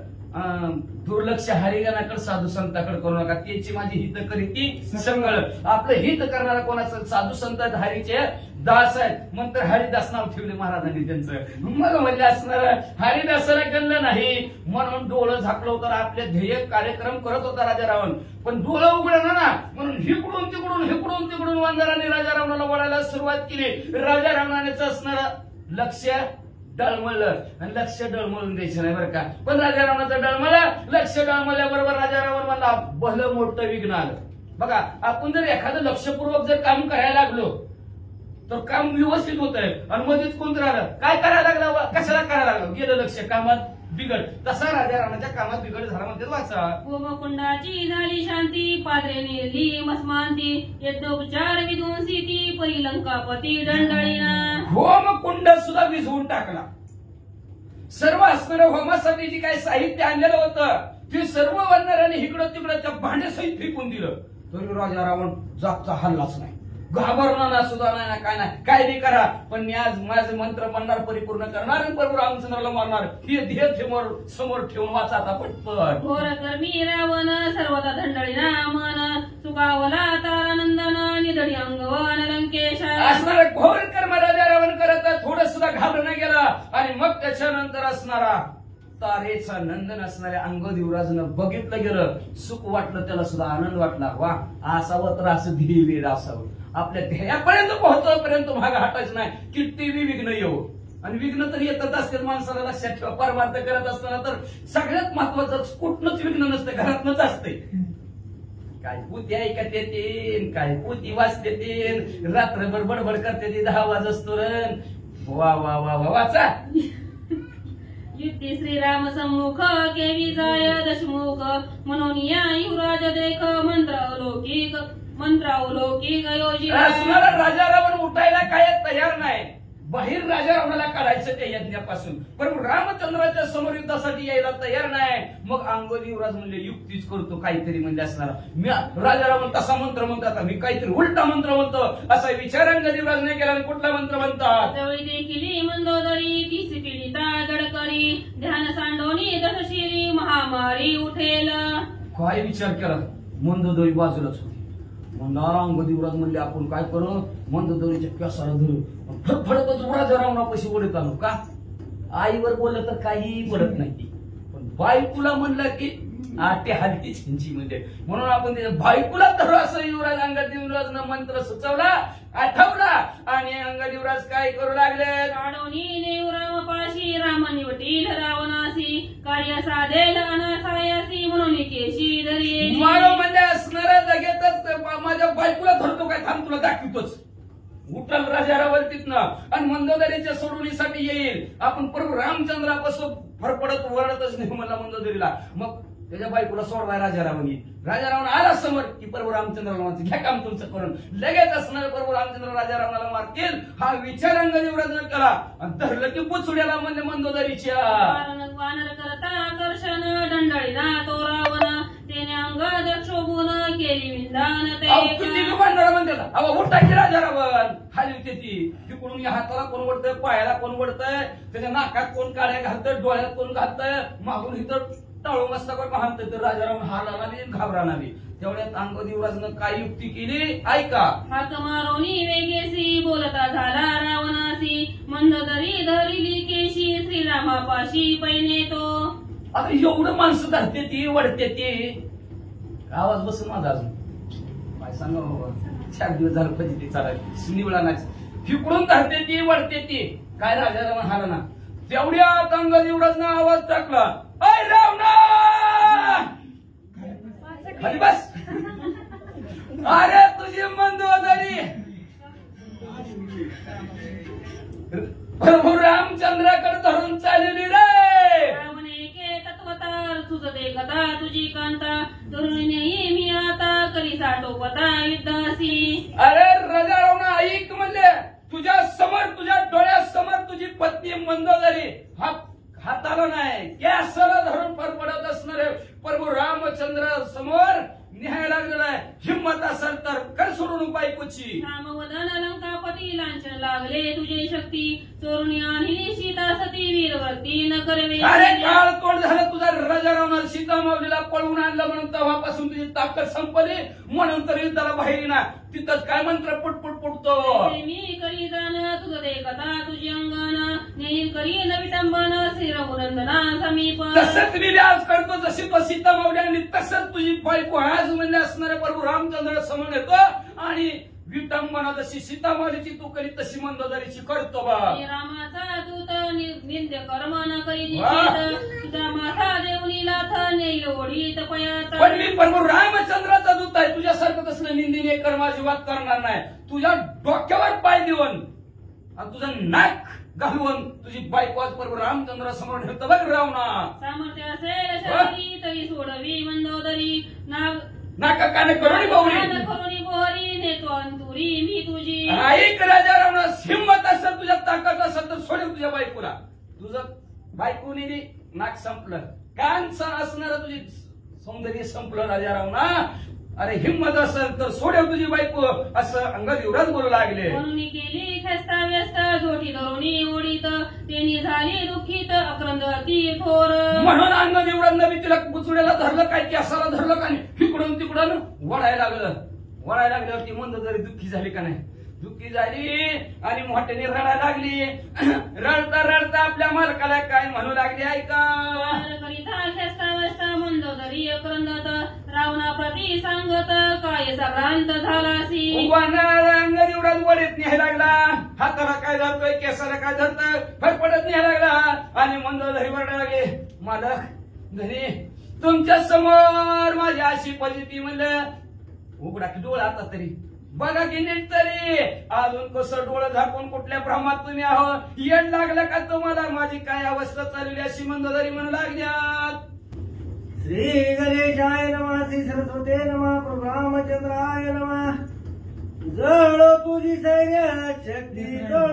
दुर्लक्ष हरिगणाकडे साधू संताकडे करू नका. त्याची माझी हित करीती संगळ. आपलं हित करणारा कोणाचं साधू संत हरीचे दास आहेत म्हणून हरिदास नाव ठेवले महाराजांनी त्यांचं. मग म्हणजे असणार हरिदासाला गणलं नाही म्हणून डोळं झाकलं होतं. आपले ध्येय कार्यक्रम करत होता राजा रावण पण डोळं उघडलं ना म्हणून हिकडून तिकडून वानराने राजा रावणाला वळायला सुरुवात केली. राजा रावणानेच असणार लक्ष डळमळलं आणि लक्ष डळमळून द्यायचं नाही बरं का. पण राजा रावणाचं डळमळलं. लक्ष डळमळल्याबरोबर राजा रावण मला भलं मोठं विघ्न आलं. बघा आपण जर एखादं लक्षपूर्वक जर काम करायला लागलो तर काम व्यवस्थित होत आहे आणि मध्येच कोणतं राहिलं काय करायला लागलं कशाला करायला लागलं गेलं लक्ष कामात बिघड. तसा राजा रावणाच्या कामात बिघड झाला म्हणते वाचा. होमकुंडाची झाली शांती पात्रे नेली मस्मांती यज्ञोपचार विध्वंसी ती परिलंकापती दंडळीना. होमकुंड सुद्धा विझवून टाकला. सर्व असणारं होमासाठी जी काही साहित्य आणलेलं होतं ते सर्व वानराने इकडं तिकडं त्या भांड्यासहित फेकून दिलं. तरी राजा रावण जागचा हल्लाच नाही. घाबरणार सुद्धा नाही ना काय नाही काय बी करा पण मी आज माझे मंत्र म्हणणार परिपूर्ण करणार आणि बरोबर रामचंद्राला मारणार. हे ध्येय समोर ठेवून वाचा आता पटपट. घोर कर्मी रावण सर्वदा दंडळीना मन चुकावला तारानंदन निधडी अंगवन लंकेश. असणारा घोर कर्म राजा रावण करत थोडं सुद्धा घाबरण्यात गेला आणि मग त्याच्यानंतर असणारा तारेचा नंदन असणाऱ्या अंगद युवराजनं बघितलं गेलं. सुख वाटलं त्याला सुद्धा आनंद वाटला. वा असावं तर असं ध्येय असावं. आपल्या ध्येयापर्यंत पोहोचवपर्यंत भाग हटायचं नाही. कितीही विघ्न येऊ आणि विघ्न तर येतच असते माणसाला लक्षात ठेवा. परमार्थ करत असताना तर सगळ्यात महत्वाचं कुठनंच विघ्न नसतं घरातनंच असते. काय पुती ऐकत येते काय पुती वाचते ते रात्रभर बडबड करते ते 10 वाजतो. वा वा वा वा वाचा. युक्ती श्रीराम सम्मुख केवी जाय दशमुख म्हणून या युवराज देख मंत्र अलौकिक मंत्रावलौकिक योजित असणारा राजा रावण उठायला काय तयार नाही. बाहेर राजा रावणाला काढायचं त्या यज्ञापासून, पण रामचंद्राच्या समोर युद्धासाठी यायला तयार नाही. मग अंगद युवराज म्हणले युक्तीच करतो काहीतरी म्हणजे असणार. मी राजा रावण तसा मंत्र म्हणतात, मी काहीतरी उलटा मंत्र म्हणतो असा विचार अंगद युवराजने केला. कुठला मंत्र म्हणतात? जवळी देखील मंदोदरी तीस पीडिता गडकरी ध्यान सांडोनी दशशिरी महामारी उठेल. काय विचार केला? मंदोदरी बाजूलाच होती. अंगद युवराज म्हणले आपण काय करू, मंदोदरीच्या केसाला धरू फडफडतच राजा रावणापाशी ओढत आलो. का? आईवर बोललं तर काहीही बोलत नाही, पण बायकुला म्हणलं की आटे हलतीच हिंची म्हणजे. म्हणून आपण त्याच्या बायकुला धरू असं युवराज अंगद युवराजनं मंत्र सुचवला, आठवला. आणि अंगद युवराज काय करू लागले? काढोनी नेव रामपाशी रामानी वटील रावणासी कार्य साधेल अनासायासी म्हणून केशी धरी. मानव म्हणजे असणाऱ्या लगेचच माझ्या बायकुला धरतो काय, थांब तुला दाखवतोच. उठल राजा रावण तिथनं आणि मंदोदरीच्या सोडवणीसाठी येईल. आपण प्रभू रामचंद्रापासून फरफडत वरडतच नाही म्हणला मंदोदरीला. मग त्याच्या बायकोला सोडवाय राजा रावण येईल. राजा रावण आला समोर की प्रभू रामचंद्राला म्हणते घ्या काम तुमचं करून. लगेच असणारे प्रभू रामचंद्र राजा रावणाला मारतील हा विचार अंगद युवराजने केला. आणि धरलं की पुचुड्याला म्हणजे मंदोदरीच्या वानर करता आकर्षण दंडळीना तो रावण त्याने अंगद शोभून केली विंदान किती दुकानदार म्हणतात अहो उठा की राजा रावण. खाली होते ती तिकडून या हाताला कोण वडतंय, पायाला कोण वडतंय, त्याच्या नाकात कोण काड्या घालतंय, डोळ्यात कोण घालतंय, मागून इथं टाळू मस्तकावर पाहतोय. तर राजा रावण हालाला नाही घाबराना नाही. तेवढ्यात अंगद युवराजनं काय युक्ती केली ऐका. हात मारोनी वेगेसी बोलता झाला रावणासी मंदोदरी धरिली केशी श्रीरामापाशी पैने तो. आता एवढं माणसं धरते ती वडते ती. आवाज बसून माझा अजून काय सांगा बाबा, 4 दिवस झालं फजिती चालायची निवडा नाही. फिकडून धरते ती वडते ती. काय राजा रावण हाला ना. तेवढ्यात अंगद युवराजनं आवाज टाकला, ऐ रावणा खाली बस. अरे तुझी मंदोदरी प्रभू रामचंद्राकडे धरून चाललेली रे. रावण एके तत्वता तुझ देखता तुझी कांता तरुणी नेई मी आता करी साठोपता युद्धासी. अरे राजा रावणा ऐक म्हणले, तुझ्या समोर तुझ्या डोळ्यासमोर तुझी पत्नी मंदोदरी हाताला नाही केसाला धरून फरफडत असणारे प्रभू रामचंद्र समोर न्याय लागलेला आहे. हिंमत असेल तर कर सोडून बायकोची. रामवदन लंकापती लांछन लागले तुझे शक्ती चोरुणी आणली सीता सती वीरवर्ती न करवे. अरे काळ तोंड झालं तुझा राजा रावणा. सीता माऊलीला पळवून आणलं म्हणून तेव्हापासून तुझी ताकद संपली. म्हणून तर युद्धाला बाहेर ना तिथंच काय मंत्र पुटपुट पुटतो. मी करी जाण तुझं देखता तुझी अंगण नेईल करी न विटंबन श्री रघुनंदना समीप. तसंच मी व्याज करतो जशी तो सीता माऊली आणि तसंच तुझी बायको आज म्हणजे असणारे प्रभू रामचंद्र समोर येतो. आणि विटंबना जशी सीता माऊलीची तू करी तशी मंदोदरीची करतो बा. रामाचा दूत निंद्य कर्म न करी तुझा माथा देवनी लाथ नेईल ओढीत पयात. पण मी प्रभू रामचंद्राचा दूत आहे. तुझ्यासारखं तसलं निंदनीय कर्म अजिबात करणार नाही. तुझ्या डोक्यावर पाय देऊन आणि तुझं नाक घालवून तुझी बायको आज प्रभू रामचंद्र समोर ठेवतं बघ रावणा. सामर्थ्य असेल शरीरी तरी सोडवी मंदोदरी नाका कान करून बावरी बोहरी नेतो अंतुरी मी तुझी. ऐक राजा रावणा, हिंमत असेल तुझ्या ताकद असेल तर सोडेल तुझ्या बायकोला. तुझं बायकोने नाक संपलं, कान असणार तुझी सौंदर्य संपलं राजा रावणा. अरे हिंमत असेल तर सोडेल तुझी बायको असं अंगद युवराज बोलू लागले. म्हणून केली खेस्ता व्यस्त जोठी धरुणी ओढीत त्यांनी झाली दुःखित अक्रंद ती थोर. म्हणून अंगद युवराजनं बी तिला पुचुड्याला धरलं काय केसाला धरलं का नाही तिकडून तिकडून वळायला लागलं. ती मंदोदरी दुःखी झाली का नाही, दुःखी झाली आणि मोठ्याने रडायला लागली. रडता रडता आपल्या मालकाला काय म्हणू लागली ऐका. करिता खेस्ता व्यस्त मंदोदरी अक्रंदत रावणा प्रती सांगत काय सभ्रांत झालासी. अंगद युवराज वडीत न्यायला लागला. हाताला काय धरतोय, केसाला काय धरतोय, फरफडत न्यायला लागला. आणि मंदोदरी वरडायला लागली, मालक घरी तुमच्या समोर माझी अशी परिस्थिती. म्हणलं उघडा की डोळा आता तरी बघा की नीट तरी. अजून कसं डोळं झाकून कुठल्या भ्रमात तुम्ही आहो, येड लागलं का तुम्हाला माझी काय अवस्था चालली अशी मंदोदरी म्हणू लागल्यात. श्री गणेशाय नमः, श्री सरस्वते नमः, प्रभु रामचंद्राय नमः. जळ तुझी सैन्य शक्ती जळ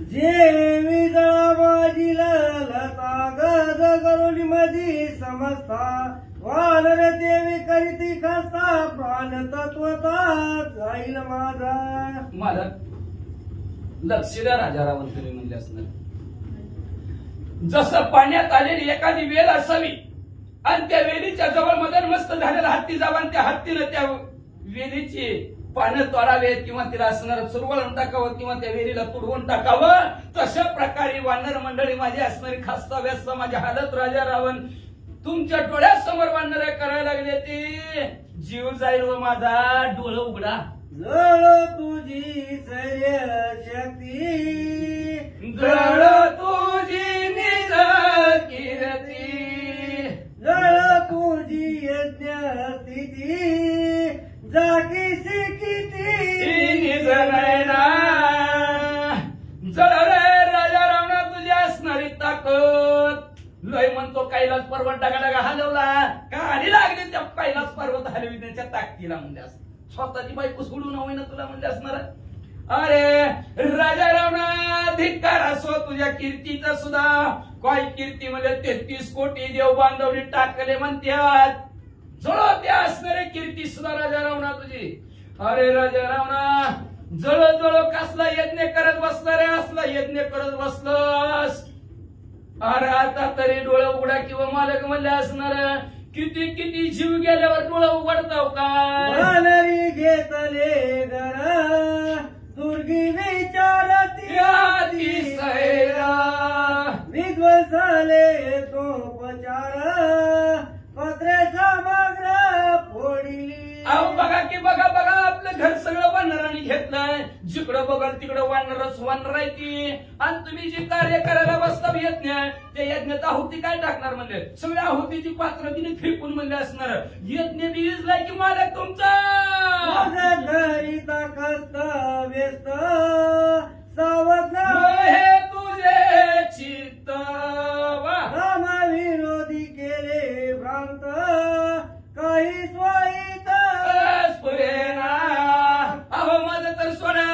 जेवी जळा माझी ललता गज गरुली मधी समजता वानर देवी करीती खस्ता प्राण तत्वता जाईल माझा. मला लक्ष द्या राजा रावण तुम्ही म्हणले असणार. जसं पाण्यात आलेली एखादी वेल असावी आणि त्या वेलीच्या जवळ मदन मस्त झालेला हत्ती जावा आणि त्या हत्तीनं त्या वेलीची पानं तोडावेत किंवा तिला असणार चुरवळून टाकावं किंवा त्या वेलीला तुडवून टाकावं, तशा प्रकारे वानर मंडळी माझी असणारी खास्ता व्यस्त माझी हालत राजा रावण तुमच्या डोळ्यासमोर वानर करायला लागले. ते जीव जाईल व माझा डोळं उघडा. जळ तुझी सैन्य शक्ती जळ तुझी निज कीर्ती जळ तुझी यज्ञ स्थिती जागीशी किती निज नयना. जळ रे राजा रावणा तुझी असणारी ताकद. लय म्हणतो कैलास पर्वत डगा हलवला का आणि लागले त्या कैलास पर्वत हलविण्याच्या ताकदीला म्हणजे असं स्वतःची बायको सोडून होईना तुला म्हणजे असणार. अरे राजा रावणा धिक्कार असो तुझ्या कीर्तीचा सुद्धा. काय कीर्ती म्हणजे 33 कोटी देव बांधवली टाकले म्हणतात. जळ त्या असणारे कीर्ती सुद्धा राजा रावणा तुझी. अरे राजा रावणा जळ जळ कसला यज्ञ करत बसला रे, असला यज्ञ करत बसलस. अरे आता तरी डोळा उघडा किंवा मालक म्हणले असणार. किती किती जीव गेल्यावर डोळा उघडताव काय. वानरी घेतले घर दुर्गी विचारती आधी सैरा विध्वंसाले तो उपचार पत्रे समग्र फोडिली. अहो बघा की बघा बघा आपलं घर सगळं वानरांनी घेतलंय. जिकडं बघाल तिकडं वानरच वानर आहे ती. आणि तुम्ही जे कार्य करायला बसता यज्ञ त्या यज्ञात आहुती काय टाकणार म्हणले. सगळ्या आहुतीची पात्र तिने फेकून म्हणले असणार. यज्ञ बिजलाय की मालक तुमचा. धरिता कस्त व्यस्त सावध हे तुझे चित्त रामा विरोधी केले भ्रांत काही स्वाईत स्फुरेना. अहो माझं तर सोडा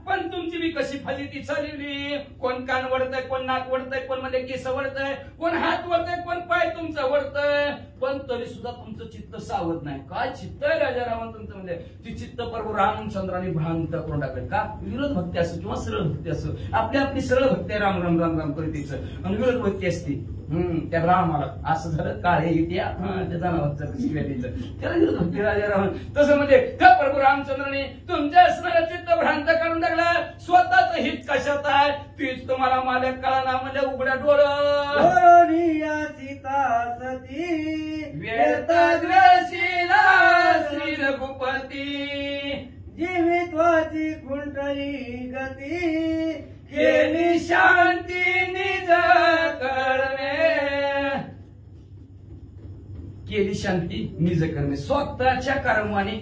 पण तुमची बी कशी फलिती चालली. कोण कान वडतय, कोण नाक वडतय, कोण म्हणजे केस वडतय, कोण हात वडतय, कोण पाय तुमचा वडतय. पण तरी सुद्धा तुमचं चित्त सावध नाही. काय चित्त आहे राजा रावण तुमचं म्हणजे. ती चित्त प्रभू रामचंद्राने भ्रांत करून टाकलं. का विरोध भक्ती असो किंवा सरळ भक्ती असो, आपली आपली सरळ भक्ती राम राम राम राम करीतीचं आणि विरोध भक्ती असती त्या रामाला असं झालं काळे इतिया त्या जनावरचं त्याला विरोध भक्ती राजा रावण. तसं म्हणजे त्या प्रभू रामचंद्राने तुमच्या असणारं चित्त भ्रांत करून टाकलं. स्वतःच हित कशात आहे तीच तुम्हाला मालक कळना म्हणजे उघड्या डोळं. सीता सती व्यर्थग्रशीला श्री रघुपती जीवित्वाची खुंटली गती केली शांती निज करणे. केली शांती निज करणे. स्वतःच्या कर्माने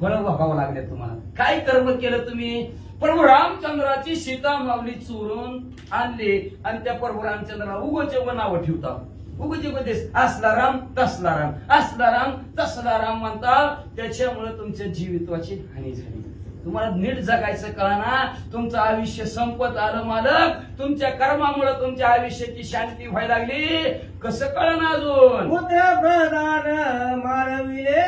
फळ भोगावं लागले तुम्हाला. काय कर्म केलं तुम्ही. प्रभू रामचंद्राची सीता माऊली चोरून आणले आणि त्या प्रभू रामचंद्राला उगोचे नावं ठेवता. उगोचे देश असला राम तसला राम, असला राम तसला राम म्हणता. त्याच्यामुळे तुमच्या जीवित्वाची हानी झाली. तुम्हाला नीट जगायचं कळना. तुमचं आयुष्य संपत आलं मालक. तुमच्या कर्मामुळे तुमच्या आयुष्याची शांती व्हायला लागली. कसं कळना अजून. पुत्र प्रधान मारविले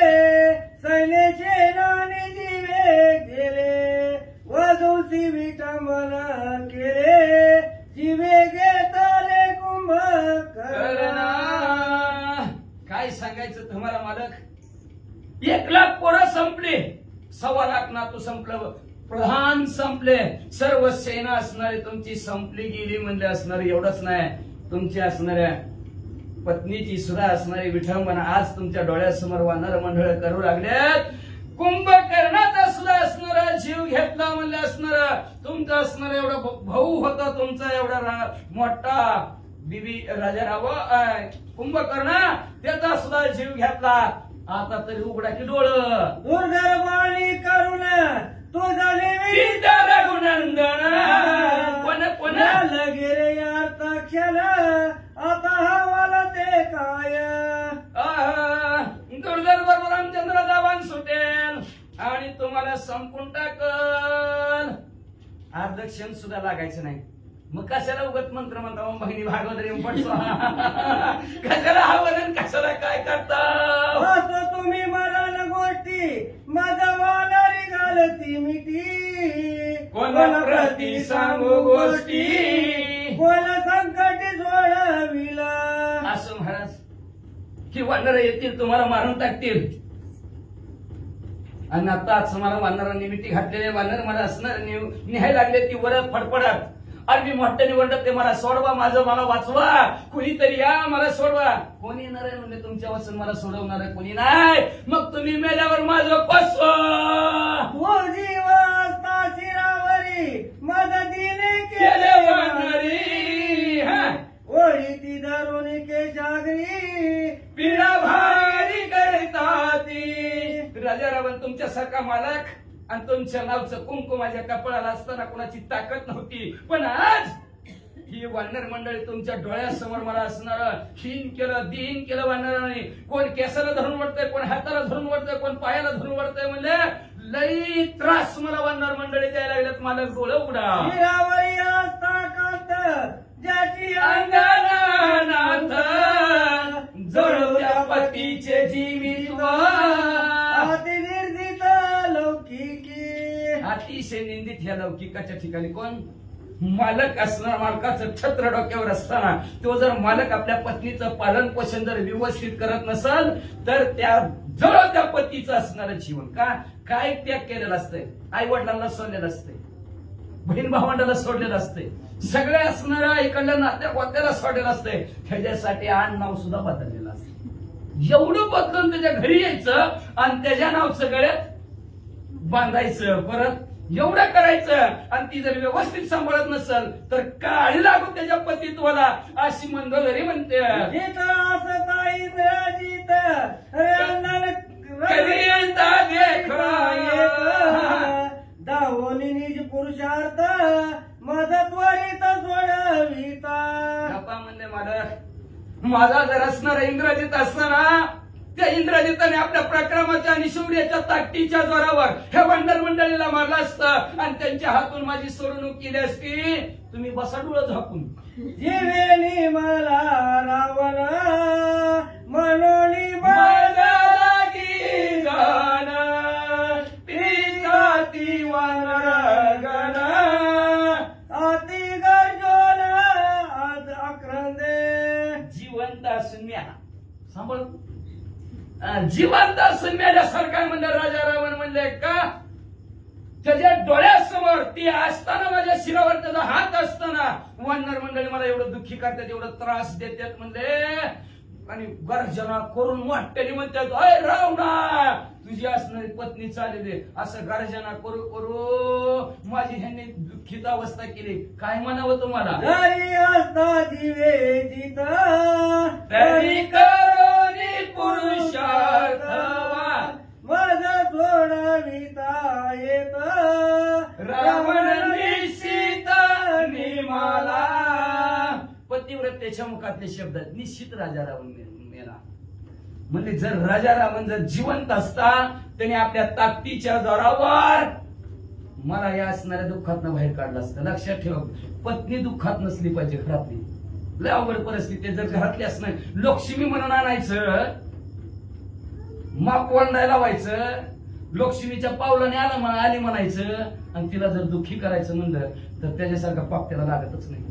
सैन्य सेनाने जीवे गेले वधूसी विटंबन केले जीवे घेतले कुंभकर्ण. काय सांगायचं तुम्हाला मालक. 1 लाख पोरं संपले, 1.25 लाख नातू संपलं, प्रधान संपले, सर्व सेना असणारी तुमची संपली गेली म्हणले असणार. एवढंच नाही तुमची असणाऱ्या पत्नीची सुद्धा असणारी विठंबना आज तुमच्या डोळ्यासमोर वानर मंडळ करू लागल्यात. कुंभकर्णाचा सुद्धा असणारा जीव घेतला म्हणले असणार. तुमचा असणारा एवढा भाऊ होता तुमचा एवढा मोठा बीबी राजा राव कुंभकर्ण त्याचा सुद्धा जीव घेतला. आता तरी उघडा की डोळं. दुर्गर्वाणी करुण तो झाले रघुनंदन कोण कोण गेले यार क्षण आता हवाला तुम्हाला संपून टाकल. अर्धक्षण सुद्धा लागायचं नाही. मग कशाला उगत मंत्र म्हणता बहिणी भागवत रे पडतो कशाला हवं कशाला काय करता. असो तुम्ही मला गोष्टी माझा वालारी घालती मिठी कोणा प्रती सांगू गोष्टी कोणा संकटी सोडविला. असं महाराज की वानर येतील तुम्हाला मारून टाकतील. आणि आताच मला वानरांनी मिठी घातलेले वानर मला असणार निहायला लागले ती वर फडफडत. आणि मी मोठ्याने म्हणतात ते मला सोडवा माझं मला वाचवा कुणीतरी या मला सोडवा. कोणी येणार आहे म्हणजे तुमच्या वाचून मला सोडवणार आहे कोणी नाही. मग तुम्ही मेल्यावर माझं कसवा तो जीव असता शिरावरी मदतीने केले वानरी. ओळी ती धरून केशागरी पिढा भारी करता ती. राजा रावण तुमच्यासारखा मालक आणि तुमच्या नावचं कुंकू माझ्या कपाळाला असताना कोणाची ताकद नव्हती. पण आज ही वानर मंडळी तुमच्या डोळ्यासमोर मला असणार हीन केलं दीन केलं वानराने. कोण केसाला धरून वळतंय कोण हाताला धरून वळतंय कोण पायाला धरून वळतंय म्हणजे लई त्रास मला वानर मंडळी द्यायला लागल्यात. मला डोळं उघडा. शिरावरी असता कांत ज्याची अंगणानाथ जळत्या पतीचे जीवित्व अति निर्दित लौकिकी. अतिशय निंदित ह्या लौकिकाच्या ठिकाणी कोण मालक असणार मालकाचं छत्र डोक्यावर असताना तो जर मालक आपल्या पत्नीचं पालन पोषण जर व्यवस्थित करत नसल तर त्या जवळ त्या पतीचं असणारं जीवन काय त्याग केलेलं असतंय. आई वडिलांना सोडलेलं असतंय बहीण भावंडाला सोडलेलं असतंय सगळ्या असणाऱ्या इकडल्या नात्या गोत्याला सोडलेलं असतंय. त्याच्यासाठी आण नाव सुद्धा बदललेलं असतं. एवढं बदलून त्याच्या घरी यायचं आणि त्याच्या नावचं गळ्यात बांधायचं परत एवढं करायचं. आणि ती जर व्यवस्थित सांभाळत नसल तर काळी लागू त्याच्या पतित्वाला अशी मंदोदरी म्हणते. जित असता इंद्रजित दावोनी निज पुरुषार्थ मदत त्वरित सोडविता. गप्पा म्हणले माझा जर असणारा इंग्रजीत असताना त्या इंद्रजिताने आपल्या प्रक्रमाच्या आणि शौर्याच्या ताकदीच्या जोरावर हे वानर मंडळीला मारलं असतं आणि त्यांच्या हातून माझी सोडवणूक केली असती. तुम्ही बसा डोळं झाकून. जीवेनी मला रावण मनोनी माझा लागी जाण पिकाती वानरगण अति गर्जोन आक्रंदे. जिवंत असून म्या सांभाळ जिवंत असून मेल्यासारखा म्हणलं राजा रावण म्हणले का त्याच्या डोळ्यासमोर ती असताना माझ्या शिरावर त्याचा हात असताना वानर मंडळी मला एवढं दुःखी करतात एवढं त्रास देतात म्हणले. आणि गर्जना करून वाटते म्हणतात अय रावणा तुझी असणारी पत्नी चालली असं गर्जना करू करू माझी ह्यांनी दुःखित अवस्था केली. काय म्हणावं तुम्हाला. जरी असता जीवे जित तरी करोनी पुरुषार्थ मज सोडविता येत रावण निश्चित निमाला. पतिव्रतेच्या मुखातले शब्द निश्चित राजा रावण मेला. म्हणजे जर राजा रावण जर जिवंत असता त्याने आपल्या ताकदीच्या जोरावर मला या असणाऱ्या दुःखातनं बाहेर काढलं असतं. लक्षात ठेवा पत्नी दुःखात नसली पाहिजे घरातली. लय अवघड परिस्थिती जर घरातली असणार लक्ष्मी म्हणून आणायचं माप वंडायला लावायचं लक्ष्मीच्या पावलाने आली म्हणायचं आणि तिला जर दुःखी करायचं म्हणलं तर त्याच्यासारखा पाप त्याला लागतच नाही.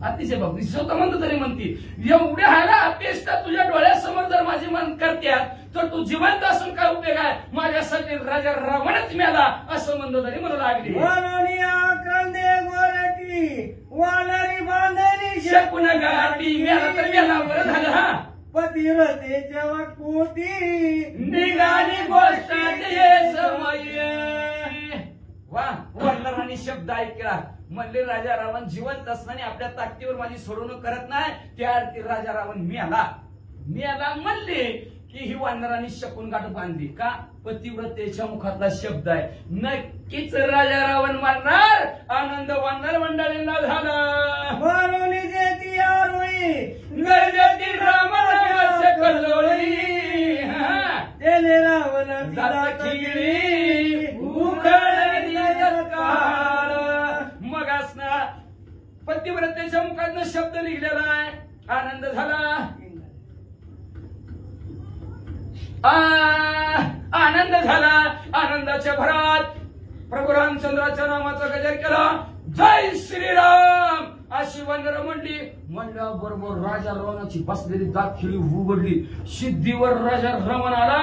अतिशय बाबती स्वतः म्हणतो तरी म्हणती एवढ्या ह्याला अपेक्षा तुझ्या डोळ्यासमोर जर माझी मन करत्यात तर तू जिवंत असून काय उपयोग आहे. माझ्यासाठी राजा रावणच मेला असं म्हणतो तरी म्हणू लागली. मनोनी आक्रंदे गोरटी वानरी बांधणी शकून गाठी मेला तर मेला बरं झालं. हा पतिव्रतेच्या वाक्पोती निघाली गोष्ट ते समय. वा वडिलांनी शब्द ऐकला म्हणले राजा रावण जिवंत असताना आपल्या ताकदीवर माझी सोडवणूक करत नाही त्या अर्थी राजा रावण मिळाला म्हणले की ही वानरांनी शकून गाठ बांधली का पतिव्रतेच्या मुखातला शब्द आहे. नक्कीच राजा रावण मारणार आनंद वानर मंडळींना झाला. म्हणून देती आरोळी गरजेची रामाची कल्लोळी त्याने रावण जात खिळी पतिव्रतेच्या मुखातनं शब्द निघलेला आहे. आनंद झाला, आनंद झाला. आनंदाच्या भरात प्रभू रामचंद्राच्या नामाचा गजर केला. जय श्रीराम अशी वंदना म्हणली. म्हणल्याबरोबर राजा रावणाची बसलेली दाखिली उघडली. सिद्धीवर राजा रावण आला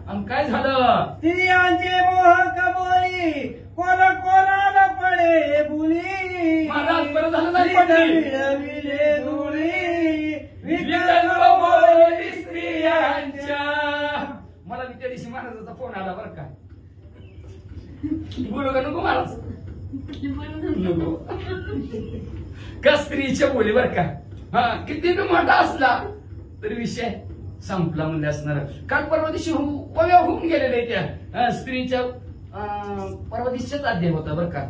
आणि काय झालं? स्त्रियांचे मोह कबोली, कोण कोणाला पडे बुली. महाराज बरं झालं नाही पडली. विले धुळी विकल्प बोलली स्त्रियांच्या. मला त्या दिवशी महाराजाचा फोन आला बरं का. बोलू का नको महाराज? नको का स्त्रीच्या बोली बर का. हा किती बी मोठा असला तरी विषय संपला म्हणजे असणार. काल परवा दिवशी होऊन गेलेले त्या स्त्रीच्या परवा दिवशीच अध्याय होता बर का,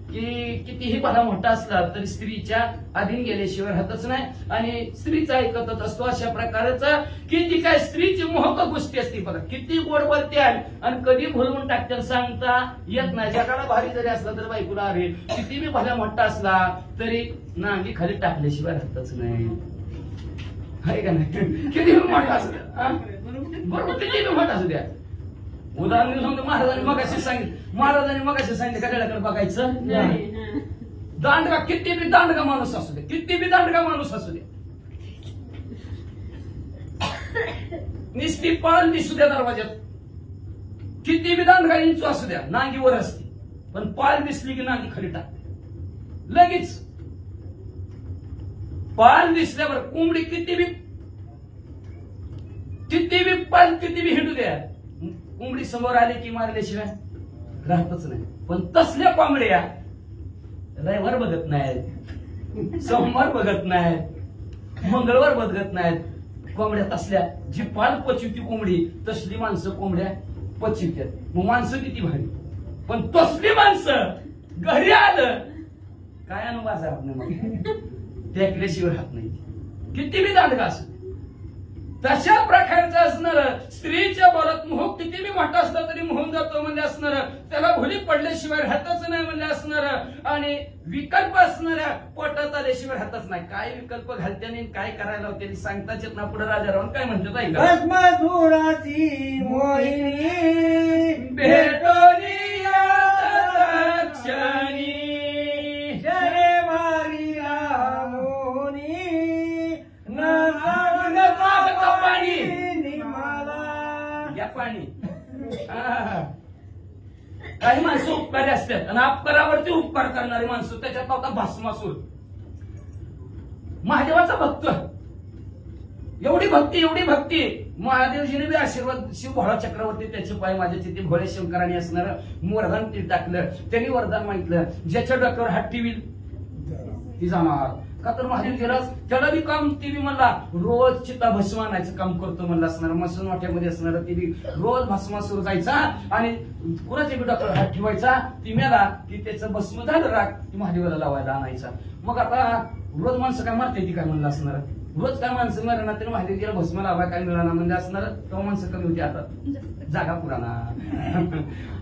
की कितीही भला मोठा असला तरी स्त्रीच्या अधीन गेल्याशिवाय राहतच नाही. आणि स्त्रीचा ऐकतच असतो. अशा प्रकारचा की जी काय स्त्रीची मोहक गोष्टी असते बघा. किती गोड बोलते आणि कधी भुलवून टाकतात सांगता येत नाही. जगाला भारी जरी असला तर बायकोला अरे किती बी भला मोठा असला तरी नांगी खाली टाकल्याशिवाय राहतच नाही. आहे का नाही? किती बी मोठा असू द्या, बरोबर किती बी मोठा असू द्या. उदाहरण सांगतो. महाराजांनी मगाशी सांगितलं कड्याकडे बघायचं नाही. दांडगा किती बी दांडगा माणूस असू दे, किती बी दांडगा माणूस असू दे, निस्ती पाळ दिसू द्या दरवाज्यात. किती बी दांडगा इंचू असू द्या, नांगीवर असते पण पाळ दिसली की नांगी खाली टाकते लगेच. पाळ दिसल्यावर कोंबडी किती बी पाळ किती बी हिंडू द्या, कोंबडी समोर आली की मारल्याशिवाय राहतच नाही. पण तसल्या कोंबड्या रविवार बघत नाहीत, सोमवार बघत नाहीत, मंगळवार बघत नाहीत. कोंबड्या तसल्या जी पाल पचिवती कोंबडी तसली माणसं कोंबड्या पचिवत्यात. मग माणसं किती भारी. पण तसली माणसं घरी आलं काय आणू बाजारात नाही मग त्याकल्याशिवाय राहत नाही. किती बी दांडगा असं तशा प्रकारचं असणार. स्त्रीच्या बोलात मोह किती बी मोठा असला तरी मोहून जातो म्हणजे असणार. त्याला भुली पडल्याशिवाय राहतच नाही म्हणजे असणार. आणि विकल्प असणाऱ्या पोटात आल्याशिवाय राहतच नाही. काय विकल्प घालत्याने काय करायला होते सांगताच येत ना. पुढे राजा रावण काय म्हणतात ऐका. भस्मासुराची मोहिनी भेटोनी क्षणी जय मारिया मोनी पाणी निमाला या पाणी. काही माणसं उपकारी असतात आणि अपकारावरती उपकार करणारी माणसं. त्याच्यात होता भस्मासूर महादेवाचा भक्त. एवढी भक्ती महादेवजीने बी आशीर्वाद शिव भोळा चक्रावरती त्याचे पाय माझ्या चित्ती भोळ्या शंकराने असणार वरदान ते टाकलं. त्यांनी वरदान मागितलं ज्याच्या डोक्यावर हात ठेवील ती जाणार. का तर महादेवजीला त्याला बी काम ती बी म्हणला रोज चिता भस्म आणायचं काम करतो म्हणलं असणार. मसून वाट्यामध्ये असणार ती बी रोज भस्मासूर जायचा आणि कुणाच्या बी डोक्यावर हात ठेवायचा. ती मेला की त्याचं भस्म झालं राग ती महादेवाला लावायला आणायचा. मग आता रोज माणसं काय मारते ती काय म्हणलं असणार. रोज काय माणसं मरणा तरी महादेवजीला भस्म लावाय काय मिळणार म्हणजे असणार. तेव्हा माणसं कमी होती आता जागा पुराणा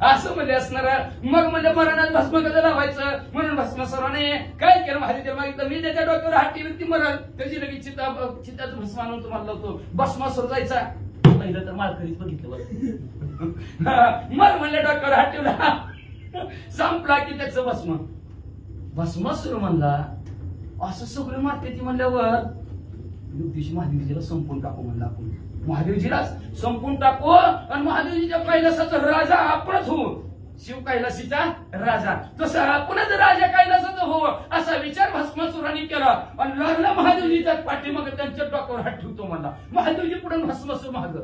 असं म्हणजे असणार. मग म्हणजे मरणात भस्म कसं लावायचं म्हणून भस्मासुराने काय केलं महादेवजीला मागितलं मी त्याच्या डोक्यावर हात ठेवी ती मरण त्याची लगेच चिताचं भस्म आणून तुम्हाला लावतो. भस्मासूर जायचा पहिलं तर माळकरीच बघितलं मग म्हणलं डोक्यावर हात ठेवला संपला की त्याचं भस्मासूर म्हणला असं सगळं मारते ती म्हणल्यावर दिवशी महादेवजीला संपून टाकू म्हणलं आपण. महादेवजीलाच संपून टाकू आणि महादेवजीच्या कैलासाचा राजा आपणच हो. शिव कैलासीचा राजा तसा आपणच राजा कैलासाचा हो असा विचार भस्मासुराने केला आणि लागला महादेवजीच्या पाठीमागे त्यांच्या डोक्यावर हात ठेवतो म्हणला. महादेवजी पुढे भस्मासूर महाग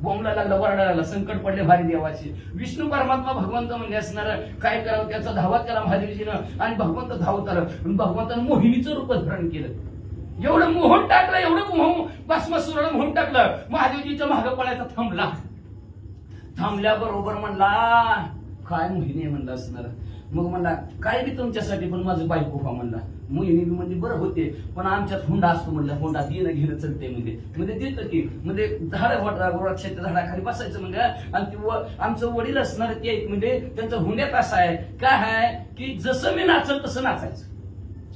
बोंबला लागला वरडायला लागला. संकट पडले भारी देवाचे. विष्णू परमात्मा भगवंत म्हणजे असणार काय करावं त्याचा धावा केला महादेवजीनं आणि भगवंत धावत आलं. भगवंतानं मोहिनीचं रूप धारण केलं. एवढं मोहन टाकलं एवढं भस्मासुराला मोहन टाकलं. महादेवजीच्या मागं पळायचा थांबल्याबरोबर म्हणला काय मोहिनी म्हणला असणार. मग म्हणला काय बी तुमच्यासाठी पण माझं बायको व्हा म्हणला. मोहिनी म्हणजे बरं होते पण आमच्यात हुंडा असतो म्हणलं. हुंडा देणं घेणं चलते म्हणजे देतं की म्हणजे वृक्षाच्या झाडाखाली बसायचं म्हणजे आणि ती आमचं वडील असणार ते म्हणजे त्यांचं हुंड्यात असं आहे काय आहे की जसं मी नाचल तसं नाचायचं.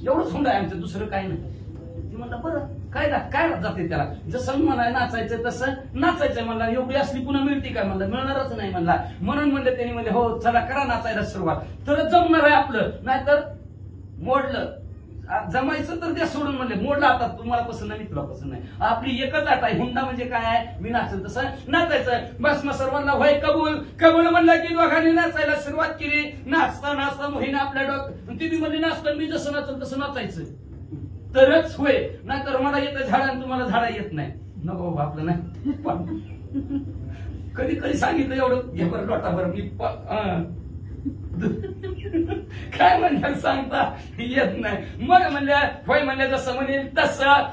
एवढंच हुंडा आहे आमचं, दुसरं काय नाही. ती म्हणला बरं काय जाते त्याला, जसं मला नाचायचं तसं नाचायचं म्हणला. एवढी असली पुन्हा मिळते काय म्हणलं, मिळणारच नाही म्हणला. म्हणून म्हणले त्यांनी म्हणले हो चला करा नाचायला सुरुवात, तर जमणार आहे आपलं, नाहीतर मोडलं. जमायचं तर त्या सोडून म्हणले, मोडलं आता तुम्हाला पसंत नाही तुला पसंत नाही, आपली एकच आट आहे. हुंडा म्हणजे काय आहे, मी नाचल तसं नाचायचं. बस मग सर्वांना होय कबूल म्हणलं की दोघांनी नाचायला सुरुवात केली. नाचता नाचता मोहिना आपल्या डोक्यात ती म्हणली नाचता मी जसं नाचल तसं नाचायचं तरच होय, नाहीतर मला येतं झाड आणि तुम्हाला झाडा येत नाही. नको बाबा आपलं नाही. कधी कधी सांगितलं एवढं हे बरं डोटाभर मी काय म्हणतात सांगता येत नाही. मग म्हणल्या होय म्हणल्या जसं म्हणेल तसं.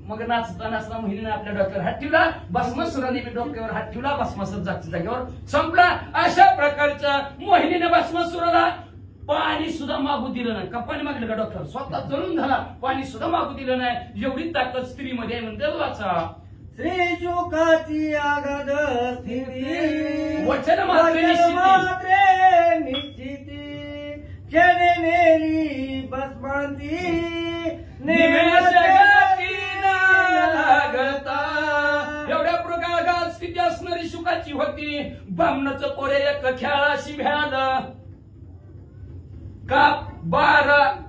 मग नाचता नाचता महिन्याने आपल्या डोक्यावर हात ठेवला, भस्मासुराने बी डोक्यावर हात ठेवला, भस्मासूर जागेवर संपला. अशा प्रकारच्या मोहिनीने भस्मासुराला पाणी सुद्धा मागू दिलं नाही. का पाणी मागलं का डॉक्टर, स्वतः जळून झाला, पाणी सुद्धा मागू दिलं नाही. एवढी ताकद स्त्रीमध्ये म्हणते वाचा. श्री शुकाची आगाध स्थिती वचन मात्रे निश्चिती केले नेली भस्मांती एवढ्या प्रकार स्थिती असणारी शुकाची होती. बामणाचं पोरे एक खेळाशी भ्याल,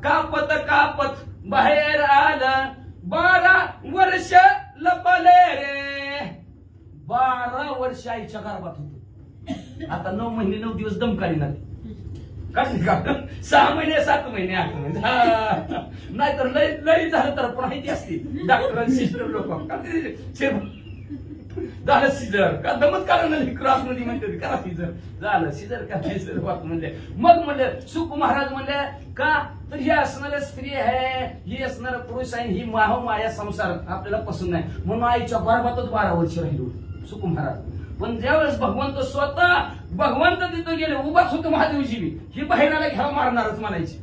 कापत बाहेर आलं. 12 वर्ष लपले रे, 12 वर्ष आईच्या गर्भात होते. आता 9 महिने 9 दिवस दम काढीना, काढली का 6 महिने 7 महिने 8 महिने. नाहीतर लई झालं तर पण माहिती असते डॉक्टर सिस्टर लोक झालं सिजर का दमत कारण क्रॉस मध्ये म्हणते करा सिजर झालं, सिजर का सिजर म्हणले. मग म्हणले सुख महाराज म्हणले का तर ही असणाऱ्या स्त्री आहे, ही असणारा पुरुष आहे, ही माया संसार आपल्याला पसंत नाही. म्हणून आईच्या गर्भातच 12 वर्ष राहिलो सुख महाराज. पण ज्यावेळेस भगवंत स्वतः तिथं गेले, उभाच होतो महादेवजी बी, ही बहिणाला घ्यावं मारणारच म्हणायची.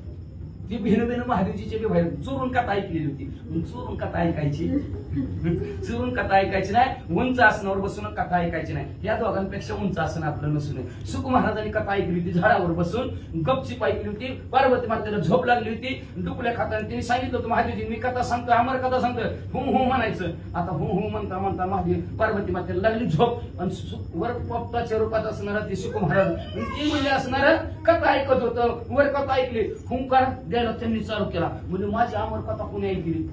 ती बहिण महादेवजीची बी बाहेर चोरून कथा ऐकलेली होती. चोरून कथा ऐकायची नाही, उंच आसनावर बसून कथा ऐकायची नाही. या दोघांपेक्षा उंच आसन आपलं नसून. सुख महाराजांनी कथा ऐकली होती, झाडावर बसून गपचीप ऐकली होती. पार्वती मातेला झोप लागली होती, डुकल्या खाताना तिने सांगितलं होतं महादेवजी मी कथा सांगतो, अमर कथा सांगतो, हू म्हणायचं. आता हू म्हणता म्हणता महादेव पार्वती मातेला लागली झोप. आणि वर पोपटाच्या रूपात असणारा ते सुख महाराज ती म्हणजे असणार कथा ऐकत होतं. वर कथा ऐकली, हुंकार द्यायला त्यांनी चालू केला. म्हणजे माझी अमर कथा कोणी ऐकली,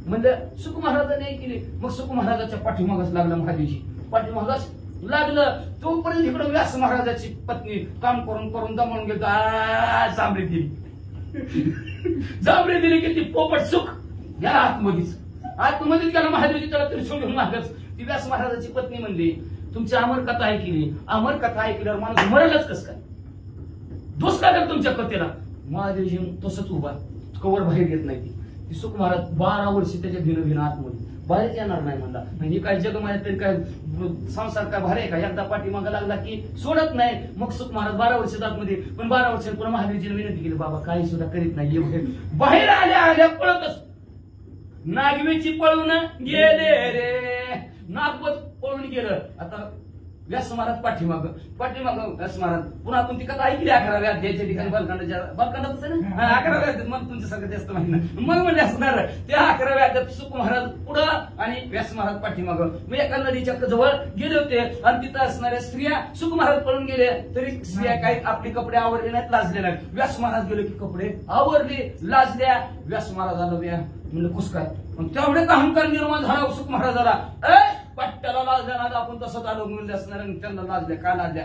म्हणजे सुख महाराजांनी ऐकली. मग सुख महाराजाच्या पाठीमागच लागलं महादेवजी, पाठीमागच लागलं. तोपर्यंत इकडे व्यास महाराजाची पत्नी काम करून दमून गेली, जांभळी दिली की ती पोपट सुख या आतमध्येच गेला महादेवजी. त्याला तरी सोडून मागच ती व्यास महाराजाची पत्नी म्हणली तुमची अमर कथा ऐकली, अमर कथा ऐकल्यावर माणूस मरेलच कस काय, दोष का कर तुमच्या कथेला. महादेवजी तसंच उभा, कवर बाहेर येत नाही. ती सुख महाराज 12 वर्ष त्याच्या भिन्न आतमध्ये बाहेर येणार नाही म्हणला. म्हणजे काय जग माझ्या तरी काय संसार काय भारी आहे का, एकदा पाठीमागा लागला की सोडत नाही. मग सुख महाराज 12 वर्ष आतमध्ये, पण 12 वर्षात पुन्हा महादेवजीने विनंती केली बाबा काही सुद्धा करीत नाही. बाहेर आल्या पळतच नागवेची पळून गेले रे, नागवत पळून गेलं. आता व्यास महाराज पाठीमाग व्यास महाराज पुन्हा आपण ती कथा ऐकली 11व्या अध्यायाच्या ठिकाणी बालकांडाच आहे ना 11व्या, मग तुमच्यासारखं जास्त माहिती नाही. मग म्हणजे असणार त्या 11व्या अध्यायात सुख महाराज पुढं आणि व्यास महाराज पाठीमाग. मग एका नदीच्या जवळ गेले होते आणि तिथं असणाऱ्या स्त्रिया सुख महाराज पळून गेले तरी स्त्रिया काही आपले कपडे आवरले नाहीत, लाजले नाहीत. व्यास महाराज गेले की कपडे आवरले, लाजल्या. व्यास महाराज आलं म्हणलं कुस काय, मग तेवढे का अहंकार निर्माण झाला सुख महाराजाला. पट्ट्याला लाजल्या ना आपण तसंच आलो म्हणजे असणार त्यांना लाजल्या का लाजल्या,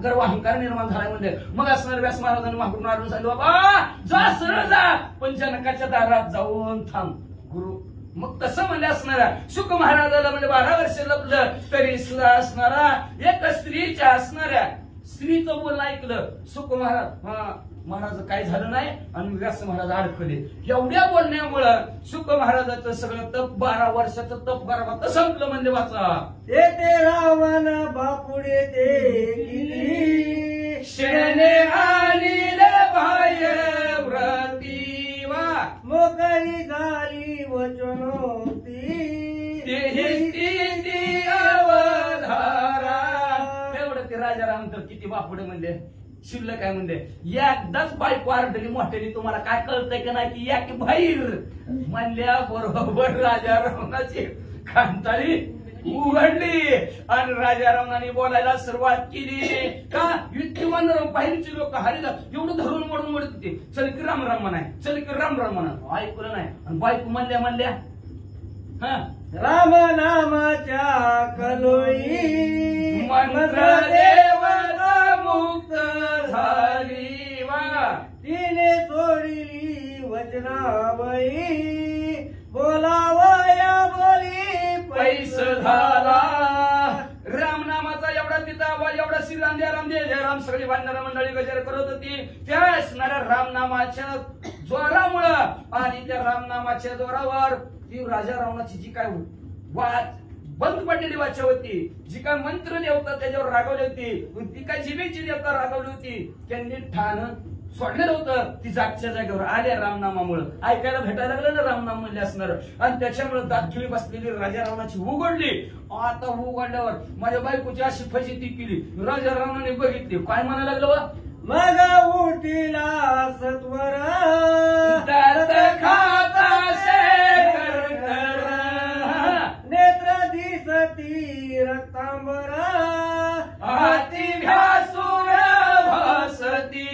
गर्व अहंकार निर्माण झालाय म्हणजे. मग असणार व्यास महाराजांनी मागून आढळून सांगितलं बाबा जा सरळ जा, पण जनकाच्या दारात जाऊन थांब गुरु. मग तसं म्हणजे असणारा सुख महाराजाला म्हणजे 12 वर्ष लपलं तरी सुद्धा असणारा एक स्त्रीच्या असणाऱ्या स्त्रीचं बोलणं ऐकलं सुख महाराज काय झालं नाही आणि व्यास महाराज अडकले. एवढ्या बोलण्यामुळं सुख महाराजाचं सगळं तप 12 वर्षाचं तप गर्भात संपलं म्हणजे वाचा. ते रावण बापुडे ते किती शेणे आणले बाह्य व्रती वा मोकळी झाली वचनोक्ती स्थिती अवधारा. एवढं ते राजाराम तर किती बापुडे म्हणजे शिल्लक काय म्हणते एकदाच बायको आरडली मोठ्याने तुम्हाला काय कळतंय का नाही की या की बाहेर म्हणल्या बरोबर राजा रावणाची कांताळी उघडली आणि राजा रावणाने बोलायला सुरुवात केली का युक्तिवान बाहेरची लोक हरिला एवढं धरून मोडून मोडत होते चल की राम राम म्हणाय चल की राम राम म्हणा ऐकलं नाही आणि बायको म्हणल्या हा राम नामाच्या कलोळी मंत्र देवता मुक्त झाली वा तिने सोडली वचनावळी बोलावया बोली पैस झाला रामनामाचा एवढा तिथं आवाज एवढा श्रीराम जय राम जय जय राम सगळी बांधणारा मंडळी गजर करत होती त्या असणाऱ्या रामनामाच्या जोरामुळं आणि त्या रामनामाच्या जोरावर ती राजा रावणाची जी काय बंद पडलेली वाचा होती जी काय मंत्र देवता त्याच्यावर रागवली होती ती काय जिबेची देवता रागवली होती त्यांनी ठाण सोडलेलं होतं ती जागच्या जागेवर आल्या रामनामामुळे ऐकायला भेटायला लागलं ना रामनाम म्हणले असणार आणि त्याच्यामुळे दातखिळी बसलेली राजा रावणाची उघडली आता उघडल्यावर माझ्या बायकोची अशी फजिती केली राजा रावणाने बघितली काय म्हणायला लागलं मग उठिला सत्वर नेत्र दिसती रक्तांबर हाती घासून भासती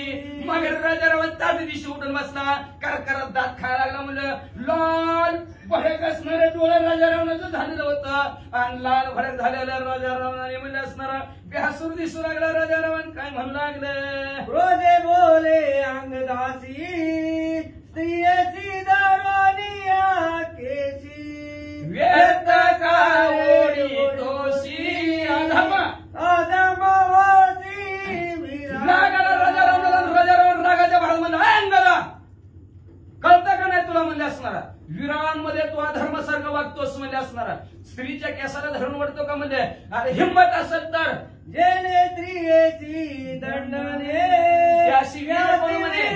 मग राजा रावण त्या दिवशी उठून बसला करकरत दात खायला लागला म्हणजे लाल भडक असणारे डोळे राजा रावणाचं झालेलं होतं आणि लाल भडक झालेल्या राजा रावणाने म्हणजे असणारा बेहसूर दिसू लागला राजा रावण काय म्हणू लागले क्रोधे बोले अंगदासी स्त्रियसी दारोनिया केसी व्यर्थ कावडी तोशी अधम आदमवासी रागाला राजा रावण रागाच्या भरात म्हणला अंगदा कळतं का नाही तुला म्हणजे असणारा विरांमध्ये तू अधर्मासारखं वागतोस म्हणजे असणारा स्त्रीच्या केसाला धरून वाटतो का म्हणजे अरे हिंमत असेल तर जेने त्रियेची दंडने त्याशी म्हणे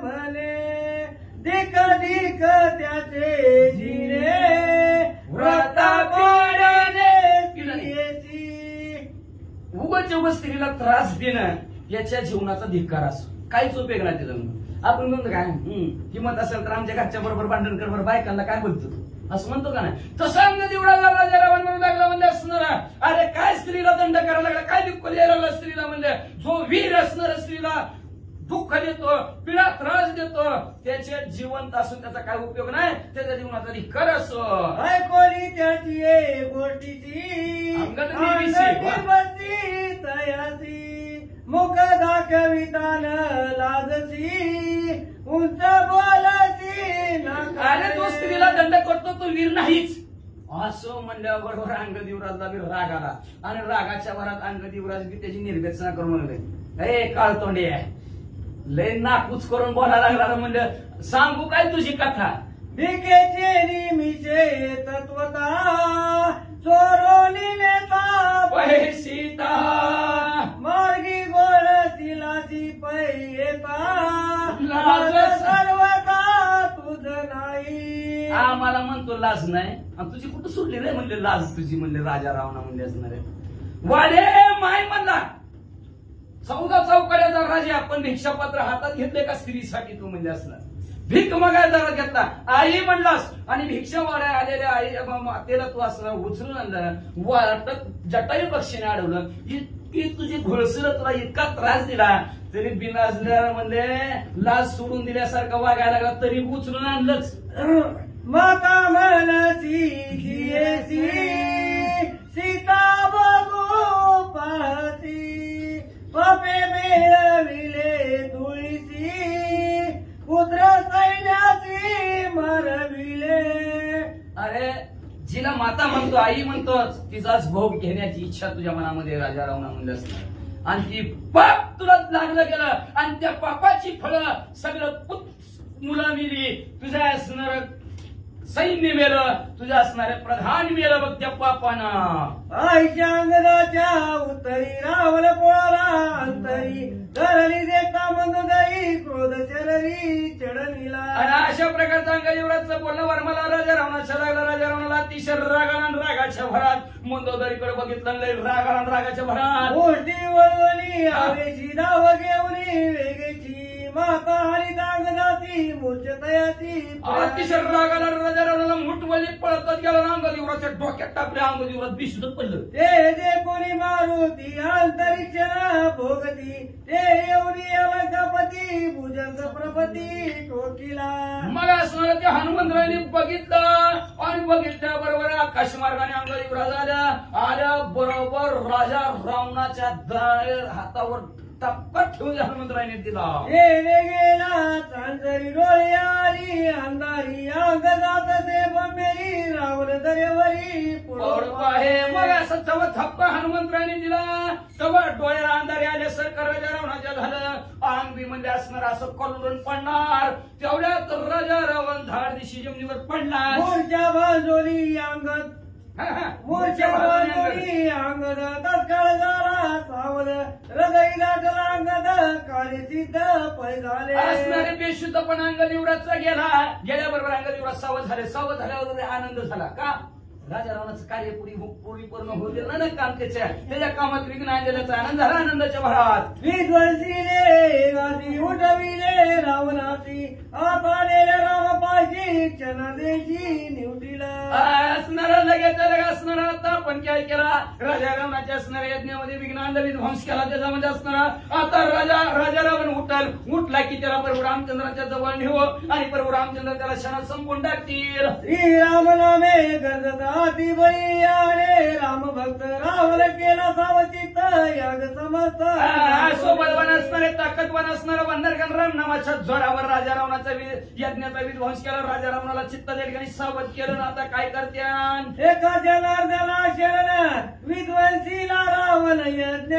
म्हणे दिक दिक त्याचे जिरे व्रता उगाच उगाच स्त्रीला त्रास देणं याच्या जीवनाचा धिक्कार असो काहीच उपयोग नाही त्याचा आपण म्हणतो काय हिंमत असेल तर आमच्या घरच्या बरोबर भांडण कर बरोबर बायकांना काय बोलतो असं म्हणतो का नाही तसं अंग दिवडाला राजा रावण म्हणू लागला म्हणजे असणारा अरे काय स्त्रीला दंड करायला लागला काय दुःख द्यायला लागला स्त्रीला म्हणजे जो वीर असणारा स्त्रीला दुःख देतो पीडा त्रास देतो त्याच्या जिवंत असून त्याचा काय उपयोग नाही त्याच्या जीवनाचा धिक्कार असो ऐकोली त्याची गोष्टीची बसती तयासी मुख दाखवितान लाजसी उंच बोलसी अरे तो स्त्रीला दंड करतो तो वीर नाहीच असो म्हणल्यावर बरोबर अंगदिवराजला बी राग आला आणि रागाच्या भरात अंगदिवराज बी त्याची निर्गसना करून म्हणले हे काळतोंडे लय नाकूच करून बोलायला लागला म्हणजे सांगू काय तुझी कथा भिकेचे निमिषे तत्वता चोरोली नेता पैसीता मार्गी गोळ तिलाची पैता लाज सर्वता तुझ नाही आम्हाला म्हणतो लाज नाही आणि तुझी कुठं सुटली रे म्हणले लाज तुझी म्हणले राजा रावणा म्हणले असणारे वाडे माय म्हणला 14 चौकड्याचा राजा आपण भिक्षापात्र हातात घेतले का स्त्रीसाठी तू म्हणजे असणार भीक मागायला घेतला आई म्हणलास आणि भिक्षा वाड्या आलेल्या आई मातेला तू असणार उचलून आणलं वाटत जटायू पक्षीने अडवलं इतकी तुझी घोळसर तुला इतका त्रास दिला तरी बिनाजल्या म्हणजे लाज सोडून दिल्यासारखं वागायला लागला तरी उचलून आणलंच माता मनसी जियेसी सीता बघू पाहती पपे मिळविले तुळशी पुत्र सैन्याची मरविले अरे जिला माता म्हणतो आई म्हणतो तिचाच भोग घेण्याची इच्छा तुझ्या मनामध्ये राजा रावणा म्हणजे असणार आणि ती पाप तुला लागलं गेलं आणि त्या पापाची फळं सगळं मुलं मिली तुझ्या असणार सैन्य मेलं तुझ्या असणारे प्रधान मेलं बघ त्या पापानं आईच्या अंगणाच्या उत्तरी रावण पोळाला अंतरी धरणी देता मंदोदरी क्रोध चररी चढणीला आणि अशा प्रकारचा अंगजीवराचं बोलणं वर्माला राजा रावणाच्या लागला राजा रावणाला अतिशय रागाला रागाच्या भरात मंदोदरीकडे बघितलं रागाला रागाच्या भरात गोष्टी वळवली धावेची धाव घेऊन वेगेची माता हरिदांगदाची मूर्छतयाची अतिशय रागाला राजा रावणाला मुठवली पळतच गेला ना अंगदेवराच्या डोक्यात टाकल्या अंगदेवरात बिशुद्धच पडलं ते जे कोणी मारुती अंतरिक्षण भोगती ते एवढी अलंकापती भुजंग प्रपती कोकिला मग असणाऱ्या त्या हनुमंतरायने बघितलं आणि बघितल्या बरोबर आकाश मार्गाने अंगदेवराज आल्या बरोबर राजा रावणाच्या हातावर टप्पा ठेवून हनुमंतरायने दिला येणे गेला चांदरी डोळे आली अंधारी अंग जात से बंबेरी रावण दरेवरी आहे मग असं तव थप्पा हनुमंतरायने दिला तव डोळ्याला अंधारे आले सरकार राजा रावणाच्या झालं अंग बी म्हणजे असणार असं कलरून पडणार तेवढ्यात राजा रावण धाड दिशी जमिनीवर पडला मोर्चा बाजोली अंगद मोर्चा बाजोली अंगद तत्काळ झाला सावध हृदय दाटला अंगद काळे सिद्ध पै झाले असणारे बेशुद्ध पण अंगदेवराचा गेल्याबरोबर अंगदेवराज सावध झाल्यावर आनंद झाला का राजा रावणाचं कार्य पूर्ण होऊ दिलं ना काम त्याच्या कामात विघ्न आणलेल्याचा आनंद झाला आनंदाच्या भरात विध्वंसीने गादी उठविले रावणाची आलेल्या रामपाशी क्षणादेशी निवडीला असणारा लगेच असणारा आता आपण काय केला राजा रावणाच्या असणाऱ्या यज्ञामध्ये विघ्न आणलं विध्वंस केला त्याच्यामध्ये असणारा आता राजा रावण उठला की त्याला प्रभू रामचंद्राच्या जवळ नेऊ आणि प्रभू रामचंद्र त्याला क्षणात संपून टाकतील श्रीराम नामे गरजत आती बळी आले राम भक्त रावण केला सावचित याग समस्त सोबतवान असणारे ताकदवान असणारा वंदरगण राम नावाच्या जोरावर राजा रावणाचा यज्ञाचा विध्वंस केला राजा रावणाला चित्त त्या ठिकाणी सावध केलं ना आता काय करत्यान एका जनार्दला शरण विध्वंसीला रावण यज्ञ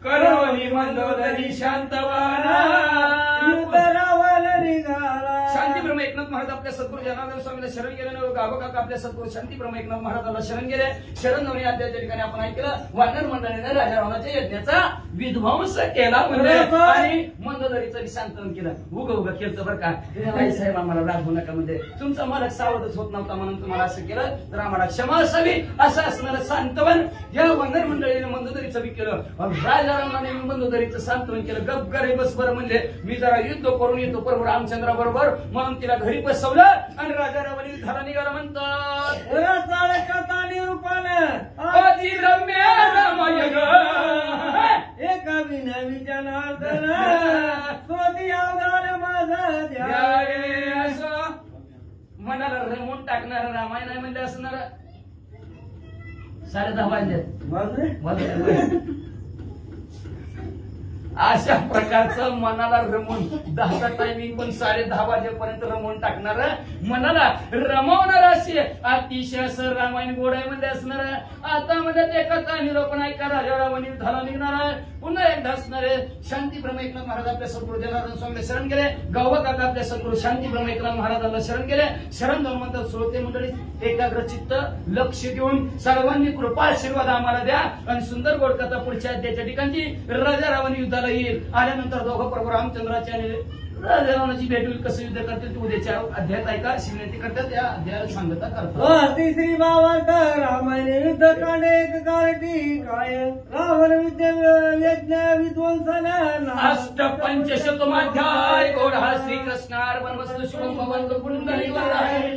करोनी मंदोदरी शांतवाना युद्ध रावण निघाला शांतीब्रह्म एकनाथ महाराज आपल्या सद्गुरू जनार्दन स्वामीला शरण गेले गावकाका आपल्या सद्गुरू शांतीब्रह्म एकनाथ महाराजाला शरण गेले शरण नवनी अध्यायाच्या ठिकाणी आपण ऐकलं वानर मंडळीने राजा रावणाच्या यज्ञाचा विध्वंस केला म्हणजे आणि मंदोदरीचं शांतवन केलं उग केलं बरं का साहेब आम्हाला राग होऊ नका म्हणजे तुमचा मालक सावधच होत नव्हता म्हणून तुम्हाला असं केलं तर आम्हाला क्षमा असावी असं असणारं सांत्वन या वानर मंडळीने मंदोदरीचं बी केलं राजा रावणाने मंदोदरीचं सांत्वन केलं गप गरे बस बरं म्हणजे मी जरा युद्ध करून येतो प्रभू रामचंद्रा बरोबर म्हणून तिला घरी बसवलं आणि राजा रावण युद्धाला निघाला म्हणतात रसाळ कथा निरूपण अतिरम्य रामायण एका विनवी जनार्दन स्वती अवधान माझा ध्याय असं मनाला रमवून टाकणार रामायण आहे म्हणजे असणार 10:30 वाजले अशा प्रकारचं मनाला रमवून 10चा टायमिंग पण 10:30 वाजेपर्यंत रमवून टाकणार मनाला रमवणार असे अतिशय असं रामायण गोडाईमध्ये असणार आता मध्ये ते कथा निरोपण ऐका राजा रावण युद्धाला निघणार आहे पुन्हा एकदा असणारे शांती ब्रह्म एकनाथ महाराज आपल्या सद्गुरू जनार्दन स्वामीला शरण गेले गावकाका आपल्या सद्गुरू शांती ब्रह्म एकनाथ महाराजांना शरण गेले शरण जाऊन म्हणतात श्रोते मंडळी एकाग्र चित्त लक्ष देऊन सर्वांनी कृपा आशीर्वाद आम्हाला द्या आणि सुंदर गोड कथा पुढच्या अध्यायाच्या ठिकाणी राजा रावण युद्धाला येईल आल्यानंतर दोघं प्रभू रामचंद्राच्या आणि राजा रावणाची भेट होईल कसं युद्ध करतील ते उद्याच्या अध्यायात ऐका विनंती करतात त्या अध्यायाला सांगता करतात तिसरी भावार्थ रामायण युद्ध कांडे एक काळटी काय रावण यज्ञ विध्वंसन अष्टपंचशतमाध्याय गोड हा श्रीकृष्णार्पण वस्तू शुभम भवन्तु पुंडरीकाय